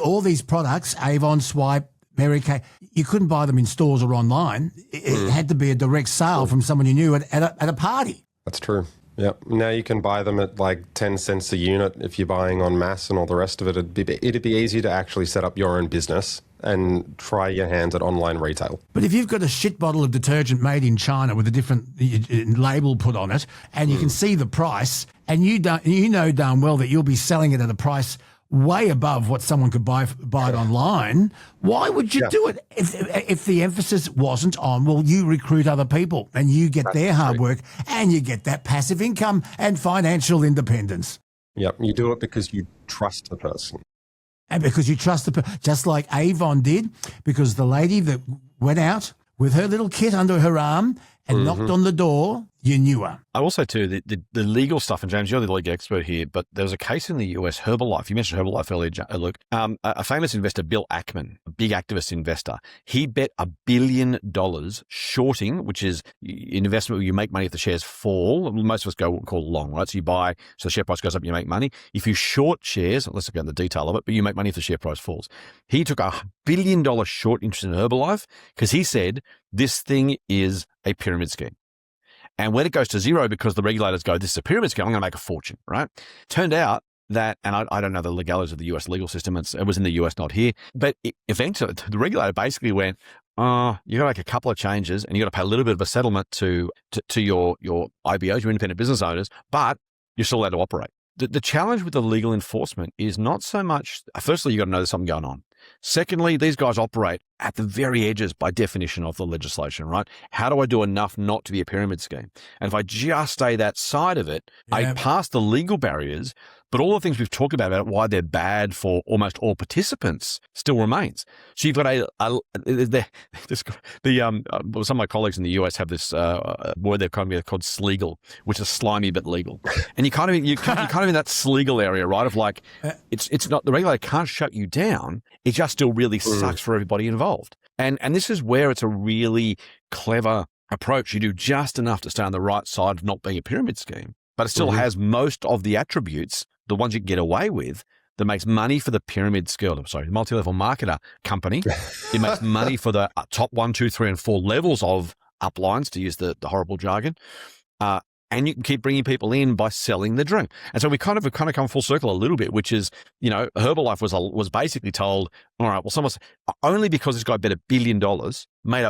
all these products, Avon, Swipe, Mary Kay, you couldn't buy them in stores or online. It had to be a direct sale from someone you knew at a party. That's true. Yep. Now you can buy them at like 10 cents a unit if you're buying en masse and all the rest of it. It'd be easy to actually set up your own business and try your hands at online retail. But if you've got a shit bottle of detergent made in China with a different label put on it, and you can see the price, and you know darn well that you'll be selling it at a price way above what someone could buy it online, why would you do it if the emphasis wasn't on, well, you recruit other people and you get their hard work and you get that passive income and financial independence? Yep, you do it because you trust the person. And because you trust the person, just like Avon did, because the lady that went out with her little kit under her arm and knocked on the door, you knew her. I also, too, the legal stuff, and James, you're the legal expert here, but there was a case in the US, Herbalife. You mentioned Herbalife earlier, Luke. A famous investor, Bill Ackman, a big activist investor, he bet $1 billion shorting, which is an investment where you make money if the shares fall. Most of us call long, right? So you buy, so the share price goes up, you make money. If you short shares, let's look at the detail of it, but you make money if the share price falls. He took $1 billion short interest in Herbalife because he said this thing is a pyramid scheme. And when it goes to zero, because the regulators go, this is a pyramid scheme, I'm going to make a fortune, right? Turned out that, and I don't know the legalities of the US legal system, it was in the US, not here, but eventually the regulator basically went, you got to make a couple of changes and you got to pay a little bit of a settlement to your IBOs, your independent business owners, but you're still allowed to operate. The challenge with the legal enforcement is not so much, firstly, you got to know there's something going on. Secondly, these guys operate at the very edges by definition of the legislation, right? How do I do enough not to be a pyramid scheme? And if I just stay that side of it, I pass the legal barriers, but all the things we've talked about why they're bad for almost all participants still remains. So you've got some of my colleagues in the US have this word they've called slegal, which is slimy but legal. And you're kind of in that slegal area, right? Of like, it's not, the regulator can't shut you down. It just still really sucks for everybody involved. And this is where it's a really clever approach. You do just enough to stay on the right side of not being a pyramid scheme, but it still has most of the attributes, the ones you can get away with, that makes money for the pyramid multi-level marketer company. It makes money for the top 1, 2, 3, and 4 levels of uplines, to use the horrible jargon. And you can keep bringing people in by selling the drink. And so we kind of come full circle a little bit, which is, Herbalife was basically told, all right, well, only because this guy bet $1 billion,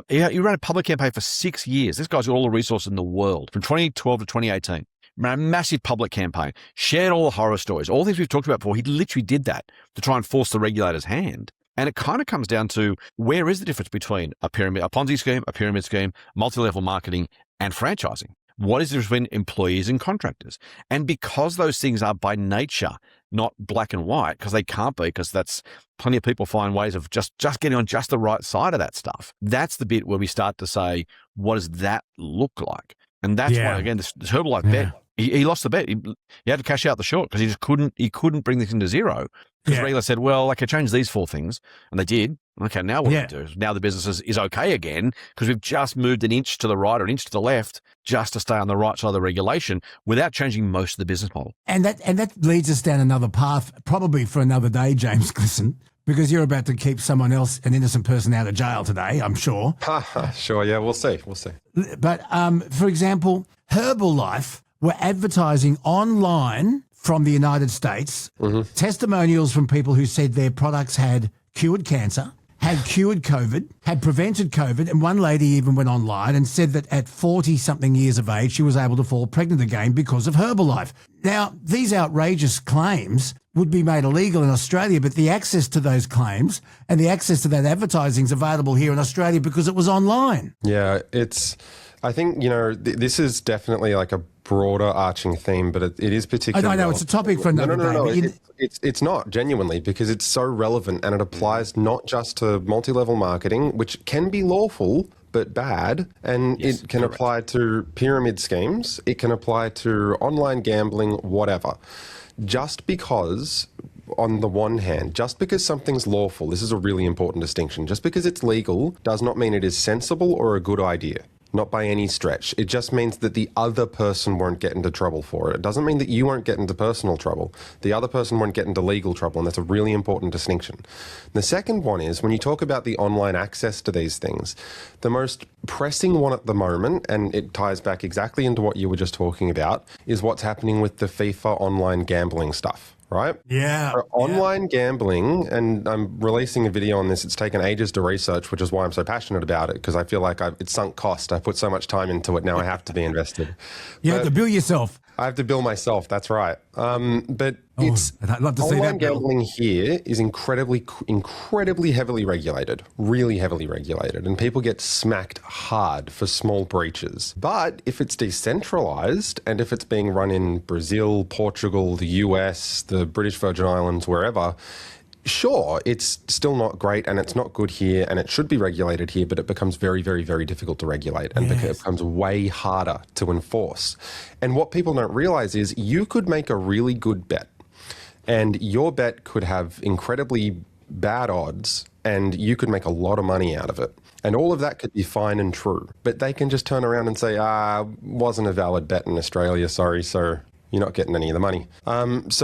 he ran a public campaign for 6 years. This guy's got all the resources in the world from 2012 to 2018. Ran a massive public campaign, shared all the horror stories, all things we've talked about before. He literally did that to try and force the regulator's hand. And it kind of comes down to, where is the difference between a Ponzi scheme, a pyramid scheme, multi-level marketing, and franchising? What is the difference between employees and contractors? And because those things are by nature not black and white, because they can't be, because that's plenty of people find ways of just getting on just the right side of that stuff. That's the bit where we start to say, what does that look like? And that's why, again, this Herbalife bet, he lost the bet. He had to cash out the short because he couldn't bring this into zero. Because the regulator said, well, I can change these 4 things. And they did. Okay, now what do we do? Now the business is okay again because we've just moved an inch to the right or an inch to the left just to stay on the right side of the regulation without changing most of the business model. And that leads us down another path, probably for another day, James Glissan, because you're about to keep someone else, an innocent person, out of jail today, I'm sure. Sure, yeah, we'll see. But, for example, Herbalife were advertising online from the United States, testimonials from people who said their products had cured cancer, had cured COVID, had prevented COVID, and one lady even went online and said that at 40-something years of age, she was able to fall pregnant again because of Herbalife. Now, these outrageous claims would be made illegal in Australia, but the access to those claims and the access to that advertising is available here in Australia because it was online. Yeah, I think, this is definitely like a broader arching theme, but it is particularly... I know, it's a topic for another day. No. It's not, genuinely, because it's so relevant and it applies not just to multi-level marketing, which can be lawful but bad, and it can apply to pyramid schemes, it can apply to online gambling, whatever. Just because... On the one hand, just because something's lawful, this is a really important distinction, just because it's legal does not mean it is sensible or a good idea. Not by any stretch. It just means that the other person won't get into trouble for it. It doesn't mean that you won't get into personal trouble. The other person won't get into legal trouble, and that's a really important distinction. The second one is, when you talk about the online access to these things, the most pressing one at the moment, and it ties back exactly into what you were just talking about, is what's happening with the FIFA online gambling stuff. Right? Yeah. For online gambling, and I'm releasing a video on this, it's taken ages to research, which is why I'm so passionate about it, because I feel like it's sunk cost. I put so much time into it, now I have to be invested. You have to bill yourself. I have to bill myself, that's right. But I'd love to see online that, Bill. gambling here is incredibly heavily regulated, really heavily regulated, and people get smacked hard for small breaches. But if it's decentralized, and if it's being run in Brazil, Portugal, the US, the British Virgin Islands, wherever, sure, it's still not great and it's not good here and it should be regulated here, but it becomes very, very, very difficult to regulate and it becomes way harder to enforce. And what people don't realize is you could make a really good bet and your bet could have incredibly bad odds and you could make a lot of money out of it. And all of that could be fine and true, but they can just turn around and say, wasn't a valid bet in Australia, sorry, so you're not getting any of the money. There's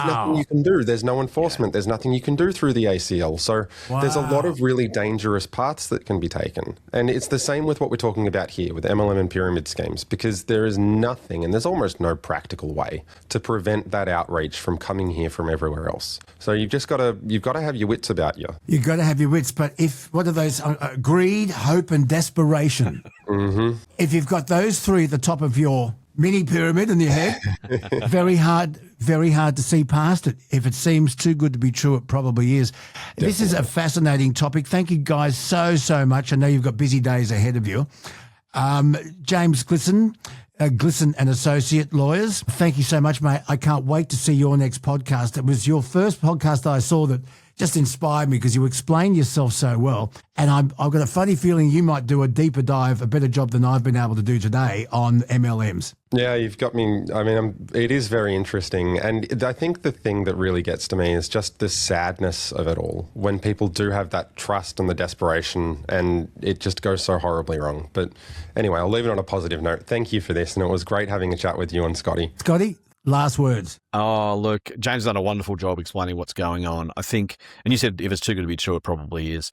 nothing you can do. There's no enforcement. There's nothing you can do through the ACL. So there's a lot of really dangerous paths that can be taken. And it's the same with what we're talking about here with MLM and pyramid schemes, because there is nothing, and there's almost no practical way to prevent that outreach from coming here from everywhere else. So you've got to have your wits about you. You've got to have your wits, but what are those? Greed, hope, and desperation. If you've got those three at the top of your mini pyramid in your head, very hard to see past it. If it seems too good to be true, it probably is. Definitely. This is a fascinating topic. Thank you guys so much. I know you've got busy days ahead of you. James Glissan, Glissan and Associate Lawyers, thank you so much, mate. I can't wait to see your next podcast. It was your first podcast that I saw that just inspired me because you explained yourself so well. And I've got a funny feeling you might do a deeper dive, a better job than I've been able to do today on MLMs. Yeah, you've got me. I mean, it is very interesting. And I think the thing that really gets to me is just the sadness of it all. When people do have that trust and the desperation and it just goes so horribly wrong. But anyway, I'll leave it on a positive note. Thank you for this. And it was great having a chat with you and Scotty. Scotty, Last words. Oh, look, James has done a wonderful job explaining what's going on. I think, and you said if it's too good to be true, it probably is.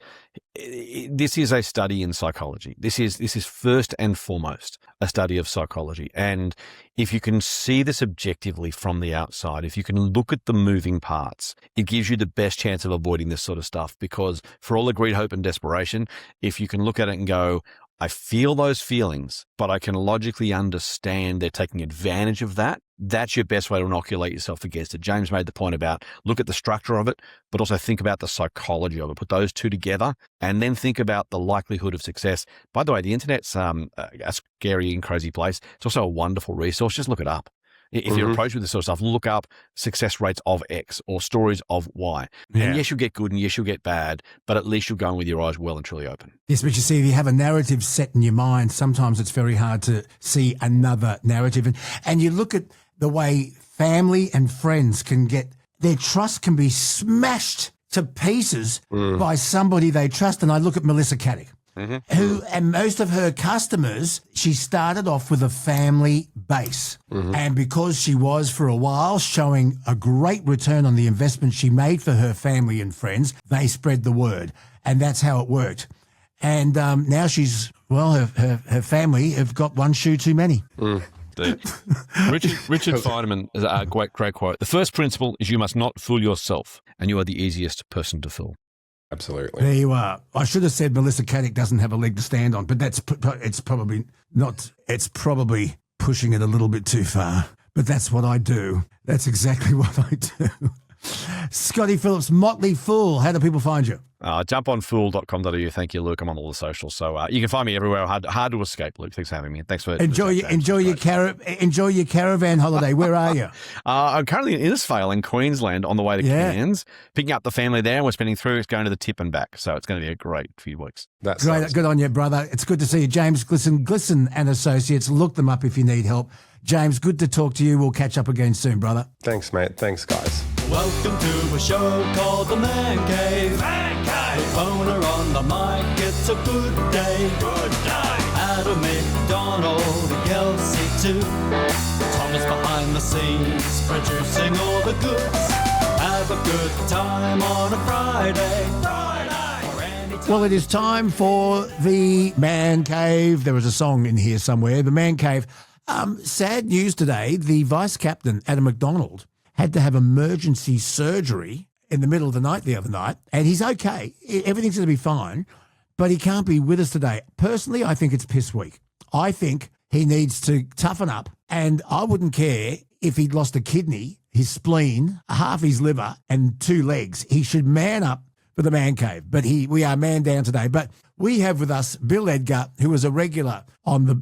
This is a study in psychology. This is first and foremost a study of psychology. And if you can see this objectively from the outside, if you can look at the moving parts, it gives you the best chance of avoiding this sort of stuff. Because for all the greed, hope, and desperation, if you can look at it and go, I feel those feelings, but I can logically understand they're taking advantage of that. That's your best way to inoculate yourself against it. James made the point about look at the structure of it, but also think about the psychology of it. Put those two together and then think about the likelihood of success. By the way, the internet's a scary and crazy place. It's also a wonderful resource. Just look it up. If you're approached with this sort of stuff, look up success rates of X or stories of Y. Yeah. And yes, you'll get good and yes, you'll get bad, but at least you'll go in with your eyes well and truly open. Yes, but you see, if you have a narrative set in your mind, sometimes it's very hard to see another narrative. And you look at the way family and friends can get, their trust can be smashed to pieces by somebody they trust. And I look at Melissa Caddick. Who, and most of her customers, she started off with a family base. And because she was for a while showing a great return on the investment she made for her family and friends, they spread the word. And that's how it worked. And now she's, well, her family have got one shoe too many. Richard Feynman is a great quote. The first principle is you must not fool yourself, and you are the easiest person to fool. Absolutely. There you are. I should have said Melissa Caddick doesn't have a leg to stand on, but it's probably not. It's probably pushing it a little bit too far. But that's what I do. That's exactly what I do. Scotty Phillips, Motley Fool. How do people find you? Jump on fool.com.au. Thank you, Luke. I'm on all the socials. So you can find me everywhere. Hard to escape, Luke. Thanks for having me. Thanks for enjoy your caravan holiday. Where are you? I'm currently in Innisfail in Queensland on the way to Cairns, picking up the family there. And we're spending through. It's going to the tip and back. So it's going to be a great few weeks. That's great. Good on you, brother. It's good to see you. James Glissan and Associates. Look them up if you need help. James, good to talk to you. We'll catch up again soon, brother. Thanks, mate. Thanks, guys. Welcome to a show called The Man Cave. Man Cave. With Boner on the mic, it's a good day. Good day. Adam McDonald and Kelsey too. Thomas behind the scenes, producing all the goods. Have a good time on a Friday. Well, it is time for the Man Cave. There was a song in here somewhere. The Man Cave. Sad news today. The vice captain, Adam McDonald, had to have emergency surgery in the middle of the night the other night, and he's okay. Everything's going to be fine, but he can't be with us today. Personally, I think it's piss weak. I think he needs to toughen up, and I wouldn't care if he'd lost a kidney, his spleen, half his liver, and 2 legs. He should man up for the Man Cave, but we are man down today. But we have with us Bill Edgar, who is a regular on the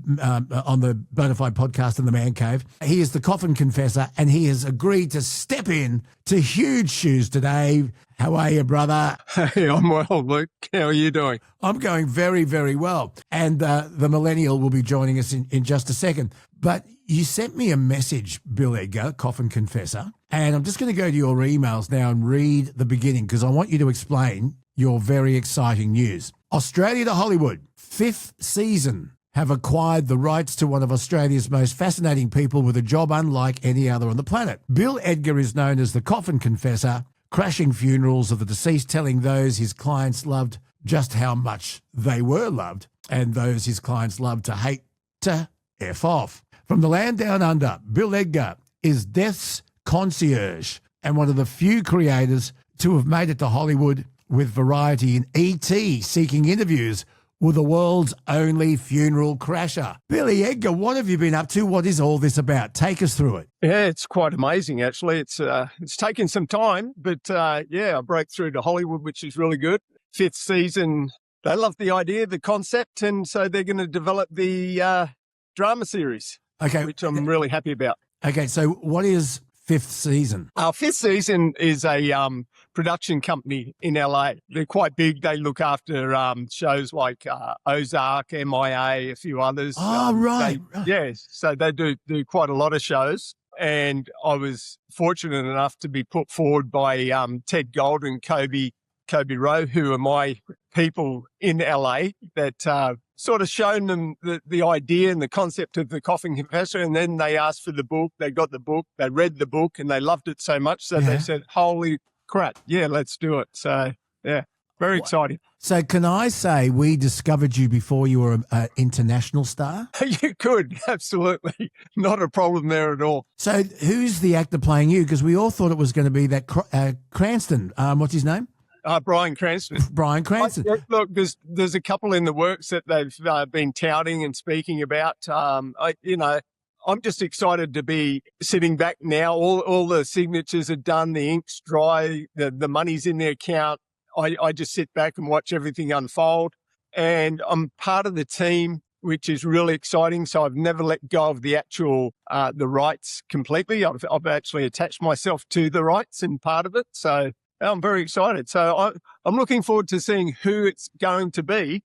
Bonafide podcast in the Man Cave. He is the Coffin Confessor, and he has agreed to step in to huge shoes today. How are you, brother? Hey, I'm well, Luke. How are you doing? I'm going very, very well. And the millennial will be joining us in just a second. But you sent me a message, Bill Edgar, Coffin Confessor, and I'm just going to go to your emails now and read the beginning because I want you to explain your very exciting news. Australia to Hollywood, 5th season, have acquired the rights to one of Australia's most fascinating people with a job unlike any other on the planet. Bill Edgar is known as the Coffin Confessor, crashing funerals of the deceased, telling those his clients loved just how much they were loved, and those his clients loved to hate to F off. From the land down under, Bill Edgar is death's concierge and one of the few creators to have made it to Hollywood with variety in E.T. seeking interviews with the world's only funeral crasher. Billy Edgar, what have you been up to? What is all this about? Take us through it. Yeah, it's quite amazing, actually. It's taken some time, but I broke through to Hollywood, which is really good. 5th season, they love the idea, the concept, and so they're going to develop the drama series, which I'm really happy about. Okay, so what is 5th season? 5th season is a production company in LA. They're quite big. They look after shows like Ozark, MIA, a few others. Oh, right. So they do quite a lot of shows. And I was fortunate enough to be put forward by Ted Gold and Kobe Kobe Rowe, who are my people in LA, that sort of shown them the idea and the concept of the Coffin Confessor. And then they asked for the book. They got the book. They read the book and they loved it so much. So they said, holy crap, yeah, let's do it. So, yeah, very exciting. So can I say we discovered you before you were an international star? You could, absolutely. Not a problem there at all. So who's the actor playing you? Because we all thought it was going to be that Cranston. What's his name? Brian Cranston. Brian Cranston. Look, there's a couple in the works that they've been touting and speaking about. I'm just excited to be sitting back now. All the signatures are done, the ink's dry, the money's in the account. I just sit back and watch everything unfold. And I'm part of the team, which is really exciting. So I've never let go of the actual, the rights completely. I've actually attached myself to the rights and part of it. So I'm very excited. So I'm looking forward to seeing who it's going to be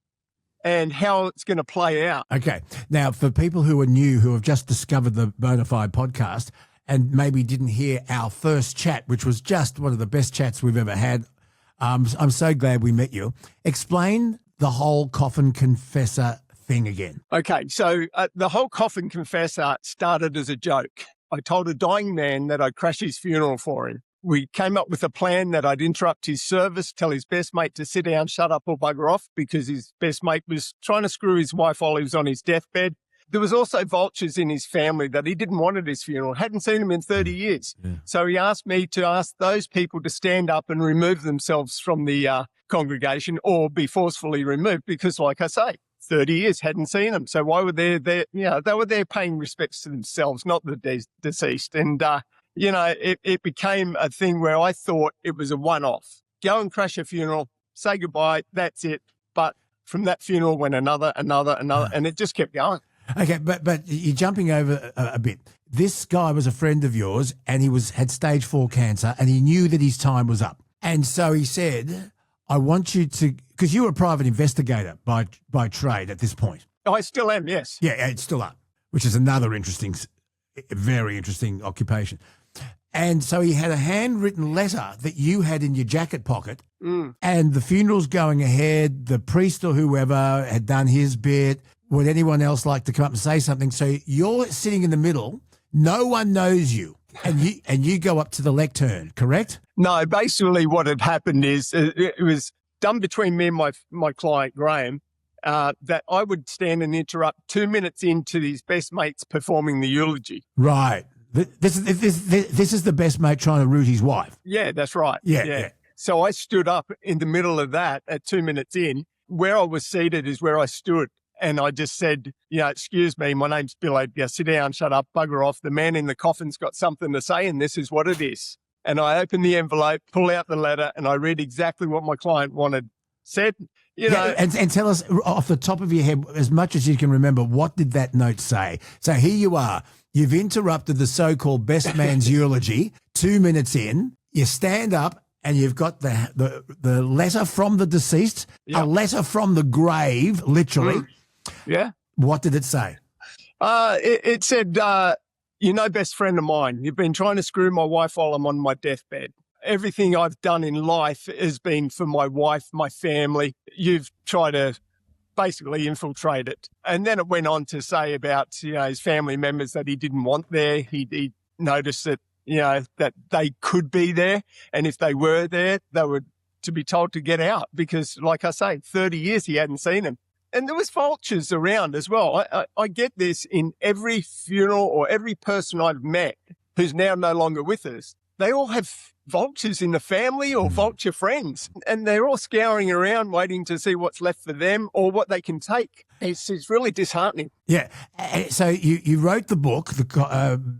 and how it's going to play out. Okay. Now, for people who are new, who have just discovered the Bonafide podcast and maybe didn't hear our first chat, which was just one of the best chats we've ever had, I'm so glad we met you. Explain the whole Coffin Confessor thing again. Okay, so the whole Coffin Confessor started as a joke. I told a dying man that I'd crash his funeral for him. We came up with a plan that I'd interrupt his service, tell his best mate to sit down, shut up or bugger off, because his best mate was trying to screw his wife while he was on his deathbed. There was also vultures in his family that he didn't want at his funeral, hadn't seen him in 30 years. Yeah. So he asked me to ask those people to stand up and remove themselves from the congregation or be forcefully removed because, like I say, 30 years hadn't seen them. So why were they there? They were there paying respects to themselves, not the deceased. And, it became a thing where I thought it was a one-off. Go and crash a funeral, say goodbye, that's it. But from that funeral went another, and it just kept going. Okay, but you're jumping over a bit. This guy was a friend of yours and he had stage 4 cancer and he knew that his time was up. And so he said, I want you to, because you were a private investigator by trade at this point. I still am, yes. Yeah, it's still up, which is another very interesting occupation. And so he had a handwritten letter that you had in your jacket pocket and the funeral's going ahead. The priest or whoever had done his bit. Would anyone else like to come up and say something? So you're sitting in the middle. No one knows you. And you go up to the lectern, correct? No, basically what had happened is it was done between me and my client, Graham, that I would stand and interrupt 2 minutes into his best mates performing the eulogy. Right. This is the best mate trying to root his wife. Yeah, that's right. Yeah. So I stood up in the middle of that at 2 minutes in. Where I was seated is where I stood. And I just said, excuse me, my name's Bill Edgar. Sit down, shut up, bugger off. The man in the coffin's got something to say, and this is what it is. And I opened the envelope, pull out the letter, and I read exactly what my client said. And tell us off the top of your head, as much as you can remember, what did that note say? So here you are. You've interrupted the so-called best man's eulogy. 2 minutes in, you stand up, and you've got the letter from the deceased, a letter from the grave, literally. Yeah. What did it say? It said, best friend of mine, you've been trying to screw my wife while I'm on my deathbed. Everything I've done in life has been for my wife, my family. You've tried to basically infiltrate it. And then it went on to say about, his family members that he didn't want there. He noticed that, that they could be there. And if they were there, they were to be told to get out because, like I say, 30 years he hadn't seen them. And there was vultures around as well. I get this in every funeral or every person I've met who's now no longer with us. They all have vultures in the family or vulture friends, and they're all scouring around waiting to see what's left for them or what they can take. It's really disheartening. Yeah. So you wrote the book,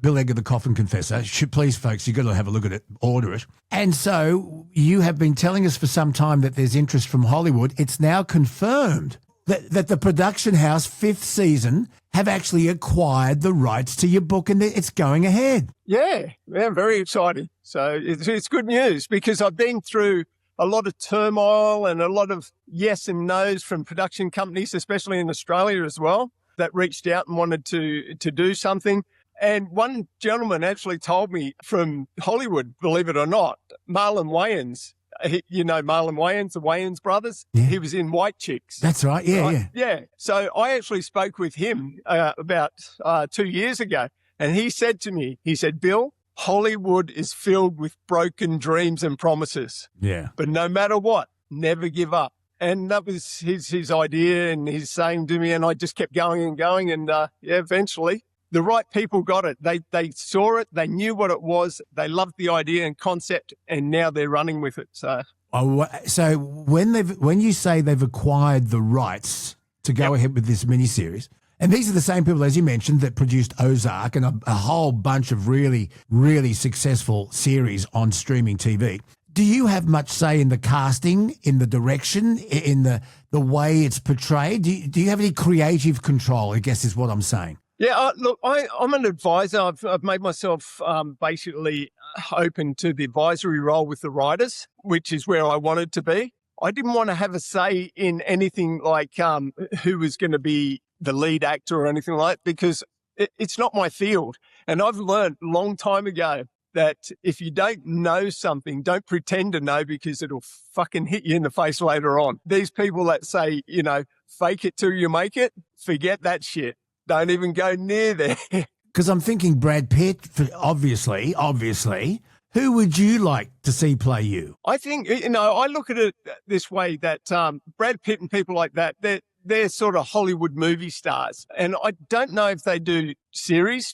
Bill Edgar, The Coffin Confessor. Please, folks, you've got to have a look at it, order it. And so you have been telling us for some time that there's interest from Hollywood. It's now confirmed that the production house, 5th season, have actually acquired the rights to your book and it's going ahead. Yeah, very exciting. So it's good news because I've been through a lot of turmoil and a lot of yes and no's from production companies, especially in Australia as well, that reached out and wanted to do something. And one gentleman actually told me from Hollywood, believe it or not, Marlon Wayans, you know, Marlon Wayans, the Wayans brothers. Yeah. He was in White Chicks. That's right. Yeah, right? Yeah. So I actually spoke with him about 2 years ago, and he said to me, he said, Bill, Hollywood is filled with broken dreams and promises. Yeah. But no matter what, never give up. And that was his idea and his saying to me, and I just kept going and going, and eventually the right people got it. They saw it, they knew what it was, they loved the idea and concept, and now they're running with it. So, so when you say they've acquired the rights to go ahead with this miniseries, and these are the same people, as you mentioned, that produced Ozark and a whole bunch of really, really successful series on streaming TV. Do you have much say in the casting, in the direction, in the way it's portrayed? Do you have any creative control, I guess is what I'm saying? Yeah, look, I'm an advisor. I've made myself basically open to the advisory role with the writers, which is where I wanted to be. I didn't want to have a say in anything like who was going to be the lead actor or anything like that, because it's not my field. And I've learned a long time ago that if you don't know something, don't pretend to know, because it'll fucking hit you in the face later on. These people that say, you know, fake it till you make it, forget that shit. Don't even go near there. Because I'm thinking Brad Pitt, obviously. Who would you like to see play you? I think, you know, I look at it this way, that Brad Pitt and people like that, they're sort of Hollywood movie stars. And I don't know if they do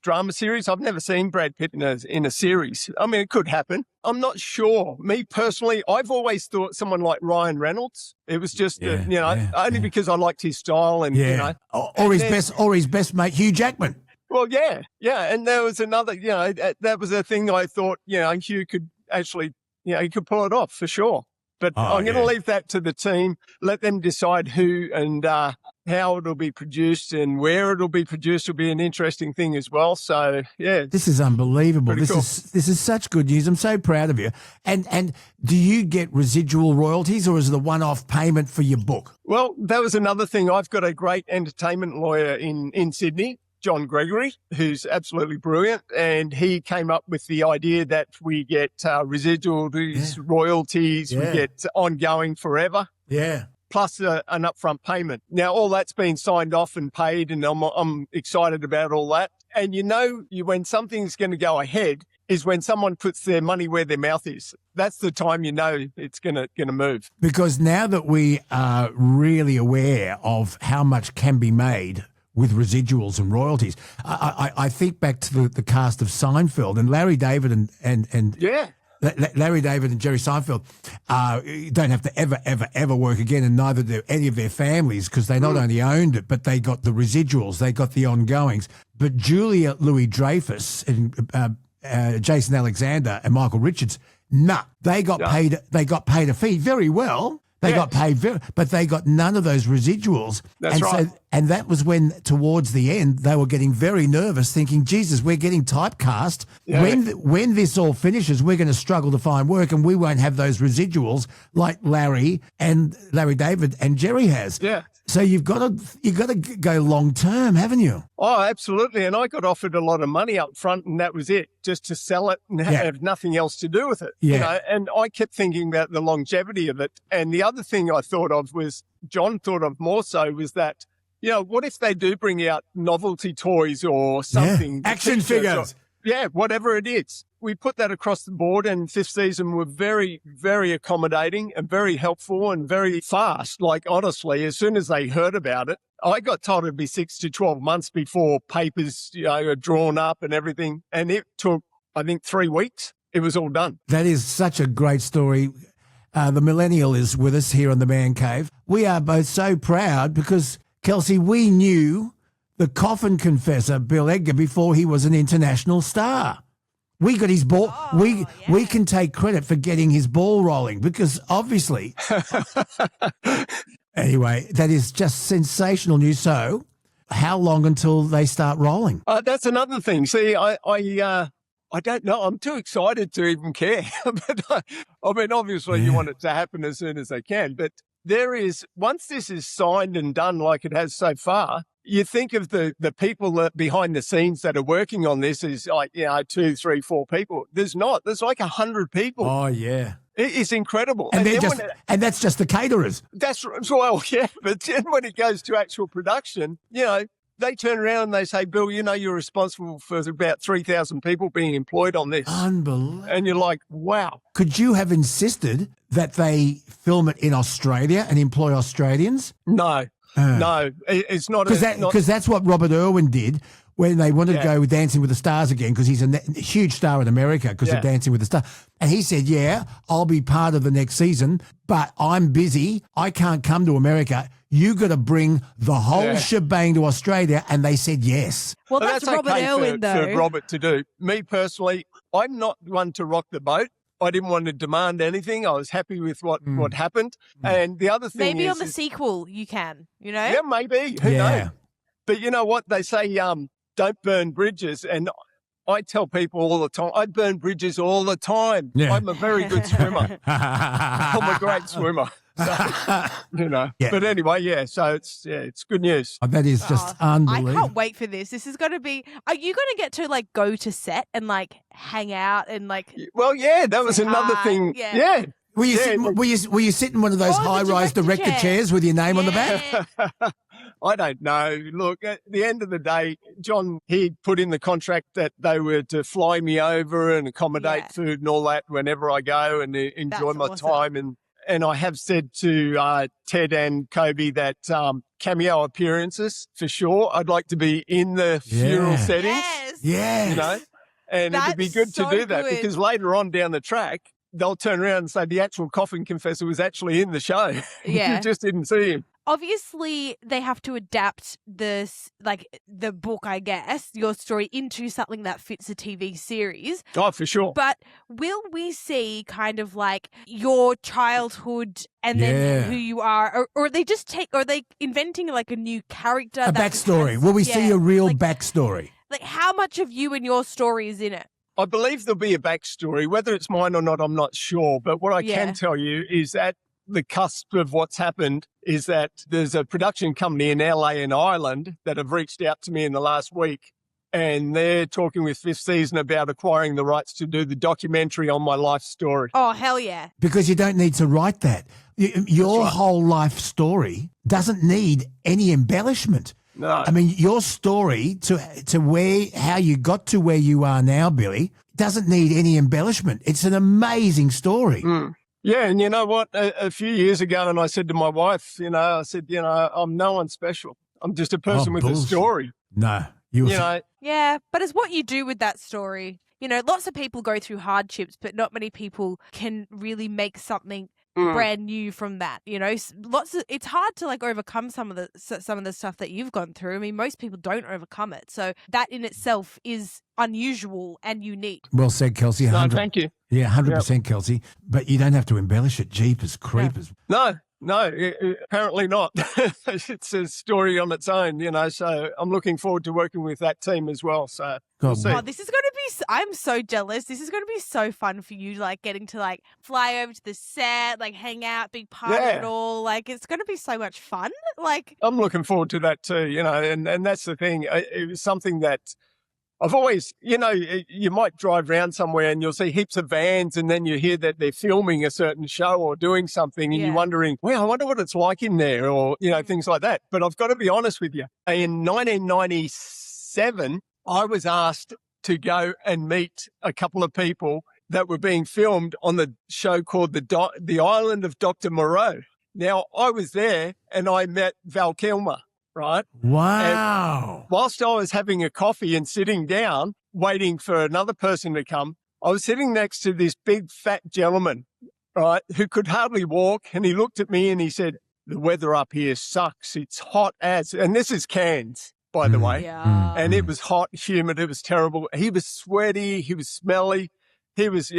drama series. I've never seen Brad Pitt in a series. I mean, it could happen. I'm not sure. Me personally, I've always thought someone like Ryan Reynolds. It was just, only because I liked his style and, you know. Or his best mate, Hugh Jackman. Well, yeah. And there was another, you know, that was a thing I thought, you know, Hugh could actually, you know, he could pull it off for sure. But I'm going to leave that to the team. Let them decide who and how it'll be produced, and where it'll be produced will be an interesting thing as well. So, yeah. This is unbelievable. This cool. is such good news. I'm so proud of you. And do you get residual royalties, or is it a one-off payment for your book? Well, that was another thing. I've got a great entertainment lawyer in Sydney, John Gregory, who's absolutely brilliant, and he came up with the idea that we get residuals, royalties, we get ongoing forever. Yeah. Plus an upfront payment. Now, all that's been signed off and paid, and I'm excited about all that. And you know, when something's going to go ahead is when someone puts their money where their mouth is. That's the time you know it's going to move. Because now that we are really aware of how much can be made with residuals and royalties, I think back to the cast of Seinfeld, and Larry David and Larry David and Jerry Seinfeld don't have to ever work again, and neither do any of their families, because they not only owned it, but they got the residuals, they got the ongoings. But Julia Louis-Dreyfus and Jason Alexander and Michael Richards, they got paid. They got paid a fee very well. They got paid, but they got none of those residuals. That's right. And that was when, towards the end, they were getting very nervous, thinking, Jesus, we're getting typecast. Yeah. When this all finishes, we're going to struggle to find work, and we won't have those residuals like Larry David and Jerry has. Yeah. So you've got to go long term, haven't you? Oh, absolutely. And I got offered a lot of money up front, and that was it, just to sell it and have nothing else to do with it. Yeah. You know? And I kept thinking about the longevity of it. And the other thing I thought of was, John thought of more so, was that, you know, what if they do bring out novelty toys or something? Action figures. Whatever it is. We put that across the board, and fifth season were very, very accommodating and very helpful and very fast. Like, honestly, as soon as they heard about it, I got told it'd be 6 to 12 months before papers, you know, are drawn up and everything. And it took, I think, 3 weeks. It was all done. That is such a great story. The millennial is with us here on the Man Cave. We are both so proud because, Kelsey, we knew the Coffin Confessor, Bill Edgar, before he was an international star. We got his ball. We can take credit for getting his ball rolling, because obviously. Anyway, that is just sensational news. So, how long until they start rolling? That's another thing. See, I don't know. I'm too excited to even care. But I mean, obviously, you want it to happen as soon as they can. But there is, once this is signed and done like it has so far, you think of the people that behind the scenes that are working on this is like, 2, 3, 4 people. There's not. There's like 100 people. Oh, yeah. It's incredible. And that's just the caterers. That's well, yeah. But then when it goes to actual production, they turn around and they say, Bill, you're responsible for about 3,000 people being employed on this. Unbelievable. And you're like, wow. Could you have insisted that they film it in Australia and employ Australians? No. No, it's not. Because that's what Robert Irwin did when they wanted to go with Dancing with the Stars again, because he's a huge star in America because of Dancing with the Stars. And he said, I'll be part of the next season, but I'm busy. I can't come to America. You got to bring the whole shebang to Australia. And they said yes. Well, that's Robert okay Irwin, though. For Robert to do. Me personally, I'm not one to rock the boat. I didn't want to demand anything. I was happy with what happened. And the other thing maybe is... on the sequel you can, Yeah, maybe. Who knows? But you know what? They say don't burn bridges. And I tell people all the time, I burn bridges all the time. Yeah. I'm a very good swimmer. I'm a great swimmer. So, But anyway, so it's good news. Oh, that is just unbelievable. I can't wait for this. This is going to be, are you going to get to go to set and hang out and Well, yeah, that was another thing. Yeah. Will you sit in one of those high-rise director chairs with your name on the back? I don't know. Look, at the end of the day, John, he put in the contract that they were to fly me over and accommodate food and all that whenever I go and enjoy my time. And I have said to Ted and Kobe that cameo appearances, for sure. I'd like to be in the funeral settings. Yes. And it'd be good to do that because later on down the track, they'll turn around and say the actual Coffin Confessor was actually in the show. Yeah. You just didn't see him. Obviously, they have to adapt this, the book, I guess, your story into something that fits a TV series. Oh, for sure. But will we see kind of your childhood and then who you are? Or are they are they inventing a new character? A backstory. Will we see a real backstory? How much of you and your story is in it? I believe there'll be a backstory. Whether it's mine or not, I'm not sure. But what I can tell you is that the cusp of what's happened is that there's a production company in LA and Ireland that have reached out to me in the last week, and they're talking with Fifth Season about acquiring the rights to do the documentary on my life story. Oh, hell yeah. Because you don't need to write that. Your whole life story doesn't need any embellishment. No. I mean, your story to how you got to where you are now, Billy, doesn't need any embellishment. It's an amazing story. Yeah, and you know what? A few years ago, and I said to my wife, I'm no one special. I'm just a person with a story. No. Yeah, but it's what you do with that story. Lots of people go through hardships, but not many people can really make something brand new from that. It's hard to overcome some of the stuff that you've gone through. I mean, most people don't overcome it. So that in itself is unusual and unique. Well said, Kelsey. No, thank you. Yeah, 100%, Kelsey. But you don't have to embellish it. Jeepers creepers. No, apparently not. It's a story on its own, so I'm looking forward to working with that team as well. So we'll see. Oh, this is going to be, I'm so jealous. This is going to be so fun for you, getting to fly over to the set, hang out, be part of it all. It's going to be so much fun. I'm looking forward to that too, and that's the thing. It was something that I've always, you might drive around somewhere and you'll see heaps of vans and then you hear that they're filming a certain show or doing something and you're wondering, well, I wonder what it's like in there or, things like that. But I've got to be honest with you. In 1997, I was asked to go and meet a couple of people that were being filmed on the show called The Island of Dr. Moreau. Now, I was there and I met Val Kilmer. Right? Wow. And whilst I was having a coffee and sitting down, waiting for another person to come, I was sitting next to this big fat gentleman, right, who could hardly walk. And he looked at me and he said, the weather up here sucks. It's hot as, and this is Cairns, by the way. Yeah. And it was hot, humid. It was terrible. He was sweaty. He was smelly. He was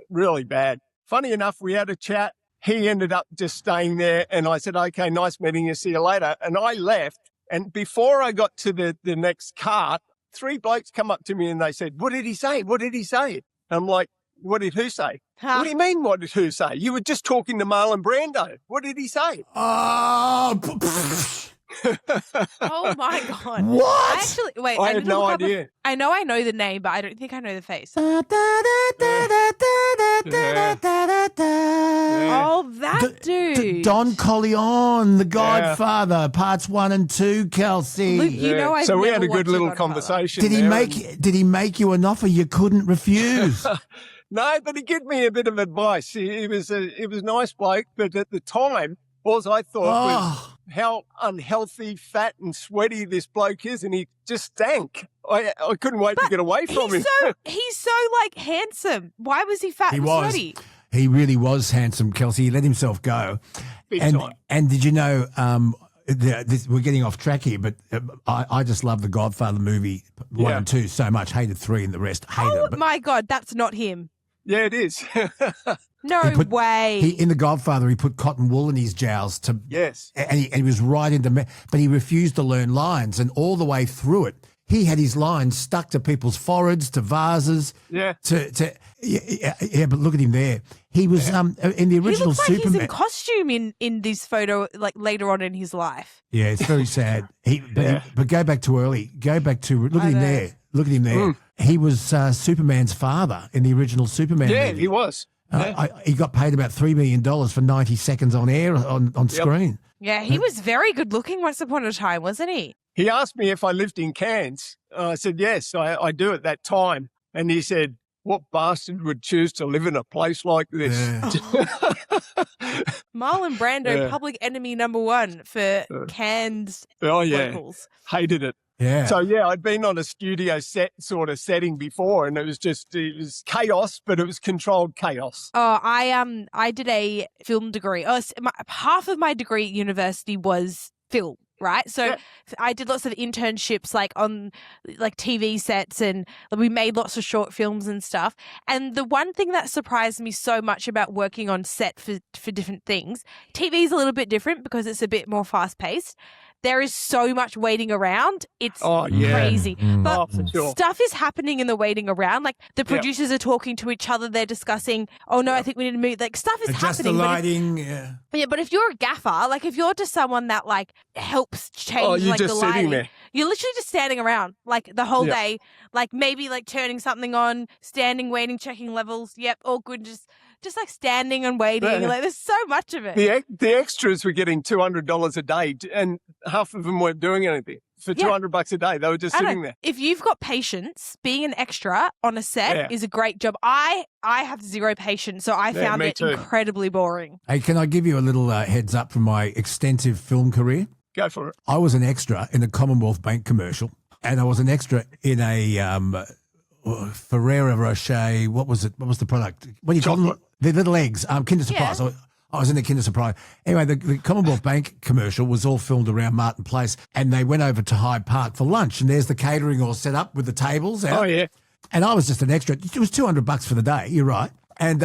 really bad. Funny enough, we had a chat. He ended up just staying there and I said, okay, nice meeting you. See you later. And I left. And before I got to the next cart, 3 blokes come up to me and they said, what did he say? What did he say? And I'm like, what did who say? What do you mean, what did who say? You were just talking to Marlon Brando. What did he say? Oh, Oh my God. What? I actually, wait, I need had to no look up idea. I know the name, but I don't think I know the face. Yeah. Oh, that dude. Don Corleone, The Godfather, parts 1 and 2, Kelsey. Luke, you know I've So we had never a good watched little The Godfather. conversation. Did he there, make Did he make you an offer you couldn't refuse? No, but he gave me a bit of advice. He was a nice bloke, but at the time, all I thought was how unhealthy, fat, and sweaty this bloke is, and he just stank. I couldn't wait to get away from him. He's so like handsome. Why was he fat He and was. sweaty? He really was handsome, Kelsey. He let himself go. Big time. And did you know, we're getting off track here, but I just love the Godfather movie 1 and 2 so much. Hated 3 and the rest. Hated Oh them. my God, that's not him. Yeah, it is. No way. In the Godfather, he put cotton wool in his jowls to. Yes. And he was right into. But he refused to learn lines, and all the way through it, he had his lines stuck to people's foreheads, to vases. Yeah. Yeah, but look at him there. He was in the original He looks like Superman. he's in costume in this photo, like later on in his life. Yeah, it's very sad. But go back to early. Go back to look at him there. Look at him there. He was Superman's father in the original Superman Yeah, movie. he was. He got paid about $3 million for 90 seconds on air on screen. Yeah, he was very good looking once upon a time, wasn't he? He asked me if I lived in Cairns. I said, yes, I do at that time. And he said, what bastard would choose to live in a place like this? Marlon Brando, Yeah. public enemy number 1 for Cairns Oh, yeah. locals. Hated it. Yeah. So, yeah, I'd been on a studio set sort of setting before, and it was chaos, but it was controlled chaos. Oh, I did a film degree. Half of my degree at university was film, right? So I did lots of internships like on like TV sets, and we made lots of short films and stuff. And the one thing that surprised me so much about working on set for different things, TV is a little bit different because it's a bit more fast paced. There is so much waiting around. It's crazy. But for sure. stuff is happening in the waiting around. Like the producers are talking to each other. They're discussing, oh no, I think we need to move. Like stuff is Adjust the happening. lighting. But if you're a gaffer, like if you're just someone that like helps change you're like just the sitting lighting, there. you're literally just standing around like the whole day, like maybe like turning something on, standing, waiting, checking levels. Yep, all good. Just like standing and waiting. Yeah. Like there's so much of it. The extras were getting $200 a day, and half of them weren't doing anything. For $200 a day, they were just I know. sitting there. If you've got patience, being an extra on a set is a great job. I have zero patience, so I found me it too. incredibly boring. Hey, can I give you a little heads up from my extensive film career? Go for it. I was an extra in a Commonwealth Bank commercial, and I was an extra in a Ferrero Rocher. What was it? What was the product? What do you call them? The little eggs. Kinder Surprise. I was in the Kinder Surprise. Anyway, the Commonwealth Bank commercial was all filmed around Martin Place, and they went over to Hyde Park for lunch, and there's the catering all set up with the tables out. Oh, yeah. And I was just an extra. It was $200 for the day. You're right. And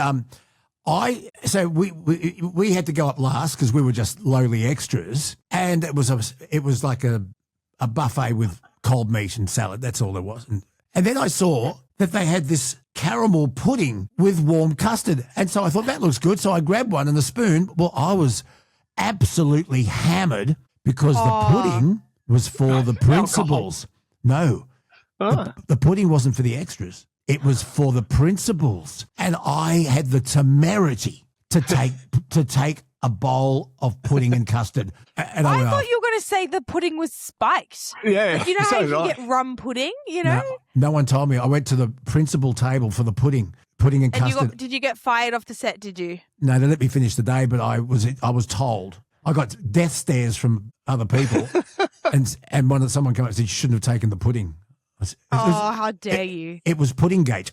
we had to go up last because we were just lowly extras, and it was like a buffet with cold meat and salad. That's all there was. And then I saw that they had this caramel pudding with warm custard, and so I thought that looks good. So I grabbed one and a spoon. Well, I was absolutely hammered because the pudding was for the principals. No, the pudding wasn't for the extras. It was for the principals, and I had the temerity to take a bowl of pudding and custard. And I thought you were going to say the pudding was spiked. Yeah, Like, you know so how you did I. can get rum pudding, you know? No one told me. I went to the principal table for the pudding and custard. Did you get fired off the set, did you? No, they let me finish the day, but I was told. I got death stares from other people, and someone came up and said, you shouldn't have taken the pudding. How dare you? It was pudding gate.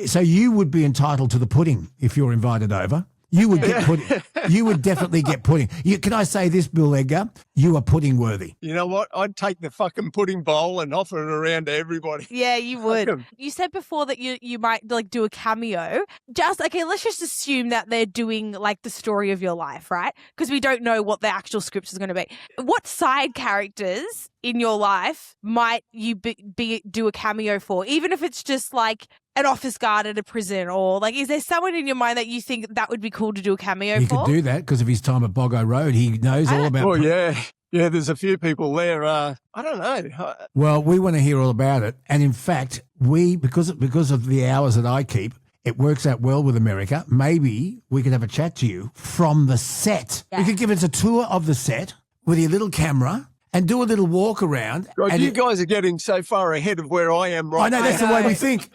So you would be entitled to the pudding if you're invited over. You would get pudding. You would definitely get pudding. Can I say this, Bill Edgar? You are pudding worthy. You know what? I'd take the fucking pudding bowl and offer it around to everybody. Yeah, you would. Fuck 'em. You said before that you might like do a cameo. Let's just assume that they're doing like the story of your life, right? Because we don't know what the actual script is going to be. What side characters in your life might you do a cameo for, even if it's just like an office guard at a prison, or like, is there someone in your mind that you think that would be cool to do a cameo He for? could do that because of his time at Boggo Road. He knows all about. Oh, yeah. Yeah, there's a few people there. I don't know. Well, we want to hear all about it. And in fact, because of the hours that I keep, it works out well with America. Maybe we could have a chat to you from the set. Yeah. You could give us a tour of the set with your little camera and do a little walk around. God, and you guys are getting so far ahead of where I am right I know, that's the way we think.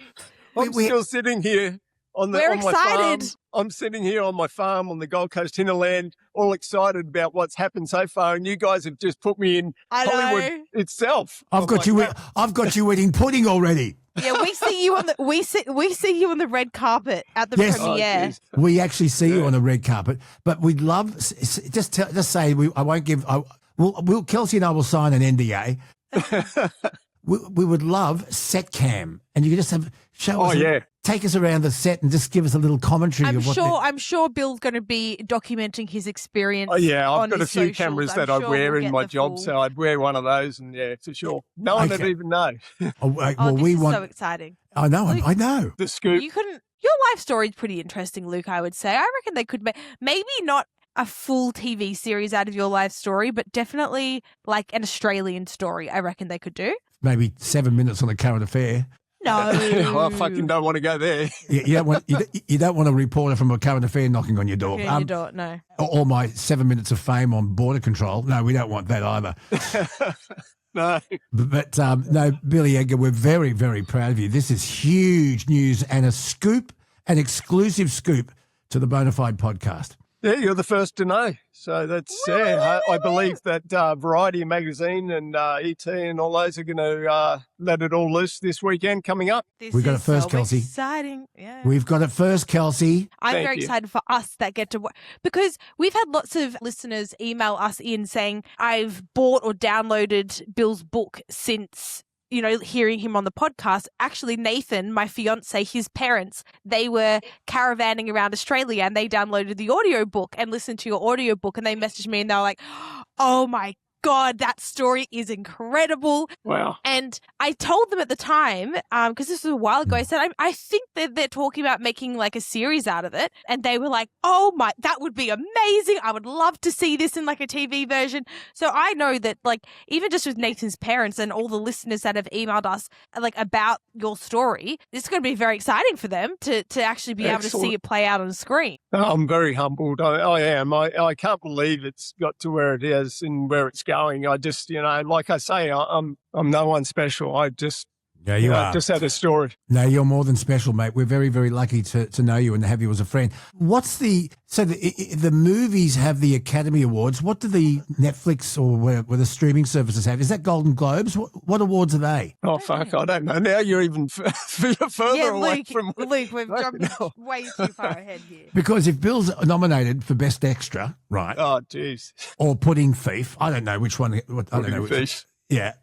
I'm still sitting here on my farm. excited. I'm sitting here on my farm on the Gold Coast hinterland, all excited about what's happened so far, and you guys have just put me in Hollywood itself. I've got you eating pudding already. Yeah, we see you on the we see you on the red carpet at the Yes. premiere. We actually see you on the red carpet, but we'd love just say I won't give. We'll Kelsey and I will sign an NDA. we would love set cam, and you could just show us. Take us around the set and just give us a little commentary. I'm sure Bill's going to be documenting his experience. Oh yeah, I've on got a his few socials. cameras I'm that I sure wear we'll in get my the job, full- so I'd wear one of those, and yeah, for sure. No one would even know. we this want. is so exciting. I know. Luke, I know. The scoop. Your life story is pretty interesting, Luke. I would say. I reckon they could maybe not a full TV series out of your life story, but definitely like an Australian story. I reckon they could do. Maybe 7 minutes on a current affair. No, I fucking don't want to go there. You don't want a reporter from a current affair knocking on your door. Your door, no. Or my 7 minutes of fame on border control. No, we don't want that either. No. But no, Billy Edgar, we're very, very proud of you. This is huge news and a scoop, an exclusive scoop to the Bonafide podcast. Yeah, you're the first to know. So that's, I believe that Variety magazine and ET and all those are going to let it all loose this weekend coming up. We've got it first, Kelsey. Exciting. Yeah. We've got it first, Kelsey. I'm Thank very you. excited for us that get to work because we've had lots of listeners email us in saying, I've bought or downloaded Bill's book since, hearing him on the podcast. Actually, Nathan, my fiance, his parents, they were caravanning around Australia and they downloaded the audiobook and listened to your audiobook and they messaged me and they were like, oh my God, that story is incredible. Wow. And I told them at the time, because this was a while ago, I said, I think that they're talking about making like a series out of it. And they were like, oh my, that would be amazing. I would love to see this in like a TV version. So I know that like, even just with Nathan's parents and all the listeners that have emailed us like about your story, this is going to be very exciting for them to actually be able to see it play out on the screen. I'm very humbled. I am. I can't believe it's got to where it is and where it's going. I just, like I say, I'm no one special. I just, you are. Just had a story. No, you're more than special, mate. We're very, very lucky to know you and to have you as a friend. The movies have the Academy Awards. What do the Netflix or where the streaming services have? Is that Golden Globes? What awards are they? Oh, fuck, I don't know. Now you're even further away from... Luke, we've jumped way too far ahead here. Because if Bill's nominated for Best Extra, right? Oh, jeez. Or Pudding Thief, I don't know which one. Pudding Thief. Yeah.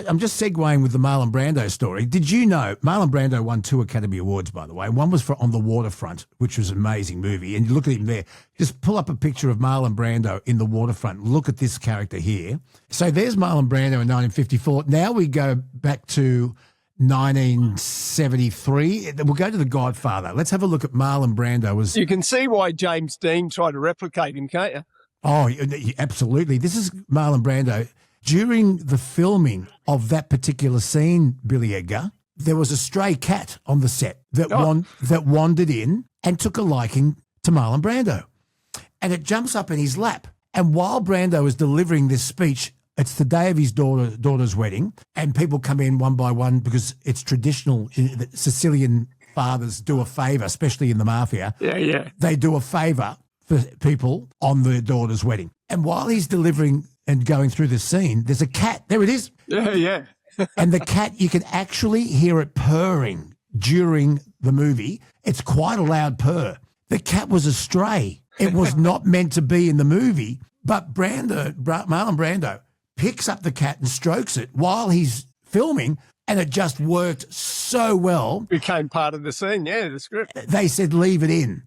I'm just segueing with the Marlon Brando story. Did you know Marlon Brando won 2 Academy Awards, by the way? One was for On the Waterfront, which was an amazing movie. And you look at him there. Just pull up a picture of Marlon Brando in The Waterfront. Look at this character here. So there's Marlon Brando in 1954. Now we go back to 1973. We'll go to The Godfather. Let's have a look at Marlon Brando. You can see why James Dean tried to replicate him, can't you? Oh, absolutely. This is Marlon Brando. During the filming of that particular scene, Billy Edgar, there was a stray cat on the set that wandered in and took a liking to Marlon Brando. And it jumps up in his lap. And while Brando is delivering this speech, it's the day of his daughter's wedding, and people come in one by one because it's traditional that Sicilian fathers do a favour, especially in the mafia. Yeah. They do a favour for people on their daughter's wedding. And while he's delivering and going through the scene, there's a cat. There it is. Yeah. And the cat, you can actually hear it purring during the movie. It's quite a loud purr. The cat was a stray. It was not meant to be in the movie, but Marlon Brando picks up the cat and strokes it while he's filming, and it just worked so well. Became part of the scene, the script. They said, leave it in,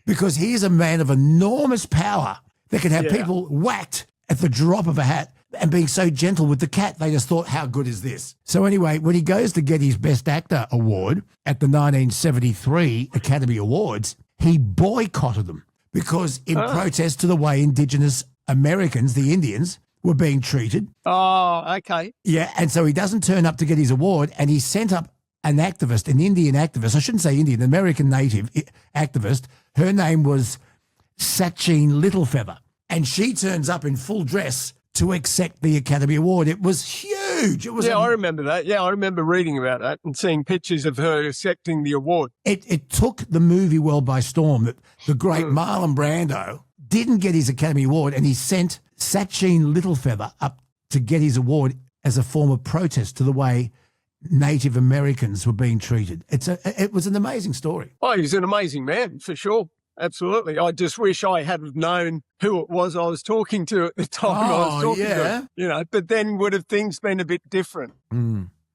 because he's a man of enormous power that can have people whacked at the drop of a hat, and being so gentle with the cat, they just thought, how good is this? So anyway, when he goes to get his Best Actor award at the 1973 Academy Awards, he boycotted them because in protest to the way Indigenous Americans, the Indians, were being treated. Oh, okay. Yeah, and so he doesn't turn up to get his award, and he sent up an activist, an Indian activist. I shouldn't say Indian, American native activist. Her name was Sachin Littlefeather, and she turns up in full dress to accept the Academy Award. It was huge. It was I remember that. Yeah, I remember reading about that and seeing pictures of her accepting the award. It took the movie world by storm that the great Marlon Brando didn't get his Academy Award, and he sent Sachin Littlefeather up to get his award as a form of protest to the way Native Americans were being treated. It was an amazing story. Oh, he's an amazing man, for sure. Absolutely. I just wish I had known who it was I was talking to at the time I was talking to him, you know, but then would have things been a bit different?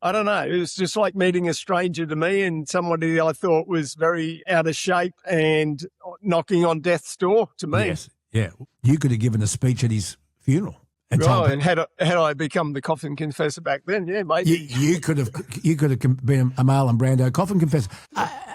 I don't know. It was just like meeting a stranger to me and somebody I thought was very out of shape and knocking on death's door to me. Yes, yeah. You could have given a speech at his funeral. And had I become the Coffin Confessor back then, yeah, maybe. You could have been a Marlon Brando Coffin Confessor.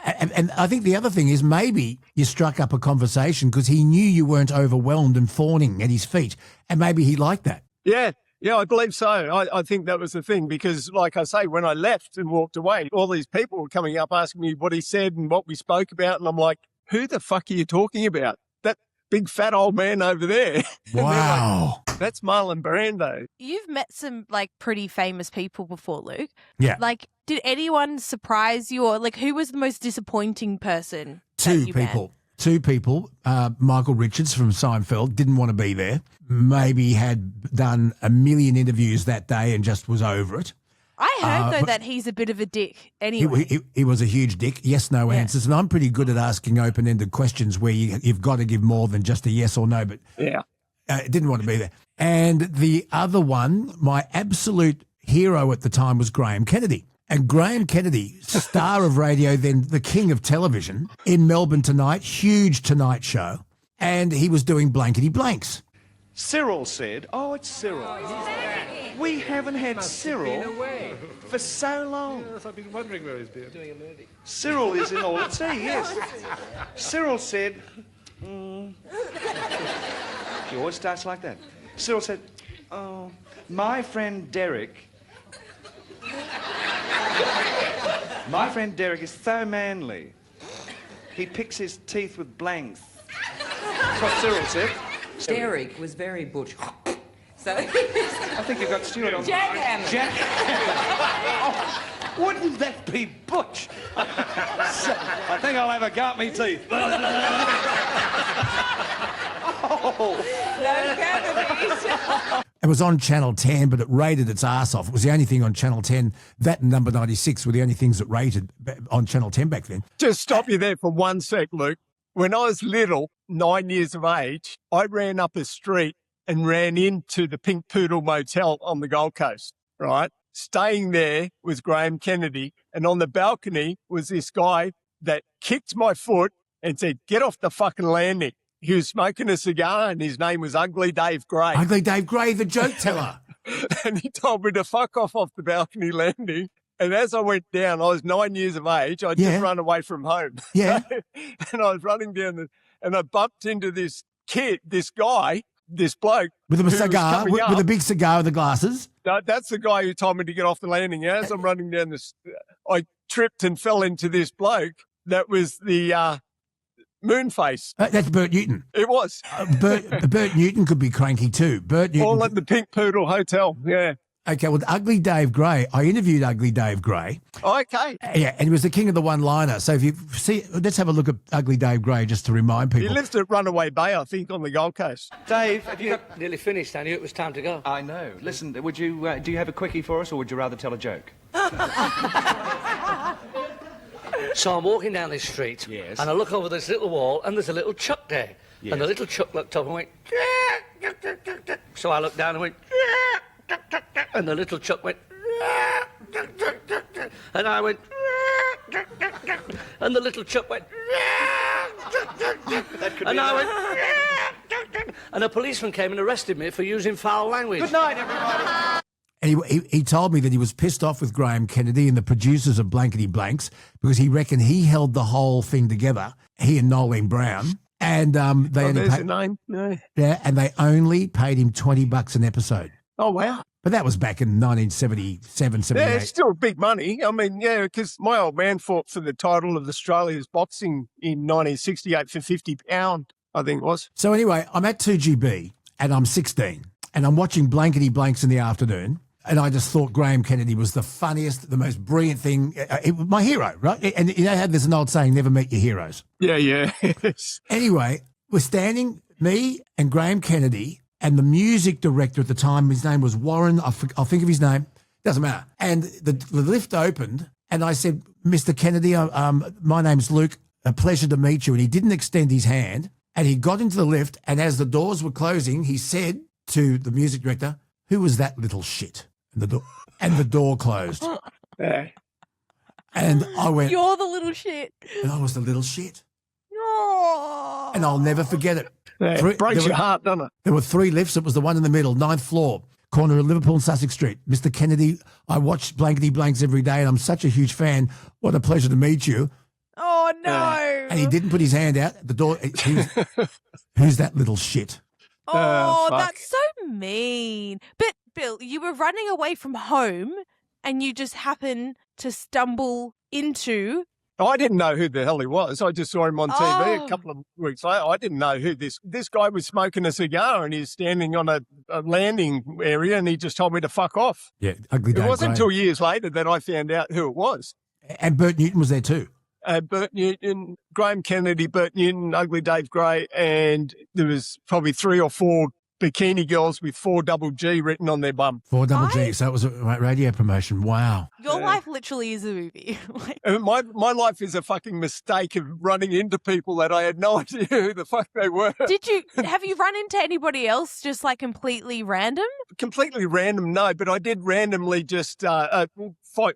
And I think the other thing is maybe you struck up a conversation because he knew you weren't overwhelmed and fawning at his feet, and maybe he liked that. Yeah, I believe so. I think that was the thing because, like I say, when I left and walked away, all these people were coming up asking me what he said and what we spoke about, and I'm like, who the fuck are you talking about? That big fat old man over there. Wow. Like, that's Marlon Brando. You've met some like pretty famous people before, Luke. Yeah. Like, did anyone surprise you, or like who was the most disappointing person? Two people. Michael Richards from Seinfeld didn't want to be there. Maybe had done a million interviews that day and just was over it. I heard, though, that he's a bit of a dick anyway. He was a huge dick. Yes, no answers. And I'm pretty good at asking open-ended questions where you've got to give more than just a yes or no. But didn't want to be there. And the other one, my absolute hero at the time was Graham Kennedy. And Graham Kennedy, star of radio, then the king of television, in Melbourne Tonight, huge Tonight show. And he was doing blankety blanks. Cyril said, it's Cyril. We haven't had Cyril for so long. Yes, I've been wondering where he's been. Doing a movie. Cyril is in all at sea, yes. Cyril said, He always starts like that. Cyril said, my friend Derek is so manly. He picks his teeth with blanks. That's what Cyril said. Derek was very butch. So I think you've got Stuart on. Jackhammer. Wouldn't that be butch? I think I'll have a go at me teeth. It was on Channel 10, but it rated its ass off. It was the only thing on Channel 10. That and Number 96 were the only things that rated on Channel 10 back then. Just stop you there for 1 sec, Luke. When I was little, 9 years of age, I ran up a street and ran into the Pink Poodle Motel on the Gold Coast, right? Staying there was Graham Kennedy, and on the balcony was this guy that kicked my foot and said, get off the fucking landing. He was smoking a cigar and his name was Ugly Dave Gray. Ugly Dave Gray, the joke teller. And he told me to fuck off the balcony landing. And as I went down, I was 9 years of age. I'd just run away from home. Yeah. And I was running down and I bumped into this guy, this bloke. With a cigar, with a big cigar with the glasses. That's the guy who told me to get off the landing. As I'm running down this, I tripped and fell into this bloke. That was the Moonface. That's Bert Newton. It was. Bert Newton could be cranky too. Bert Newton. All at the Pink Poodle Hotel, yeah. Okay, well, Ugly Dave Gray, I interviewed Ugly Dave Gray. Okay. Yeah, and he was the king of the one-liner. So if you see, let's have a look at Ugly Dave Gray just to remind people. He lives at Runaway Bay, I think, on the Gold Coast. Dave, have you got nearly finished, I knew it was time to go. I know. Listen, would you do you have a quickie for us, or would you rather tell a joke? So I'm walking down this street, and I look over this little wall, and there's a little chuck there. Yes. And the little chuck looked up and went, so I looked down and went, and the little chuck went, and I went, and the little chuck went, and I went, and a policeman came and arrested me for using foul language. Good night, everybody. And he told me that he was pissed off with Graham Kennedy and the producers of Blankety Blanks because he reckoned he held the whole thing together, he and Nolene Brown, And they only there's paid, a name. No. yeah, and they only paid him $20 an episode. Oh, wow. But that was back in 1977, 78. Yeah, it's still big money. I mean, yeah, because my old man fought for the title of Australia's boxing in 1968 for £50, I think it was. So anyway, I'm at 2GB and I'm 16 and I'm watching Blankety Blanks in the afternoon. And I just thought Graham Kennedy was the funniest, the most brilliant thing. My hero, right? And you know how there's an old saying, never meet your heroes. Yeah, yeah. Anyway, we're standing, me and Graham Kennedy and the music director at the time, his name was Warren, I'll think of his name, doesn't matter. And the lift opened and I said, Mr. Kennedy, my name's Luke, a pleasure to meet you. And he didn't extend his hand and he got into the lift and as the doors were closing, he said to the music director, who was that little shit? And the door closed. Yeah. And I went, You're the little shit. and I was the little shit. Oh. And I'll never forget it. Yeah, breaks your heart, doesn't it? There were 3 lifts. It was the one in the middle, 9th floor, corner of Liverpool and Sussex Street. Mr. Kennedy, I watch Blankety Blanks every day and I'm such a huge fan. What a pleasure to meet you. Oh, no. And he didn't put his hand out at the door. Who's that little shit? Oh, fuck. that's so mean. But, Bill, you were running away from home and you just happened to stumble into... I didn't know who the hell he was. I just saw him on TV a couple of weeks later. I didn't know who this guy was smoking a cigar and he's standing on a landing area and he just told me to fuck off. Yeah, ugly Dave It wasn't Graham. until years later that I found out who it was. And Bert Newton was there too. Bert Newton, Graham Kennedy, Bert Newton, Ugly Dave Gray, and there was probably 3 or 4 bikini girls with 4GG written on their bum. 4GG. So it was a radio promotion. Wow. Your life literally is a movie. My life is a fucking mistake of running into people that I had no idea who the fuck they were. Have you run into anybody else just like completely random? Completely random, no, but I did randomly just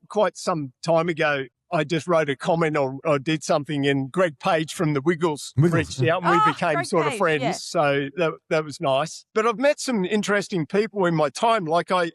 quite some time ago. I just wrote a comment or did something and Greg Page from the Wiggles reached out and we became Greg sort of Page, friends. yeah. So that was nice. But I've met some interesting people in my time. Like I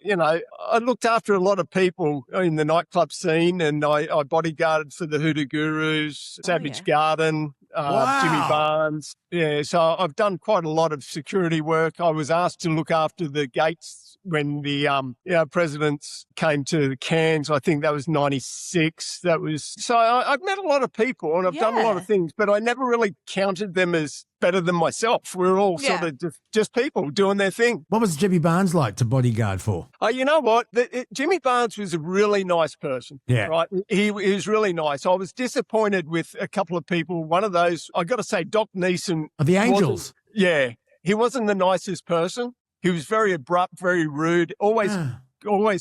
looked after a lot of people in the nightclub scene and I bodyguarded for the Hoodoo Gurus, Savage Garden, Jimmy Barnes. Yeah, so I've done quite a lot of security work. I was asked to look after the gates when the presidents came to Cairns. I think that was 96. I've met a lot of people and I've done a lot of things, but I never really counted them as better than myself. We're all sort of just people doing their thing. What was Jimmy Barnes like to bodyguard for? You know what? Jimmy Barnes was a really nice person. Yeah. Right? He was really nice. I was disappointed with a couple of people. One of those, I got to say, Doc Neeson. The Angels. Yeah. He wasn't the nicest person. He was very abrupt, very rude, always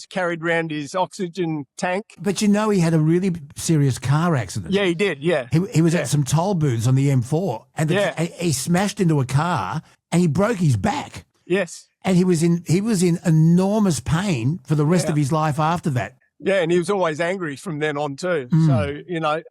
carried around his oxygen tank. But you know he had a really serious car accident. Yeah, he did, yeah. He was at some toll booths on the M4 and he smashed into a car and he broke his back. Yes. And he was in enormous pain for the rest of his life after that. Yeah, and he was always angry from then on too. So,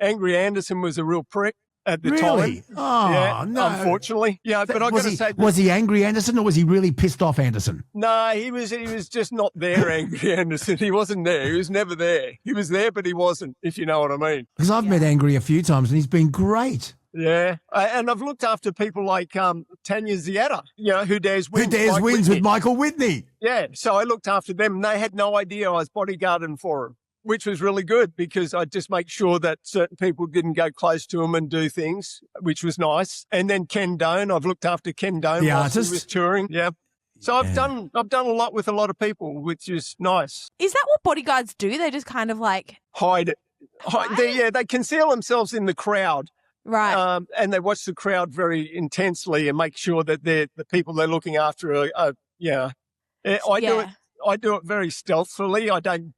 Angry Anderson was a real prick at the time. Oh, yeah, no. Unfortunately. Yeah, but I got to say... Was he angry Anderson or was he really pissed off Anderson? No, he was just not there, Angry Anderson. He wasn't there. He was never there. He was there, but he wasn't, if you know what I mean. Because I've met Angry a few times and he's been great. Yeah, and I've looked after people like Tanya Zieta, Who Dares Wins. Who Dares Wins with Michael Whitney. Yeah, so I looked after them and they had no idea I was bodyguarding for them, which was really good because I'd just make sure that certain people didn't go close to them and do things, which was nice. And then Ken Doan, I've looked after Ken Doan the while artist. he was touring. Yeah. So I've done a lot with a lot of people, which is nice. Is that what bodyguards do? They just kind of like... Hide it. They conceal themselves in the crowd. Right. And they watch the crowd very intensely and make sure that the people they're looking after are I do it very stealthily. I don't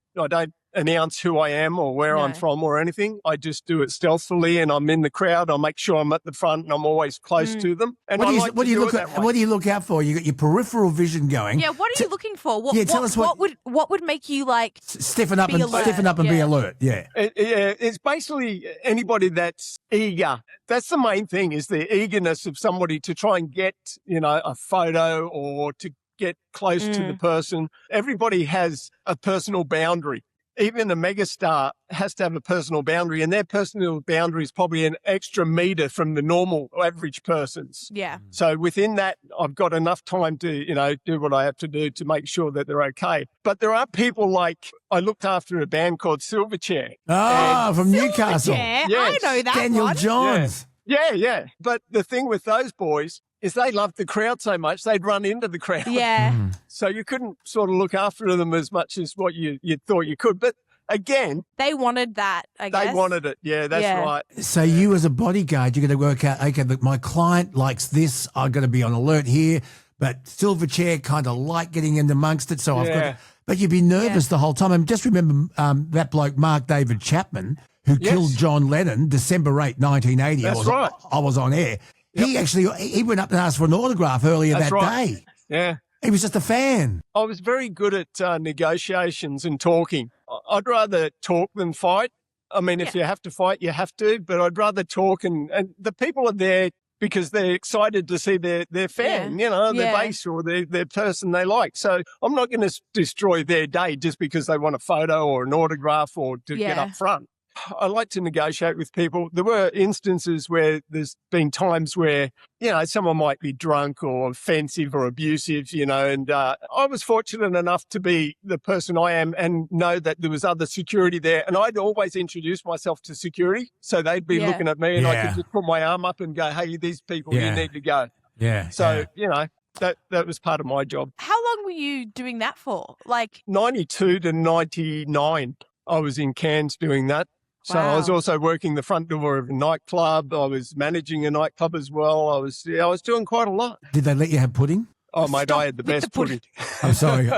announce who I am or where I'm from or anything. I just do it stealthily and I'm in the crowd. I'll make sure I'm at the front and I'm always close to them. And what do you look out for? You got your peripheral vision going. Yeah, what are you looking for? Tell us what would make you like stiffen up and be alert. Yeah. It's basically anybody that's eager. That's the main thing, is the eagerness of somebody to try and get, a photo or to get close to the person. Everybody has a personal boundary. even a megastar has to have a personal boundary, and their personal boundary is probably an extra meter from the normal average person's. Yeah. So within that, I've got enough time to, do what I have to do to make sure that they're okay. But there are people like, I looked after a band called Silverchair. From Newcastle. Silverchair? I know that Daniel one. Johns. Yeah. But the thing with those boys is they loved the crowd so much, they'd run into the crowd. Yeah. So you couldn't sort of look after them as much as what you thought you could. But again, They wanted that, I guess. they wanted it. Yeah, that's right. So you as a bodyguard, you're going to work out, okay, look, my client likes this. I've got to be on alert here. But Silverchair kind of like getting in amongst it. So I've got Yeah. But you'd be nervous the whole time. And just remember that bloke, Mark David Chapman, who killed John Lennon, December 8, 1980. That's right. I was on air. He went up and asked for an autograph earlier That's that right. day. Yeah. He was just a fan. I was very good at negotiations and talking. I'd rather talk than fight. I mean, if you have to fight, you have to, but I'd rather talk. And the people are there because they're excited to see their fan, their base or their person they like. So I'm not going to destroy their day just because they want a photo or an autograph or to get up front. I like to negotiate with people. There were instances where there's been times where, someone might be drunk or offensive or abusive, and I was fortunate enough to be the person I am and know that there was other security there. And I'd always introduce myself to security. So they'd be looking at me and I could just put my arm up and go, hey, these people, you need to go. Yeah. So, that was part of my job. How long were you doing that for? 92 to 99, I was in Cairns doing that. So I was also working the front door of a nightclub. I was managing a nightclub as well. I was doing quite a lot. Did they let you have pudding? Oh, mate, I had the best pudding. I'm sorry.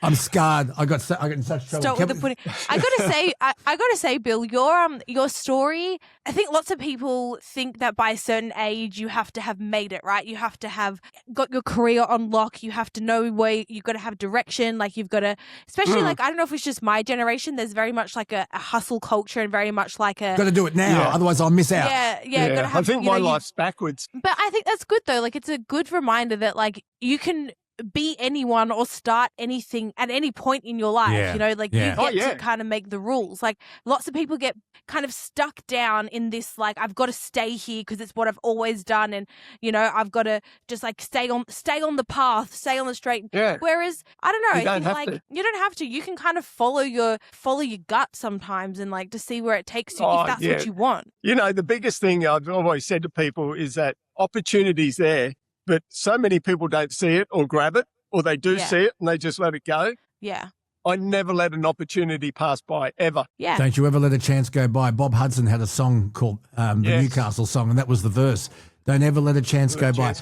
I'm scarred. I got in such trouble. Start with the pudding. I gotta say, Bill, your story. I think lots of people think that by a certain age you have to have made it, right? You have to have got your career on lock. You have to know where you got to have direction. Like you've got to, especially I don't know if it's just my generation. There's very much like a hustle culture and very much like a got to do it now, otherwise I'll miss out. Yeah. Gotta have, I think my life's backwards. But I think that's good though. Like it's a good reminder that you can be anyone or start anything at any point in your life. Yeah. You get to kind of make the rules. Like lots of people get kind of stuck down in this, I've got to stay here because it's what I've always done. And, I've got to just stay on the path, stay on the straight. Yeah. Whereas, I don't know, You don't have to. you don't have to. You can kind of follow your gut sometimes and to see where it takes you if that's what you want. The biggest thing I've always said to people is that opportunity's there, but so many people don't see it or grab it, or they do see it and they just let it go. Yeah. I never let an opportunity pass by, ever. Yeah. Don't you ever let a chance go by. Bob Hudson had a song called the Newcastle song, and that was the verse. Don't ever let a chance go by.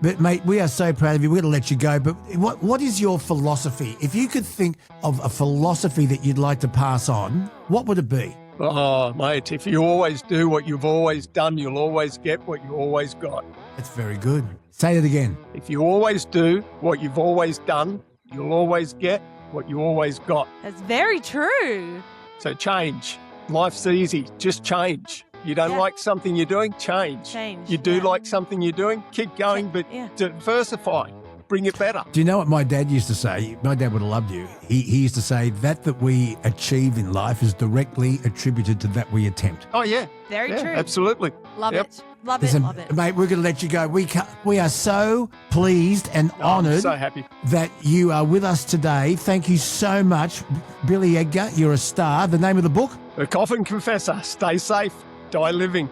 But, mate, we are so proud of you. We're going to let you go. But what is your philosophy? If you could think of a philosophy that you'd like to pass on, what would it be? Oh, mate, if you always do what you've always done, you'll always get what you always got. That's very good. Say it again. If you always do what you've always done, you'll always get what you always got. That's very true. So change. Life's easy. Just change. You don't like something you're doing? Change. You do like something you're doing? Keep going, but diversify. Bring it better. Do you know what my dad used to say? My dad would have loved you. He used to say that we achieve in life is directly attributed to that we attempt. Oh, yeah. Very true. Absolutely. Love it. Love Listen, it. Love it. Mate, we're going to let you go. We are so pleased and honoured so happy that you are with us today. Thank you so much, Billy Edgar. You're a star. The name of the book? The Coffin Confessor. Stay safe. Die living.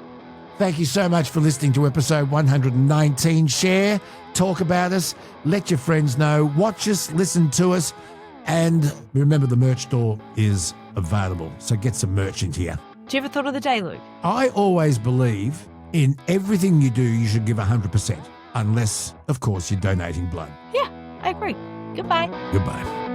Thank you so much for listening to episode 119. Share, talk about us, let your friends know, watch us, listen to us, and remember the merch store is available. So get some merch into here. Do you ever thought of the day, Luke? I always believe in everything you do, you should give 100%, unless, of course, you're donating blood. Yeah, I agree. Goodbye. Goodbye.